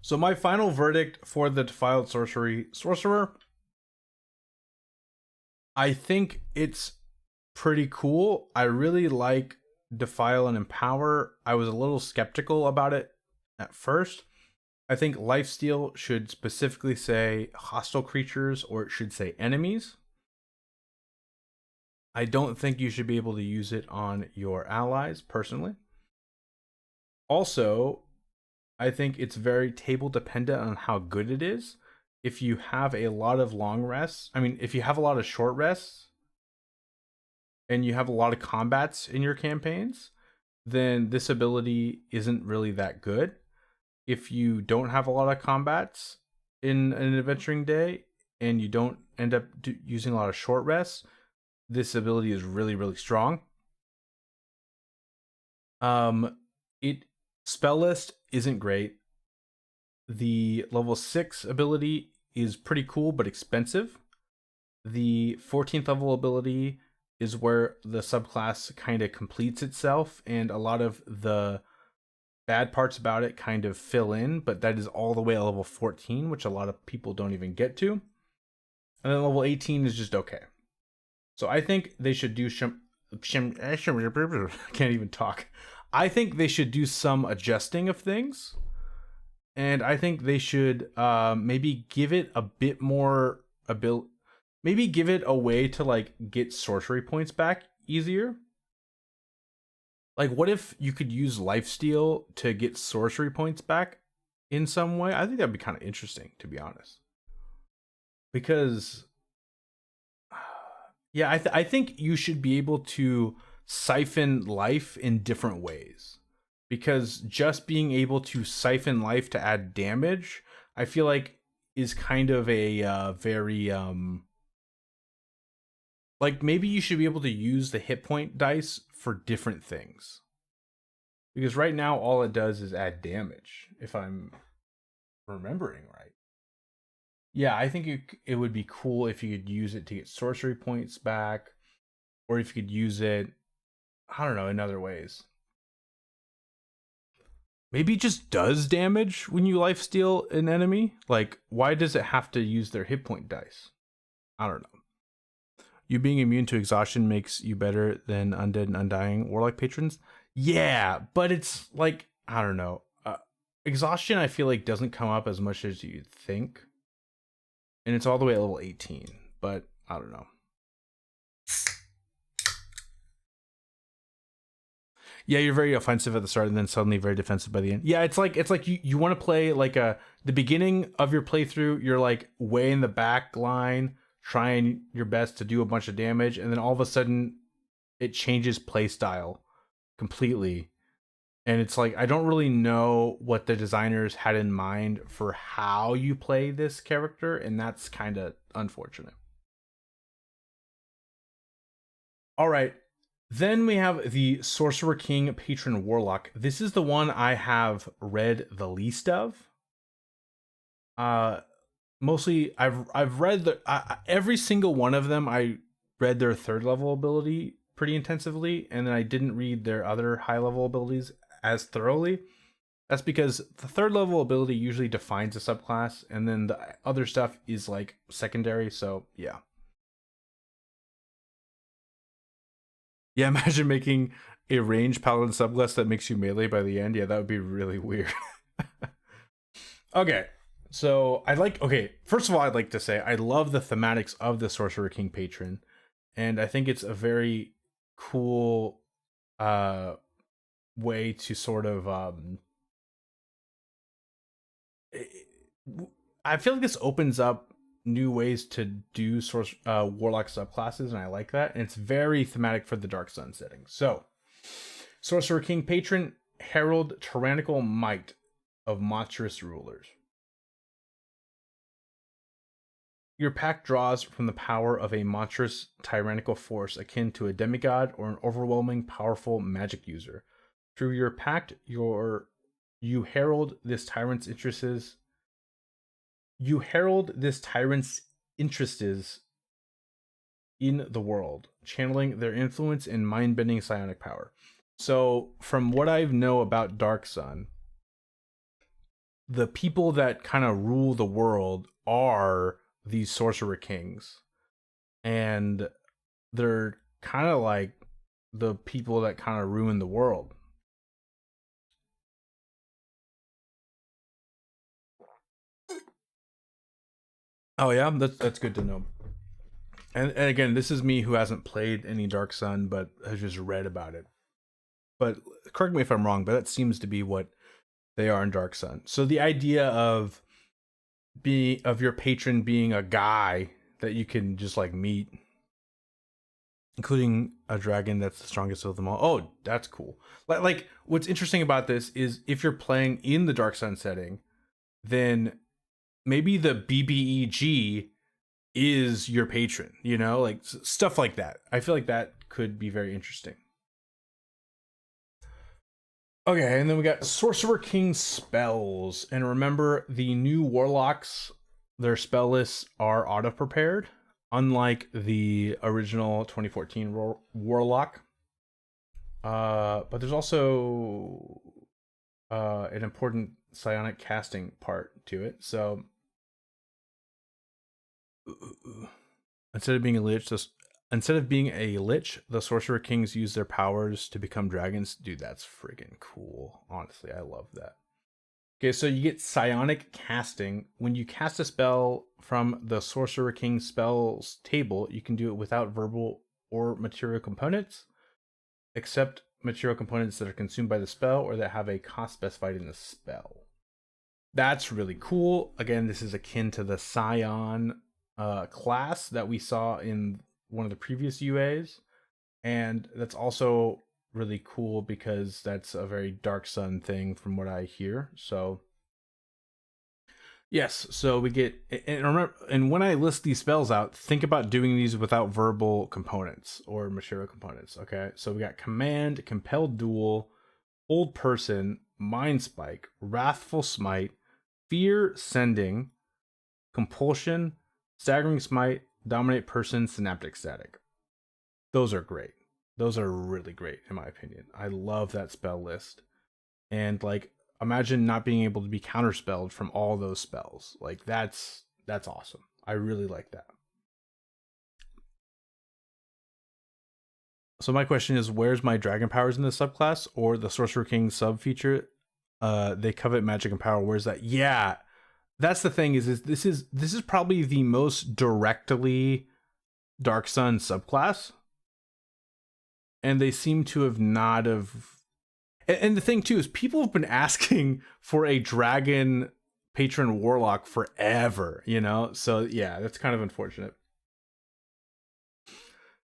So my final verdict for the Defiled Sorcery Sorcerer, I think it's pretty cool. I really like Defile and Empower. I was a little skeptical about it at first. I think Lifesteal should specifically say hostile creatures, or it should say enemies. I don't think you should be able to use it on your allies, personally. Also, I think it's very table dependent on how good it is. If you have a lot of long rests, if you have a lot of short rests, and you have a lot of combats in your campaigns, then this ability isn't really that good. If you don't have a lot of combats in an adventuring day, and you don't end up using a lot of short rests, this ability is really, really strong. Spell list isn't great. The level 6 ability is pretty cool but expensive. The 14th level ability is where the subclass kind of completes itself, and a lot of the bad parts about it kind of fill in, but that is all the way at level 14, which a lot of people don't even get to. And then level 18 is just okay. So I think they should do I can't even talk. I think they should do some adjusting of things. And I think they should maybe give it a bit more maybe give it a way to like get sorcery points back easier. Like, what if you could use lifesteal to get sorcery points back in some way? I think that'd be kind of interesting, to be honest. Because, yeah, I think you should be able to siphon life in different ways. Because just being able to siphon life to add damage, I feel like is kind of a very like maybe you should be able to use the hit point dice for different things. Because right now all it does is add damage, if I'm remembering right. Yeah, I think it would be cool if you could use it to get sorcery points back, or if you could use it, I don't know, in other ways. Maybe it just does damage when you lifesteal an enemy. Like, why does it have to use their hit point dice? I don't know. You being immune to exhaustion makes you better than undead and undying warlock patrons. Yeah, but it's like, I don't know. Exhaustion, I feel like, doesn't come up as much as you'd think. And it's all the way at level 18. But, I don't know. Yeah, you're very offensive at the start and then suddenly very defensive by the end. Yeah, it's like you want to play like the beginning of your playthrough, you're like way in the back line, trying your best to do a bunch of damage, and then all of a sudden it changes play style completely. And it's like, I don't really know what the designers had in mind for how you play this character, and that's kind of unfortunate. All right. Then we have the Sorcerer-King Patron Warlock. This is the one I have read the least of. Mostly I've read every single one of them. I read their 3rd level ability pretty intensively, and then I didn't read their other high level abilities as thoroughly. That's because the 3rd level ability usually defines a subclass, and then the other stuff is like secondary. So yeah. Yeah, imagine making a range paladin subclass that makes you melee by the end. Yeah, that would be really weird. Okay, so first of all, I'd like to say I love the thematics of the Sorcerer-King Patron, and I think it's a very cool way to sort of I feel like this opens up new ways to do warlock subclasses, and I like that. And it's very thematic for the Dark Sun setting. So, Sorcerer-King Patron, herald tyrannical might of monstrous rulers. Your pack draws from the power of a monstrous tyrannical force akin to a demigod or an overwhelming powerful magic user. Through your pact, you herald this tyrant's interests. You herald this tyrant's interests in the world, channeling their influence and mind-bending psionic power. So, from what I know about Dark Sun, the people that kind of rule the world are these sorcerer kings, and they're kind of like the people that kind of ruin the world. Oh yeah, that's good to know. And again, this is me who hasn't played any Dark Sun, but has just read about it. But correct me if I'm wrong, but that seems to be what they are in Dark Sun. So the idea of your patron being a guy that you can just like meet, including a dragon that's the strongest of them all. Oh, that's cool. Like what's interesting about this is if you're playing in the Dark Sun setting, then maybe the BBEG is your patron, you know, like stuff like that. I feel like that could be very interesting. Okay, and then we got Sorcerer King spells. And remember, the new warlocks, their spell lists are auto-prepared, unlike the original 2014 warlock. But there's also an important psionic casting part to it. So instead of being a lich, the Sorcerer Kings use their powers to become dragons. Dude, that's friggin' cool. Honestly, I love that. Okay, so you get psionic casting. When you cast a spell from the Sorcerer-King spells table, you can do it without verbal or material components, except material components that are consumed by the spell or that have a cost specified in the spell. That's really cool. Again, this is akin to the Scion class that we saw in one of the previous UAs. And that's also really cool because that's a very Dark Sun thing from what I hear. So yes, so we get, and remember, and when I list these spells out, think about doing these without verbal components or material components. Okay, so we got Command, Compelled Duel, Hold Person, Mind Spike, Wrathful Smite, Fear Sending, Compulsion, Staggering Smite, Dominate Person, Synaptic Static. Those are great. Those are really great in my opinion. I love that spell list. And like, imagine not being able to be counterspelled from all those spells. Like that's awesome. I really like that. So my question is, where's my dragon powers in the subclass or the Sorcerer King sub feature? They covet magic and power. Where's that? Yeah, that's the thing. Is this is probably the most directly Dark Sun subclass, and they seem to have not have. And the thing too is, people have been asking for a dragon patron warlock forever. You know, so yeah, that's kind of unfortunate.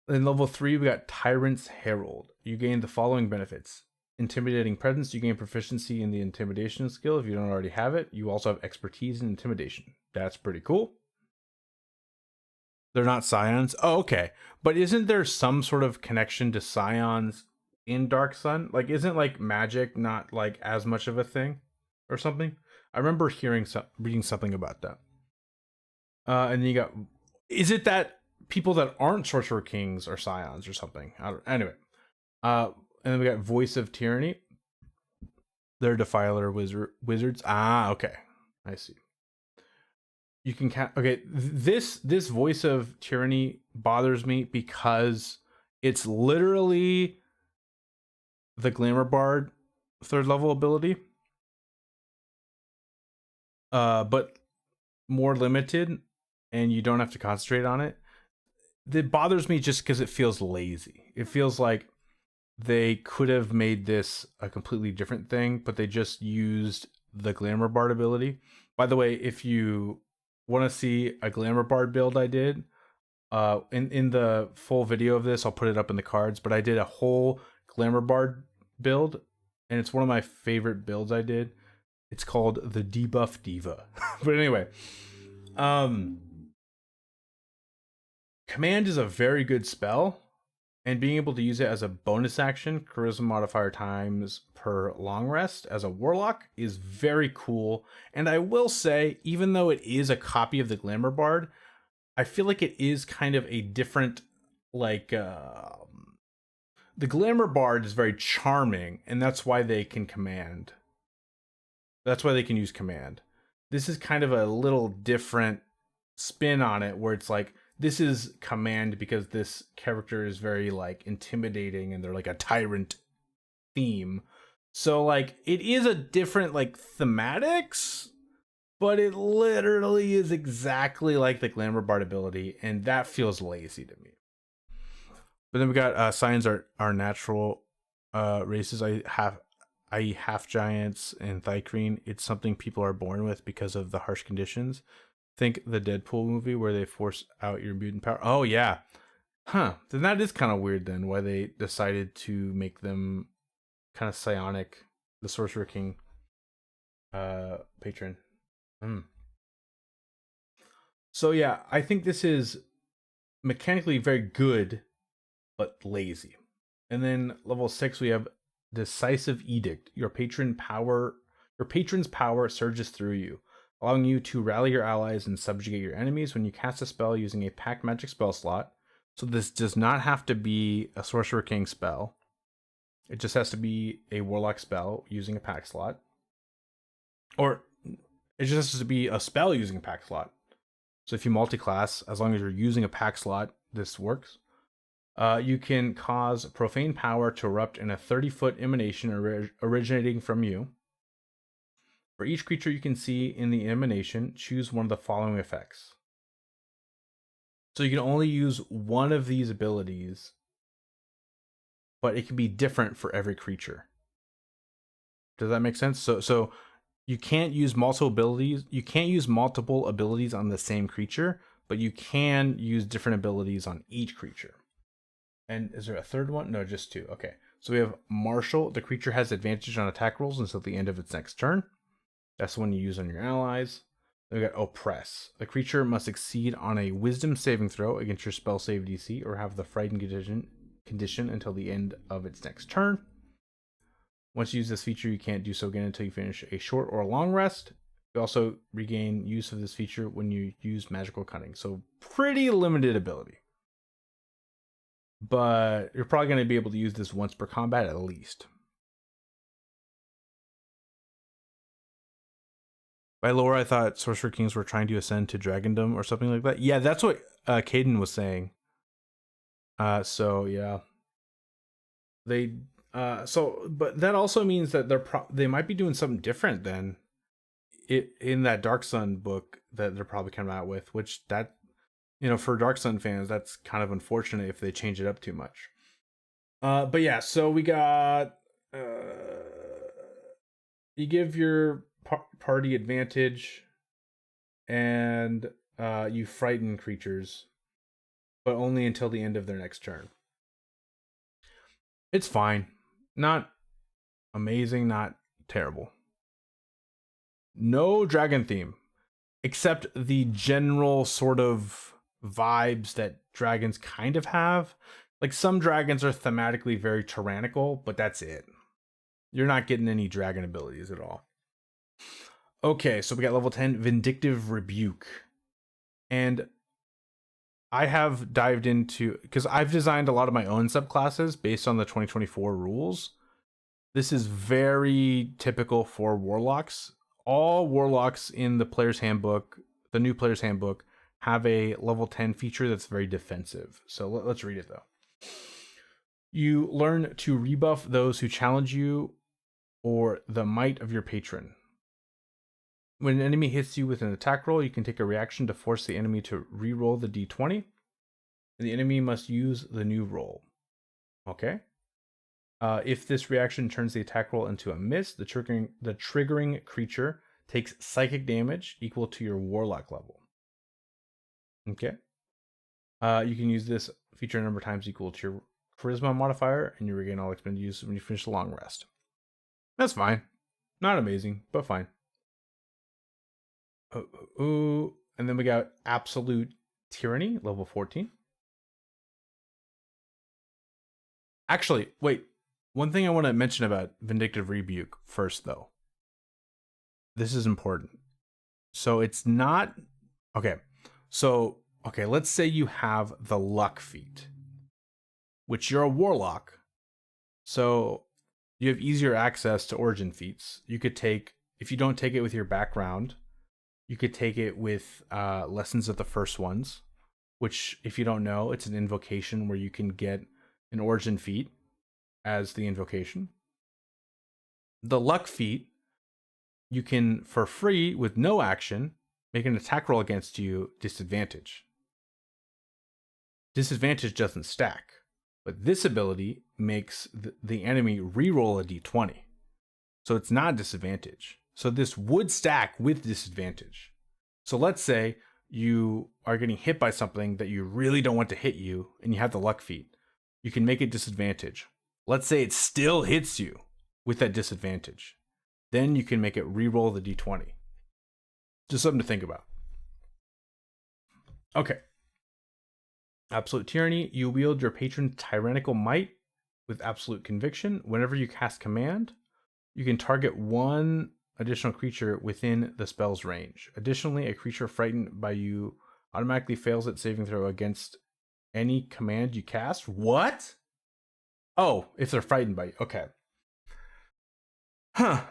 In level 3, we got Tyrant's Herald. You gain the following benefits. Intimidating Presence. You gain proficiency in the Intimidation skill if you don't already have it. You also have expertise in Intimidation. That's pretty cool. They're not Scions. Oh, okay. But isn't there some sort of connection to Scions in Dark Sun? Like, isn't like magic not like as much of a thing or something? I remember reading something about that. And then you got, is it that people that aren't Sorcerer Kings are Scions or something? Anyway, and then we got Voice of Tyranny. They're Defiler wizards. Ah, okay, I see. You can okay. This Voice of Tyranny bothers me because it's literally the Glamour Bard 3rd level ability, but more limited, and you don't have to concentrate on it. It bothers me just because it feels lazy. It feels like they could have made this a completely different thing, but they just used the Glamour Bard ability. By the way, if you want to see a Glamour Bard build I did, in the full video of this, I'll put it up in the cards, but I did a whole Glamour Bard build, and it's one of my favorite builds I did. It's called the Debuff Diva. But anyway, Command is a very good spell, and being able to use it as a bonus action, charisma modifier times per long rest as a warlock is very cool. And I will say, even though it is a copy of the Glamour Bard, I feel like it is kind of a different, like, the Glamour Bard is very charming, and that's why they can command. That's why they can use command. This is kind of a little different spin on it, where it's like, this is command because this character is very like intimidating and they're like a tyrant theme. So like it is a different like thematics, but it literally is exactly like the Glamour Bard ability, and that feels lazy to me. But then we got Scions are natural races. I.e. half giants and Thycrene. It's something people are born with because of the harsh conditions. Think the Deadpool movie where they force out your mutant power. Oh yeah, huh? Then that is kind of weird. Then why they decided to make them kind of psionic, the Sorcerer King patron. So yeah, I think this is mechanically very good, but lazy. And then level 6 we have Decisive Edict. Your patron's power surges through you, allowing you to rally your allies and subjugate your enemies when you cast a spell using a packed magic spell slot. So this does not have to be a Sorcerer King spell. It just has to be a Warlock spell using a pack slot. Or it just has to be a spell using a pack slot. So if you multi-class, as long as you're using a pack slot, this works. You can cause profane power to erupt in a 30-foot emanation originating from you. For each creature you can see in the emanation, choose one of the following effects. So you can only use one of these abilities, but it can be different for every creature. Does that make sense? So you can't use multiple abilities. You can't use multiple abilities on the same creature, but you can use different abilities on each creature. And is there a third one? No, just two. Okay. So we have Marshal. The creature has advantage on attack rolls until the end of its next turn. That's the one you use on your allies. Then we got Oppress. The creature must succeed on a Wisdom saving throw against your spell save DC or have the Frightened condition until the end of its next turn. Once you use this feature, you can't do so again until you finish a short or a long rest. You also regain use of this feature when you use Magical Cunning. So pretty limited ability. But you're probably going to be able to use this once per combat at least. By lore, I thought Sorcerer Kings were trying to ascend to Dragondom or something like that. Yeah, that's what Caden was saying. So yeah. But that also means that they might be doing something different than in that Dark Sun book that they're probably coming out with, which that, for Dark Sun fans, that's kind of unfortunate if they change it up too much. But yeah, so we got you give your party advantage, and you frighten creatures, but only until the end of their next turn. It's fine. Not amazing, not terrible. No dragon theme, except the general sort of vibes that dragons kind of have. Like, some dragons are thematically very tyrannical, but that's it. You're not getting any dragon abilities at all. Okay, so we got level 10, Vindictive Rebuke. And I have dived into, because I've designed a lot of my own subclasses based on the 2024 rules. This is very typical for warlocks. All warlocks in the player's handbook, the new player's handbook, have a level 10 feature that's very defensive. So let's read it though. You learn to rebuff those who challenge you or the might of your patron. When an enemy hits you with an attack roll, you can take a reaction to force the enemy to re-roll the d20, and the enemy must use the new roll. Okay? If this reaction turns the attack roll into a miss, the triggering creature takes psychic damage equal to your warlock level. Okay? You can use this feature a number of times equal to your charisma modifier, and you regain all expended use when you finish a long rest. That's fine. Not amazing, but fine. And then we got Absolute Tyranny, level 14. Actually, wait. One thing I want to mention about Vindictive Rebuke first, though. This is important. So it's not... Okay. So, let's say you have the Luck feat, which you're a warlock. So you have easier access to origin feats. You could take, if you don't take it with your background, you could take it with Lessons of the First Ones, which, if you don't know, it's an invocation where you can get an origin feat as the invocation. The Luck feat, you can, for free, with no action, make an attack roll against you disadvantage. Disadvantage doesn't stack, but this ability makes the enemy reroll a d20. So it's not disadvantage. So this would stack with disadvantage. So let's say you are getting hit by something that you really don't want to hit you, and you have the Luck feat. You can make it disadvantage. Let's say it still hits you with that disadvantage. Then you can make it reroll the d20. Just something to think about. Okay. Absolute Tyranny. You wield your patron's tyrannical might with absolute conviction. Whenever you cast command, you can target one additional creature within the spell's range. Additionally, a creature frightened by you automatically fails its saving throw against any command you cast. What? Oh, if they're frightened by you. Okay. Huh.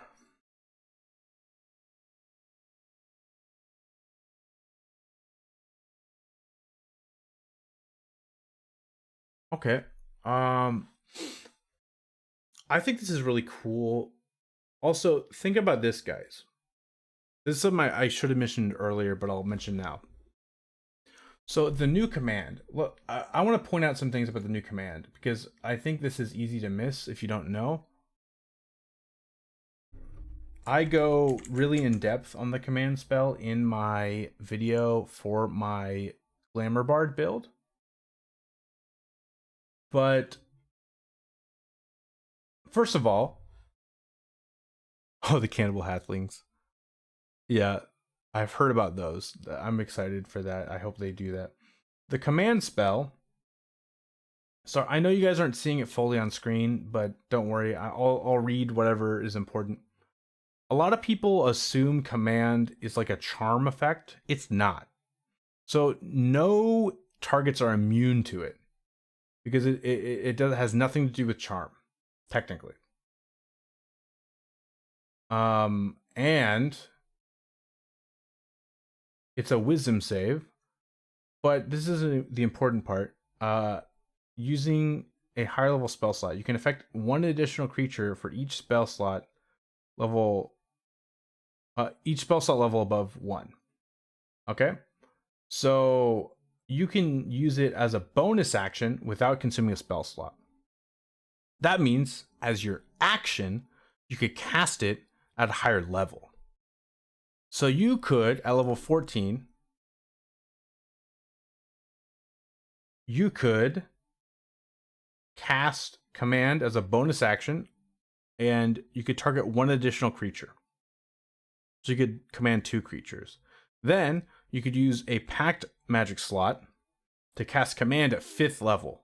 Okay. I think this is really cool. Also, think about this, guys. This is something I should have mentioned earlier, but I'll mention now. So the new command, look, I want to point out some things about the new command because I think this is easy to miss if you don't know. I go really in depth on the command spell in my video for my Glamour Bard build. But first of all, oh, the Cannibal Halflings. Yeah, I've heard about those. I'm excited for that. I hope they do that. The command spell. So I know you guys aren't seeing it fully on screen, but don't worry. I'll read whatever is important. A lot of people assume command is like a charm effect. It's not. So no targets are immune to it because it has nothing to do with charm, technically. And it's a wisdom save, but this isn't the important part. Using a higher level spell slot, you can affect one additional creature for each spell slot level. Each spell slot level above 1. Okay, so you can use it as a bonus action without consuming a spell slot. That means as your action, you could cast it at a higher level. So you could, at level 14, you could cast command as a bonus action, and you could target one additional creature. So you could command 2 creatures. Then you could use a pact magic slot to cast command at 5th level.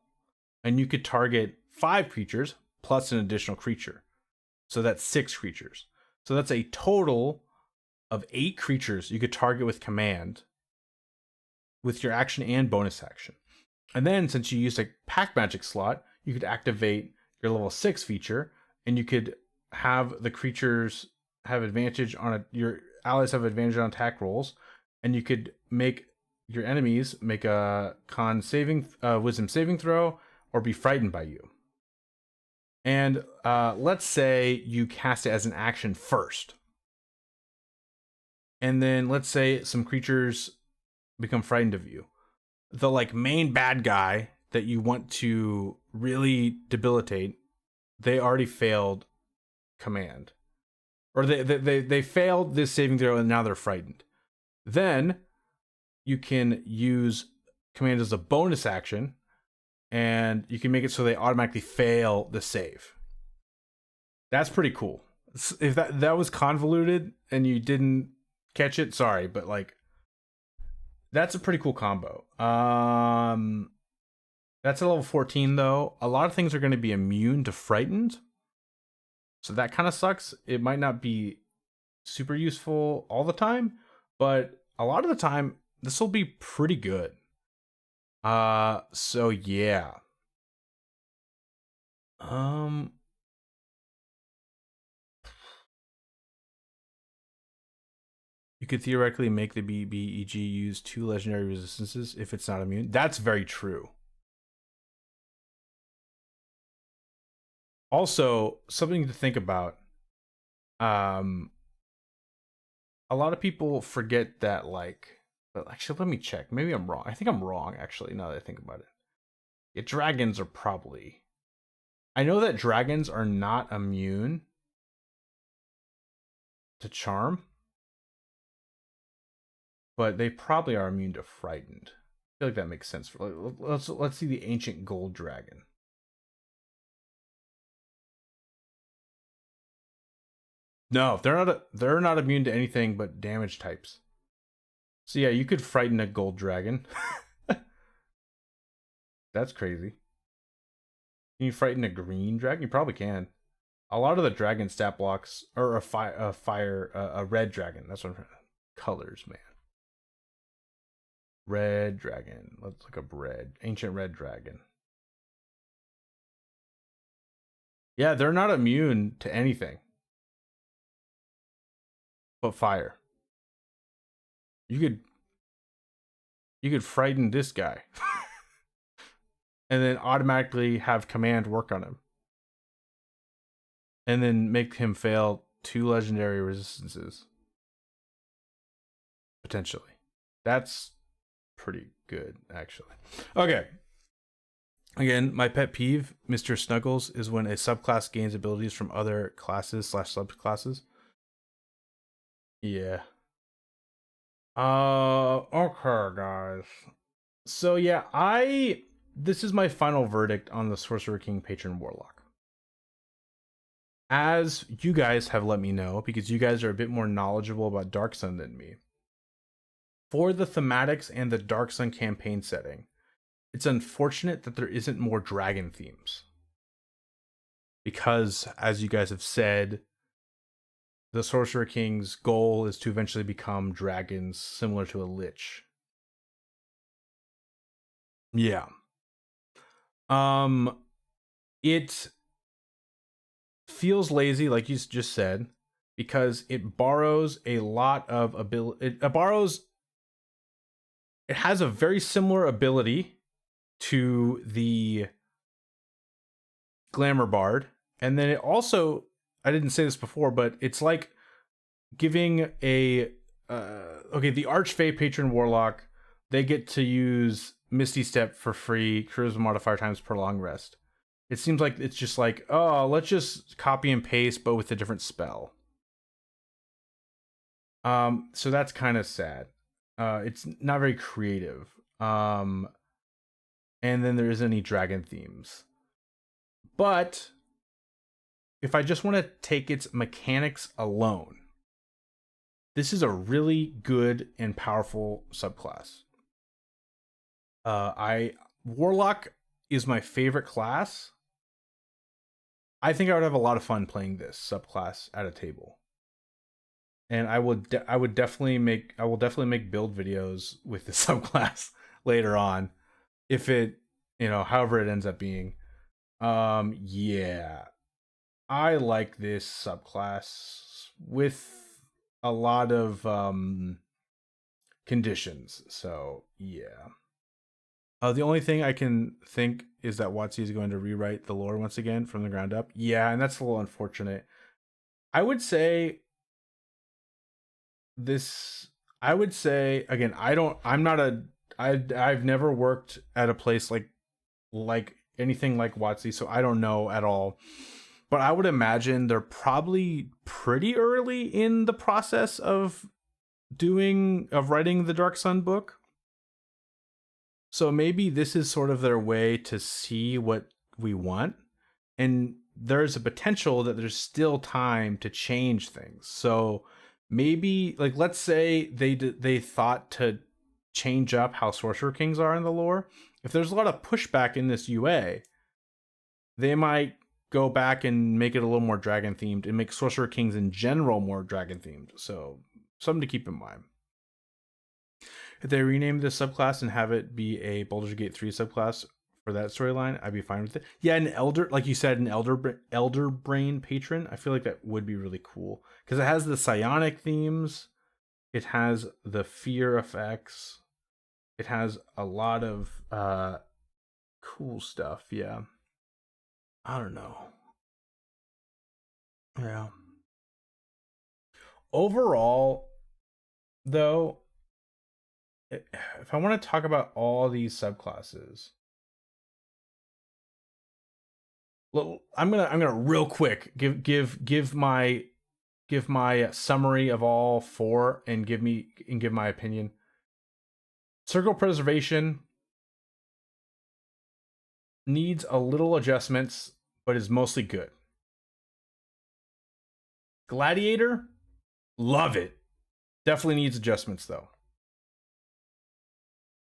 And you could target 5 creatures plus an additional creature. So that's 6 creatures. So that's a total of 8 creatures you could target with command with your action and bonus action. And then since you used a pact magic slot, you could activate your level 6 feature, and you could have the creatures have advantage on your allies have advantage on attack rolls, and you could make your enemies make a wisdom saving throw or be frightened by you. And let's say you cast it as an action first, and then let's say some creatures become frightened of you. The like main bad guy that you want to really debilitate, they already failed command. Or they failed this saving throw and now they're frightened. Then you can use command as a bonus action, and you can make it so they automatically fail the save. That's pretty cool. If that was convoluted and you didn't catch it, sorry, but like that's a pretty cool combo. That's a level 14 though. A lot of things are going to be immune to frightened. So that kind of sucks. It might not be super useful all the time, but a lot of the time this will be pretty good. So yeah. You could theoretically make the BBEG use 2 legendary resistances if it's not immune. That's very true. Also, something to think about. A lot of people forget that, like, but actually, let me check. Maybe I'm wrong. I think I'm wrong, actually, now that I think about it. Yeah, dragons are probably. I know that dragons are not immune to charm, but they probably are immune to frightened. I feel like that makes sense. Let's see the ancient gold dragon. No, they're not immune to anything but damage types. So yeah, you could frighten a gold dragon. That's crazy. Can you frighten a green dragon? You probably can. A lot of the dragon stat blocks are a red dragon. That's what I'm trying to. Colors, man. Red dragon. Let's look up red. Ancient red dragon. Yeah, they're not immune to anything but fire. You could frighten this guy and then automatically have command work on him, and then make him fail 2 legendary resistances. potentially. That's pretty good, actually. Okay. Again, my pet peeve, Mr. Snuggles, is when a subclass gains abilities from other classes / subclasses. Yeah. Okay, guys. So yeah, this is my final verdict on the Sorcerer-King Patron Warlock. As you guys have let me know, because you guys are a bit more knowledgeable about Dark Sun than me, for the thematics and the Dark Sun campaign setting, it's unfortunate that there isn't more dragon themes. Because, as you guys have said, the Sorcerer King's goal is to eventually become dragons, similar to a lich. Yeah. It feels lazy, like you just said, because it borrows a lot of ability. It has a very similar ability to the Glamour Bard, and then it also, I didn't say this before, but it's like giving the Archfey Patron Warlock, they get to use Misty Step for free, charisma modifier times prolonged rest. It seems like it's just like, oh, let's just copy and paste, but with a different spell. So that's kind of sad. It's not very creative. And then there isn't any dragon themes. But if I just want to take its mechanics alone, this is a really good and powerful subclass. Warlock is my favorite class. I think I would have a lot of fun playing this subclass at a table. And I will definitely make build videos with the subclass later on, if it, however it ends up being. Yeah. I like this subclass with a lot of conditions. So, yeah. The only thing I can think is that WotC is going to rewrite the lore once again from the ground up. Yeah, and that's a little unfortunate. I would say again, I've never worked at a place like anything like WotC, so I don't know at all. But I would imagine they're probably pretty early in the process of writing the Dark Sun book. So maybe this is sort of their way to see what we want. And there's a potential that there's still time to change things. So maybe, like, let's say they thought to change up how Sorcerer Kings are in the lore. If there's a lot of pushback in this UA, they might go back and make it a little more dragon themed and make Sorcerer Kings in general more dragon themed. So something to keep in mind. If they rename this subclass and have it be a Baldur's Gate 3 subclass for that storyline, I'd be fine with it. Yeah, like you said, an elder brain patron. I feel like that would be really cool because it has the psionic themes. It has the fear effects. It has a lot of cool stuff. Yeah. I don't know. Yeah. Overall, though, if I want to talk about all these subclasses, I'm gonna real quick give my summary of all four and give my opinion. Circle of Preservation needs a little adjustments, but is mostly good. Gladiator, love it. Definitely needs adjustments though.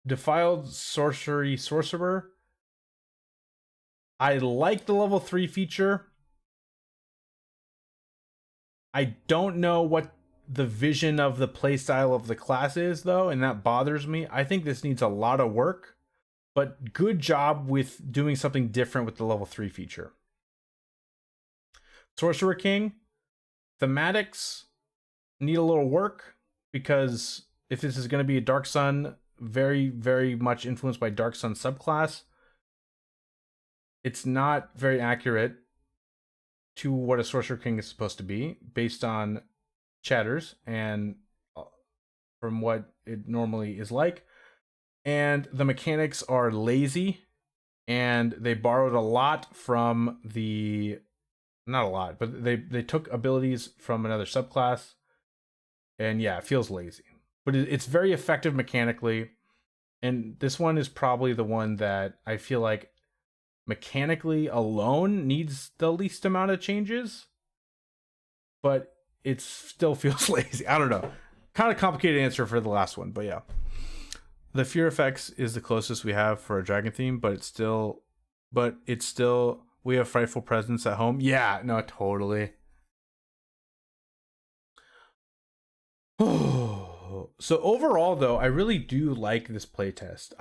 Defiled Sorcery Sorcerer, I like the level 3 feature. I don't know what the vision of the playstyle of the class is though, and that bothers me. I think this needs a lot of work, but good job with doing something different with the level 3 feature. Sorcerer King, thematics need a little work, because if this is going to be a Dark Sun, very, very much influenced by Dark Sun subclass, it's not very accurate to what a Sorcerer King is supposed to be based on chatters and from what it normally is like. And the mechanics are lazy, and they borrowed a lot from the, not a lot, but they took abilities from another subclass. And yeah, it feels lazy, but it's very effective mechanically. And this one is probably the one that I feel like mechanically alone needs the least amount of changes, but it still feels lazy. I don't know. Kind of complicated answer for the last one, but yeah. The fear effects is the closest we have for a dragon theme, but it's still we have frightful presence at home. Yeah, no, totally. So overall though, I really do like this playtest.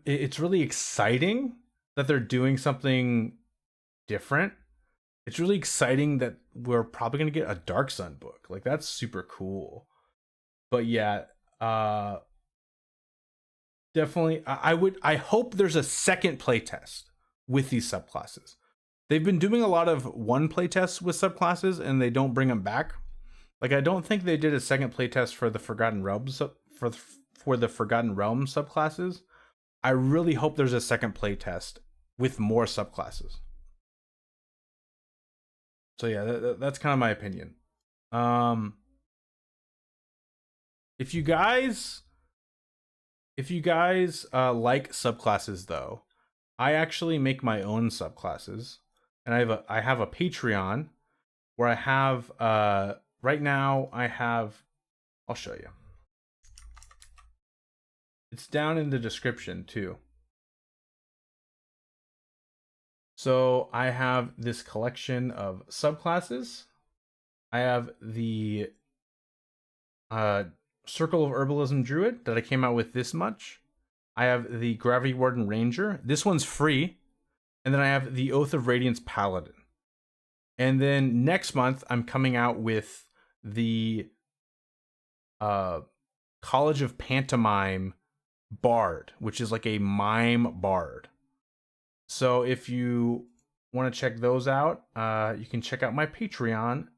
It's really exciting that they're doing something different. It's really exciting that we're probably going to get a Dark Sun book. Like, that's super cool. But yeah, definitely I hope there's a second playtest with these subclasses. They've been doing a lot of one playtests with subclasses and they don't bring them back. Like, I don't think they did a second playtest for the Forgotten Realms for the Forgotten Realms subclasses. I really hope there's a second playtest with more subclasses. So yeah, that's kind of my opinion. If you guys like subclasses though, I actually make my own subclasses, and I have a Patreon where I have right now I'll show you. It's down in the description too. So I have this collection of subclasses. I have the Circle of Herbalism Druid that I came out with this much. I have the Gravity Warden Ranger. This one's free. And then I have the Oath of Radiance Paladin. And then next month, I'm coming out with the College of Pantomime Bard, which is like a mime bard. So if you want to check those out, you can check out my Patreon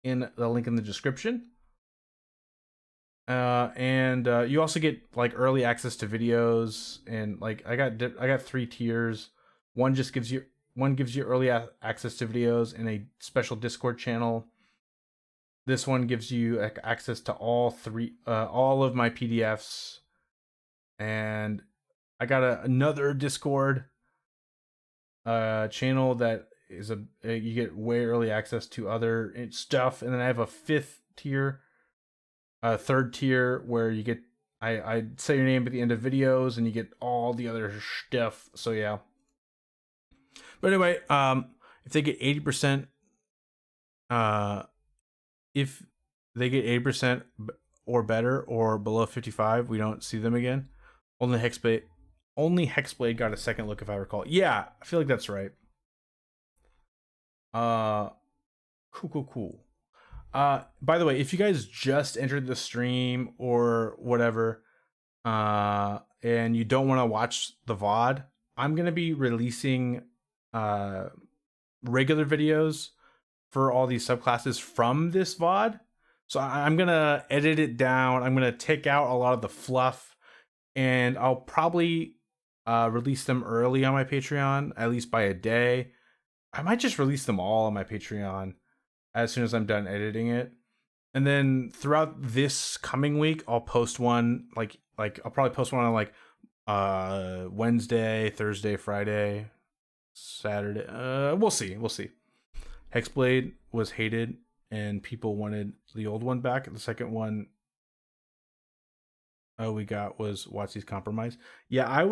in the link in the description. And you also get like early access to videos, and like I got 3 tiers. One gives you early access to videos in a special Discord channel. This one gives you access to all of my PDFs, and I got another Discord channel that is you get way early access to other stuff, and then I have a 5th tier, a 3rd tier where you get I say your name at the end of videos and you get all the other stuff. So yeah. But anyway, if they get 80%, if they get 80% or better or below 55, we don't see them again. Only Hexblade got a second look, if I recall. Yeah, I feel like that's right. Cool. By the way, if you guys just entered the stream or whatever, and you don't want to watch the VOD, I'm gonna be releasing regular videos for all these subclasses from this VOD. So I'm gonna edit it down. I'm gonna take out a lot of the fluff, and I'll probably release them early on my Patreon, at least by a day. I might just release them all on my Patreon as soon as I'm done editing it. And then throughout this coming week, I'll post one like I'll probably post one on like Wednesday, Thursday, Friday, Saturday. We'll see. Hexblade was hated and people wanted the old one back. The second one we got was WotC's Compromise. Yeah, I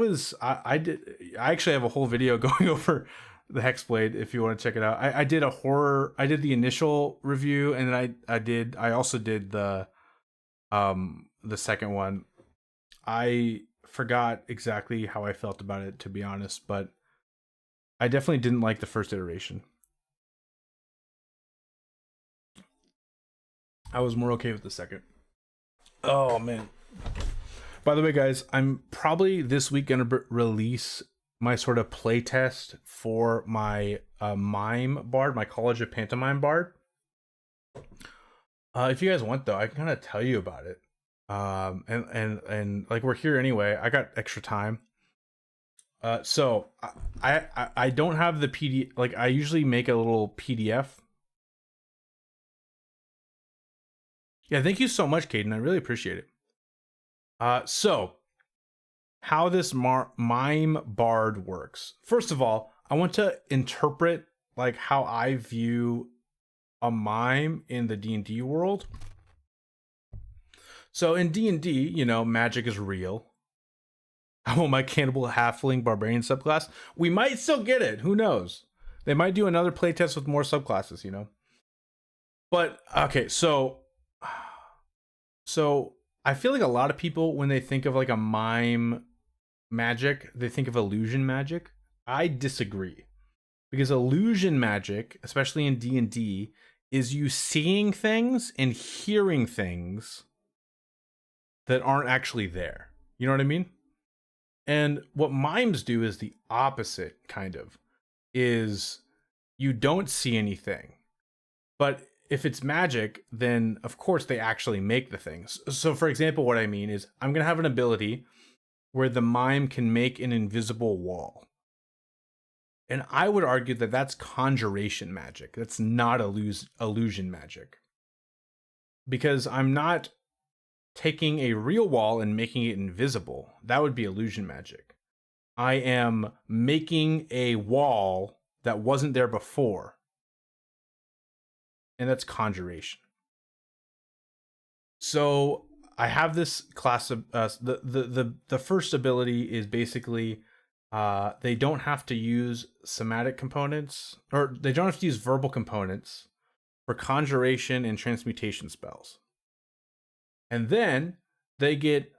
actually have a whole video going over the Hexblade if you want to check it out. I did the initial review, and then I also did the second one. I forgot exactly how I felt about it, to be honest, but I definitely didn't like the first iteration. I was more okay with the second. Oh man. By the way, guys, I'm probably this week gonna release my sort of playtest for my mime bard, my College of Pantomime bard. If you guys want, though, I can kind of tell you about it. And like we're here anyway. I got extra time. So I don't have the PDF. Like I usually make a little PDF. Yeah, thank you so much, Caden. I really appreciate it. So how this mime bard works. First of all, I want to interpret like how I view a mime in the D&D world. So in D&D, you know, magic is real. I want my cannibal halfling barbarian subclass. We might still get it. Who knows? They might do another playtest with more subclasses, you know. But okay, so I feel like a lot of people when they think of like a mime magic, they think of illusion magic. I disagree. Because illusion magic, especially in D&D, is you seeing things and hearing things that aren't actually there. You know what I mean? And what mimes do is the opposite, kind of. Is you don't see anything. But if it's magic, then of course they actually make the things. So for example, what I mean is I'm going to have an ability where the mime can make an invisible wall. And I would argue that that's conjuration magic. That's not illusion magic. Because I'm not taking a real wall and making it invisible. That would be illusion magic. I am making a wall that wasn't there before. And that's conjuration. So I have this class of the first ability is basically they don't have to use somatic components, or they don't have to use verbal components for conjuration and transmutation spells. And then they get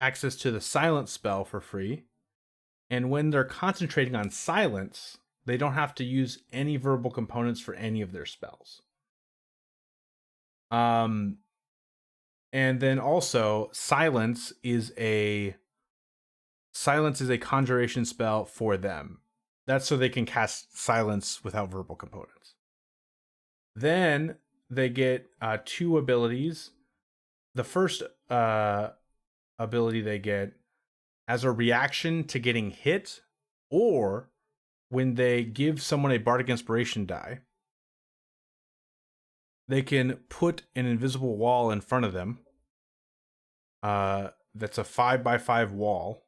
access to the silence spell for free. And when they're concentrating on silence, they don't have to use any verbal components for any of their spells. And then also silence is a conjuration spell for them. That's so they can cast silence without verbal components. Then they get two abilities. The first ability they get as a reaction to getting hit, or when they give someone a bardic inspiration die, they can put an invisible wall in front of them. That's a 5x5 wall,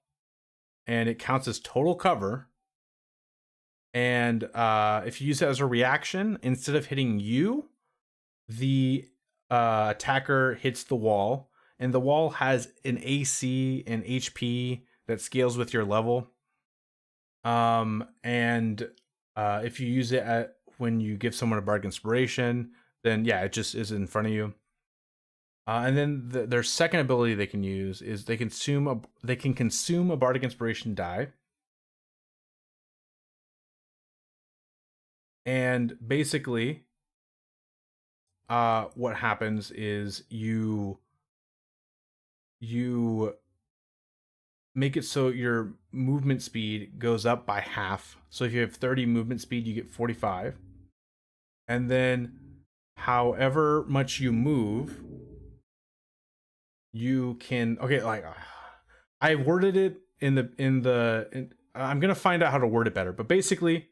and it counts as total cover. And if you use it as a reaction, instead of hitting you, the attacker hits the wall, and the wall has an AC and HP that scales with your level. And if you use it when you give someone a bardic inspiration, then yeah, it just is in front of you. And then their second ability they can use is they can consume a bardic inspiration die. And basically, what happens is you make it so your movement speed goes up by half. So if you have 30 movement speed, you get 45. And then however much you move, you can I worded it I'm going to find out how to word it better. But basically,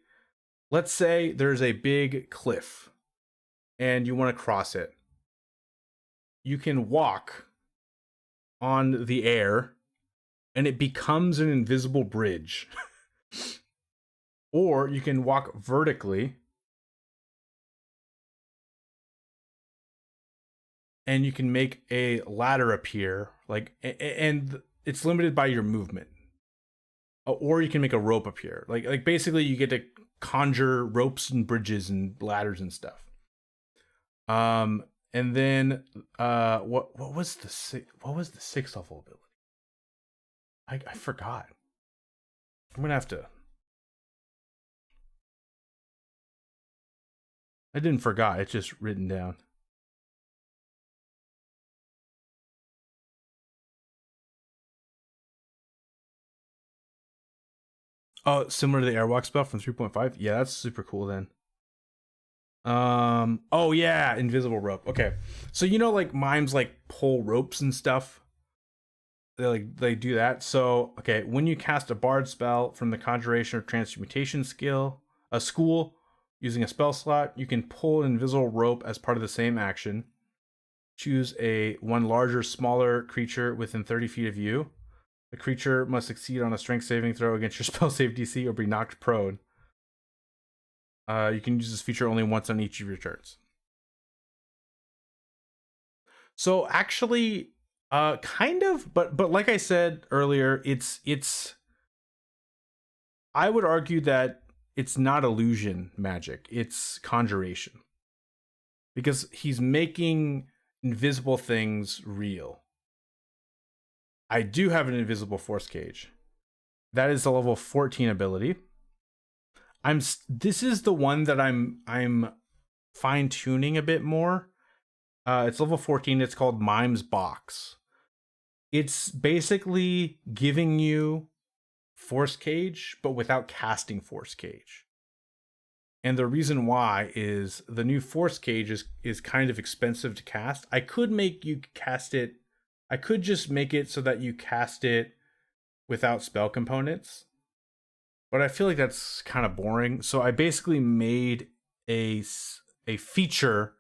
let's say there's a big cliff and you want to cross it. You can walk on the air and it becomes an invisible bridge. Or you can walk vertically and you can make a ladder appear, and it's limited by your movement. Or you can make a rope appear. Like basically you get to conjure ropes and bridges and ladders and stuff. And then what was the sixth level ability? I forgot. I'm gonna have to. I didn't forgot. It's just written down. Oh, similar to the airwalk spell from 3.5. Yeah, that's super cool then. Oh yeah, invisible rope. Okay. So you know like mimes like pull ropes and stuff? They do that. So, okay, when you cast a bard spell from the conjuration or transmutation skill, a school using a spell slot, you can pull an invisible rope as part of the same action. Choose a one larger, smaller creature within 30 feet of you. The creature must succeed on a strength saving throw against your spell save DC or be knocked prone. You can use this feature only once on each of your turns. So actually, kind of, but like I said earlier, it's. I would argue that it's not illusion magic; it's conjuration, because he's making invisible things real. I do have an invisible force cage. That is a level 14 ability. This is the one that I'm fine tuning a bit more. It's level 14. It's called Mime's Box. It's basically giving you Force Cage, but without casting Force Cage. And the reason why is the new Force Cage is kind of expensive to cast. I could make you cast it. I could just make it so that you cast it without spell components. But I feel like that's kind of boring. So I basically made a feature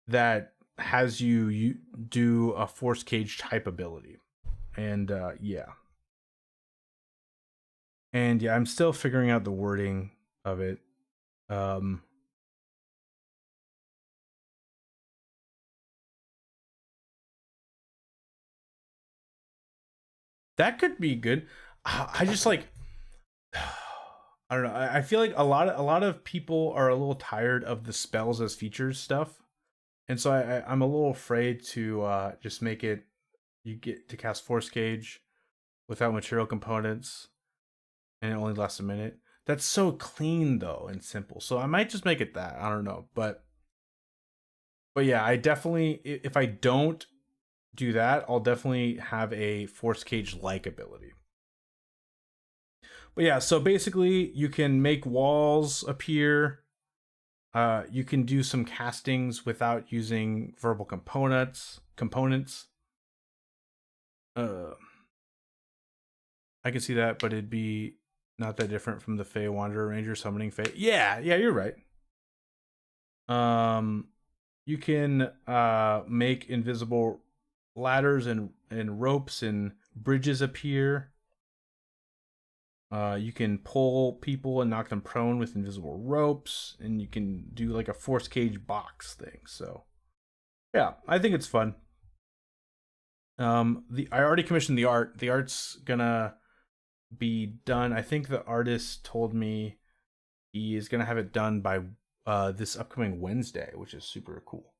that has you do a Force Cage type ability. And yeah. And yeah, I'm still figuring out the wording of it. That could be good. I just like I don't know. I feel like a lot of people are a little tired of the spells as features stuff, and so I'm a little afraid to just make it. You get to cast Force Cage without material components, and it only lasts a minute. That's so clean though and simple. So I might just make it that. I don't know, but yeah, I definitely if I don't do that, I'll definitely have a Force Cage like ability. But yeah, so basically you can make walls appear. You can do some castings without using verbal components. Uh, I can see that, but it'd be not that different from the Fey Wanderer Ranger summoning Fey. Yeah, you're right. You can make invisible ladders and ropes and bridges appear. You can pull people and knock them prone with invisible ropes, and you can do like a Force Cage box thing. So, yeah, I think it's fun. I already commissioned the art. The art's gonna be done. I think the artist told me he is gonna have it done by this upcoming Wednesday, which is super cool.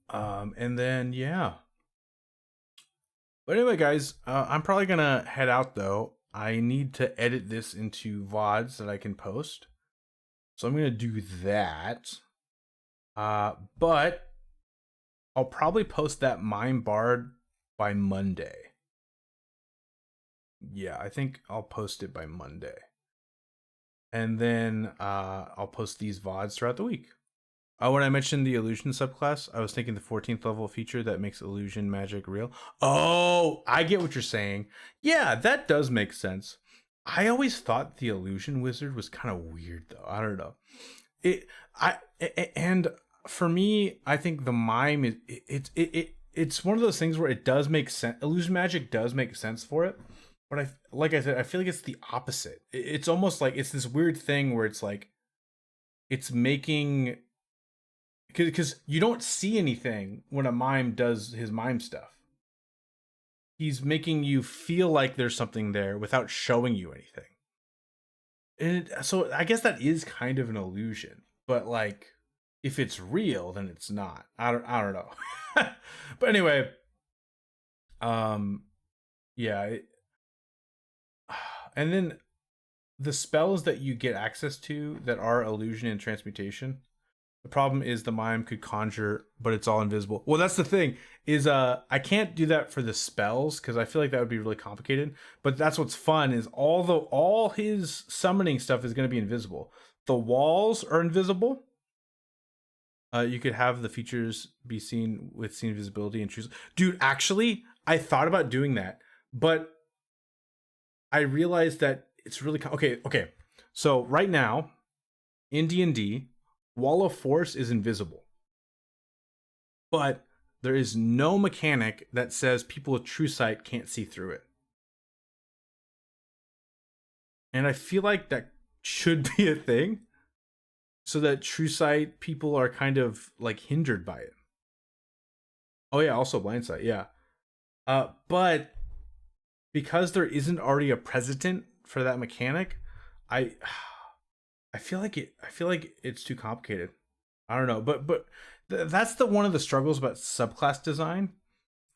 And then yeah. But anyway, guys, I'm probably gonna head out though. I need to edit this into VODs that I can post. So I'm gonna do that. But I'll probably post that Mime Bard by Monday. Yeah, I think I'll post it by Monday. And then I'll post these VODs throughout the week. When I mentioned the illusion subclass, I was thinking the 14th level feature that makes illusion magic real. Oh, I get what you're saying. Yeah, that does make sense. I always thought the illusion wizard was kind of weird though. I don't know. And for me, I think the mime is it's one of those things where it does make sense. Illusion magic does make sense for it, but like I said, I feel like it's the opposite. It's almost like it's this weird thing where it's like it's making because you don't see anything when a mime does his mime stuff. He's making you feel like there's something there without showing you anything. So I guess that is kind of an illusion, but like if it's real, then it's not. I don't know. But anyway, um, yeah, and then the spells that you get access to that are illusion and transmutation. The problem is the mime could conjure, but it's all invisible. Well, that's the thing is I can't do that for the spells because I feel like that would be really complicated. But that's what's fun is all his summoning stuff is going to be invisible. The walls are invisible. You could have the features be seen with seen visibility and choose. Dude, actually, I thought about doing that, but I realized that it's really okay. So right now in D&D, Wall of Force is invisible, but there is no mechanic that says people with true sight can't see through it. And I feel like that should be a thing, so that true sight people are kind of like hindered by it. Oh yeah, also blind sight, yeah. But because there isn't already a precedent for that mechanic, I I feel like it's too complicated. I don't know, but that's the one of the struggles about subclass design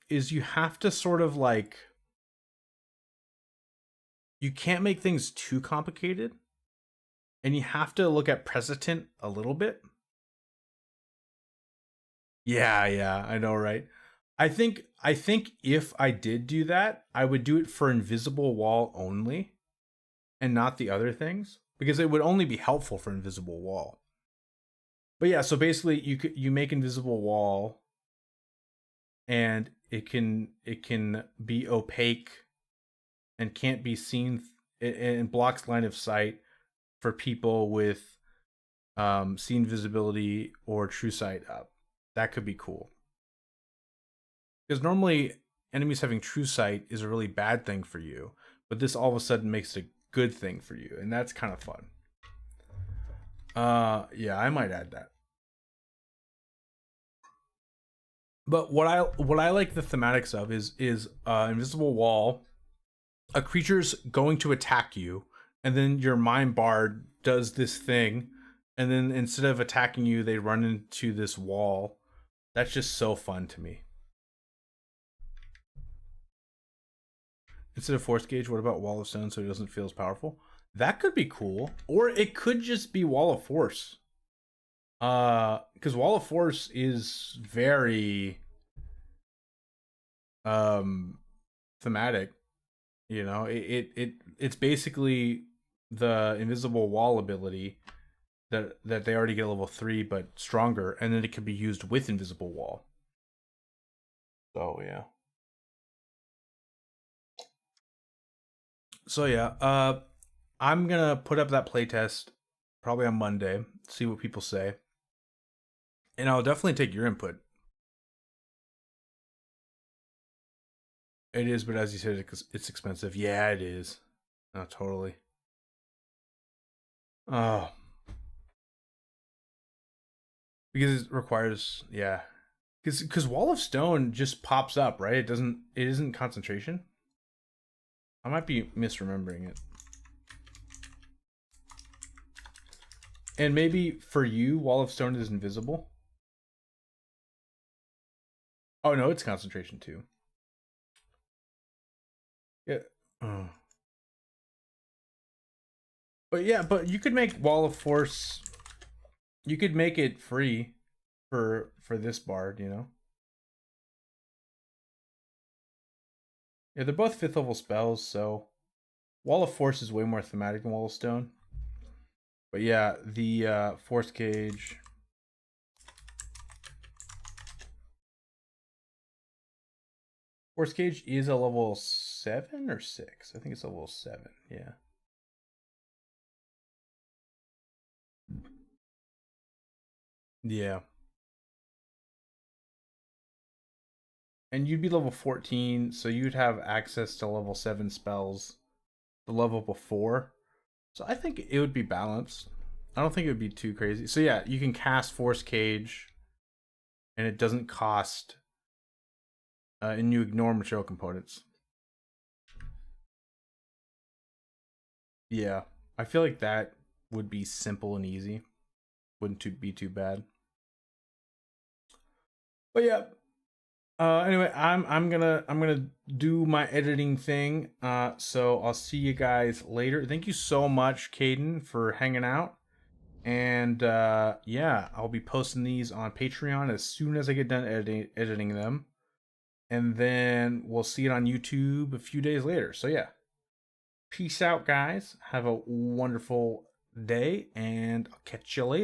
is you have to sort of like you can't make things too complicated, and you have to look at precedent a little bit. Yeah, I know, right? I think if I did do that, I would do it for invisible wall only and not the other things because it would only be helpful for invisible wall. But yeah, so basically you make invisible wall and it can be opaque and can't be seen and blocks line of sight for people with seen visibility or true sight up. That could be cool. Because normally enemies having true sight is a really bad thing for you, but this all of a sudden makes it a good thing for you, and that's kind of fun. Yeah, I might add that. But what I like the thematics of is invisible wall. A creature's going to attack you, and then your mime bard does this thing, and then instead of attacking you, they run into this wall. That's just so fun to me. Instead of force gauge, what about wall of stone so it doesn't feel as powerful? That could be cool. Or it could just be wall of force. Because wall of force is very thematic. You know, it's basically the invisible wall ability that they already get level 3 but stronger, and then it can be used with invisible wall. So yeah. So yeah, I'm gonna put up that playtest probably on Monday, see what people say. And I'll definitely take your input. It is, but as you said, it's expensive. Yeah, it is. No, totally. Oh, because it requires, yeah, because Wall of Stone just pops up, right? It doesn't. It isn't concentration. I might be misremembering it. And maybe for you, Wall of Stone is invisible. Oh no, it's concentration too. Yeah. Oh. But yeah, but you could make Wall of Force. You could make it free for this bard, you know. Yeah, they're both 5th level spells, so Wall of Force is way more thematic than Wall of Stone. But yeah, the Force Cage. Force Cage is a level 7 or 6. I think it's a level 7, yeah. Yeah. And you'd be level 14, so you'd have access to level 7 spells the level before. So I think it would be balanced. I don't think it would be too crazy. So yeah, you can cast Force Cage, and it doesn't cost, and you ignore material components. Yeah, I feel like that would be simple and easy. Wouldn't be too bad. But yeah. Anyway, I'm gonna do my editing thing. So I'll see you guys later. Thank you so much, Caden, for hanging out. And yeah, I'll be posting these on Patreon as soon as I get done editing them. And then we'll see it on YouTube a few days later. So yeah. Peace out, guys. Have a wonderful day, and I'll catch you later.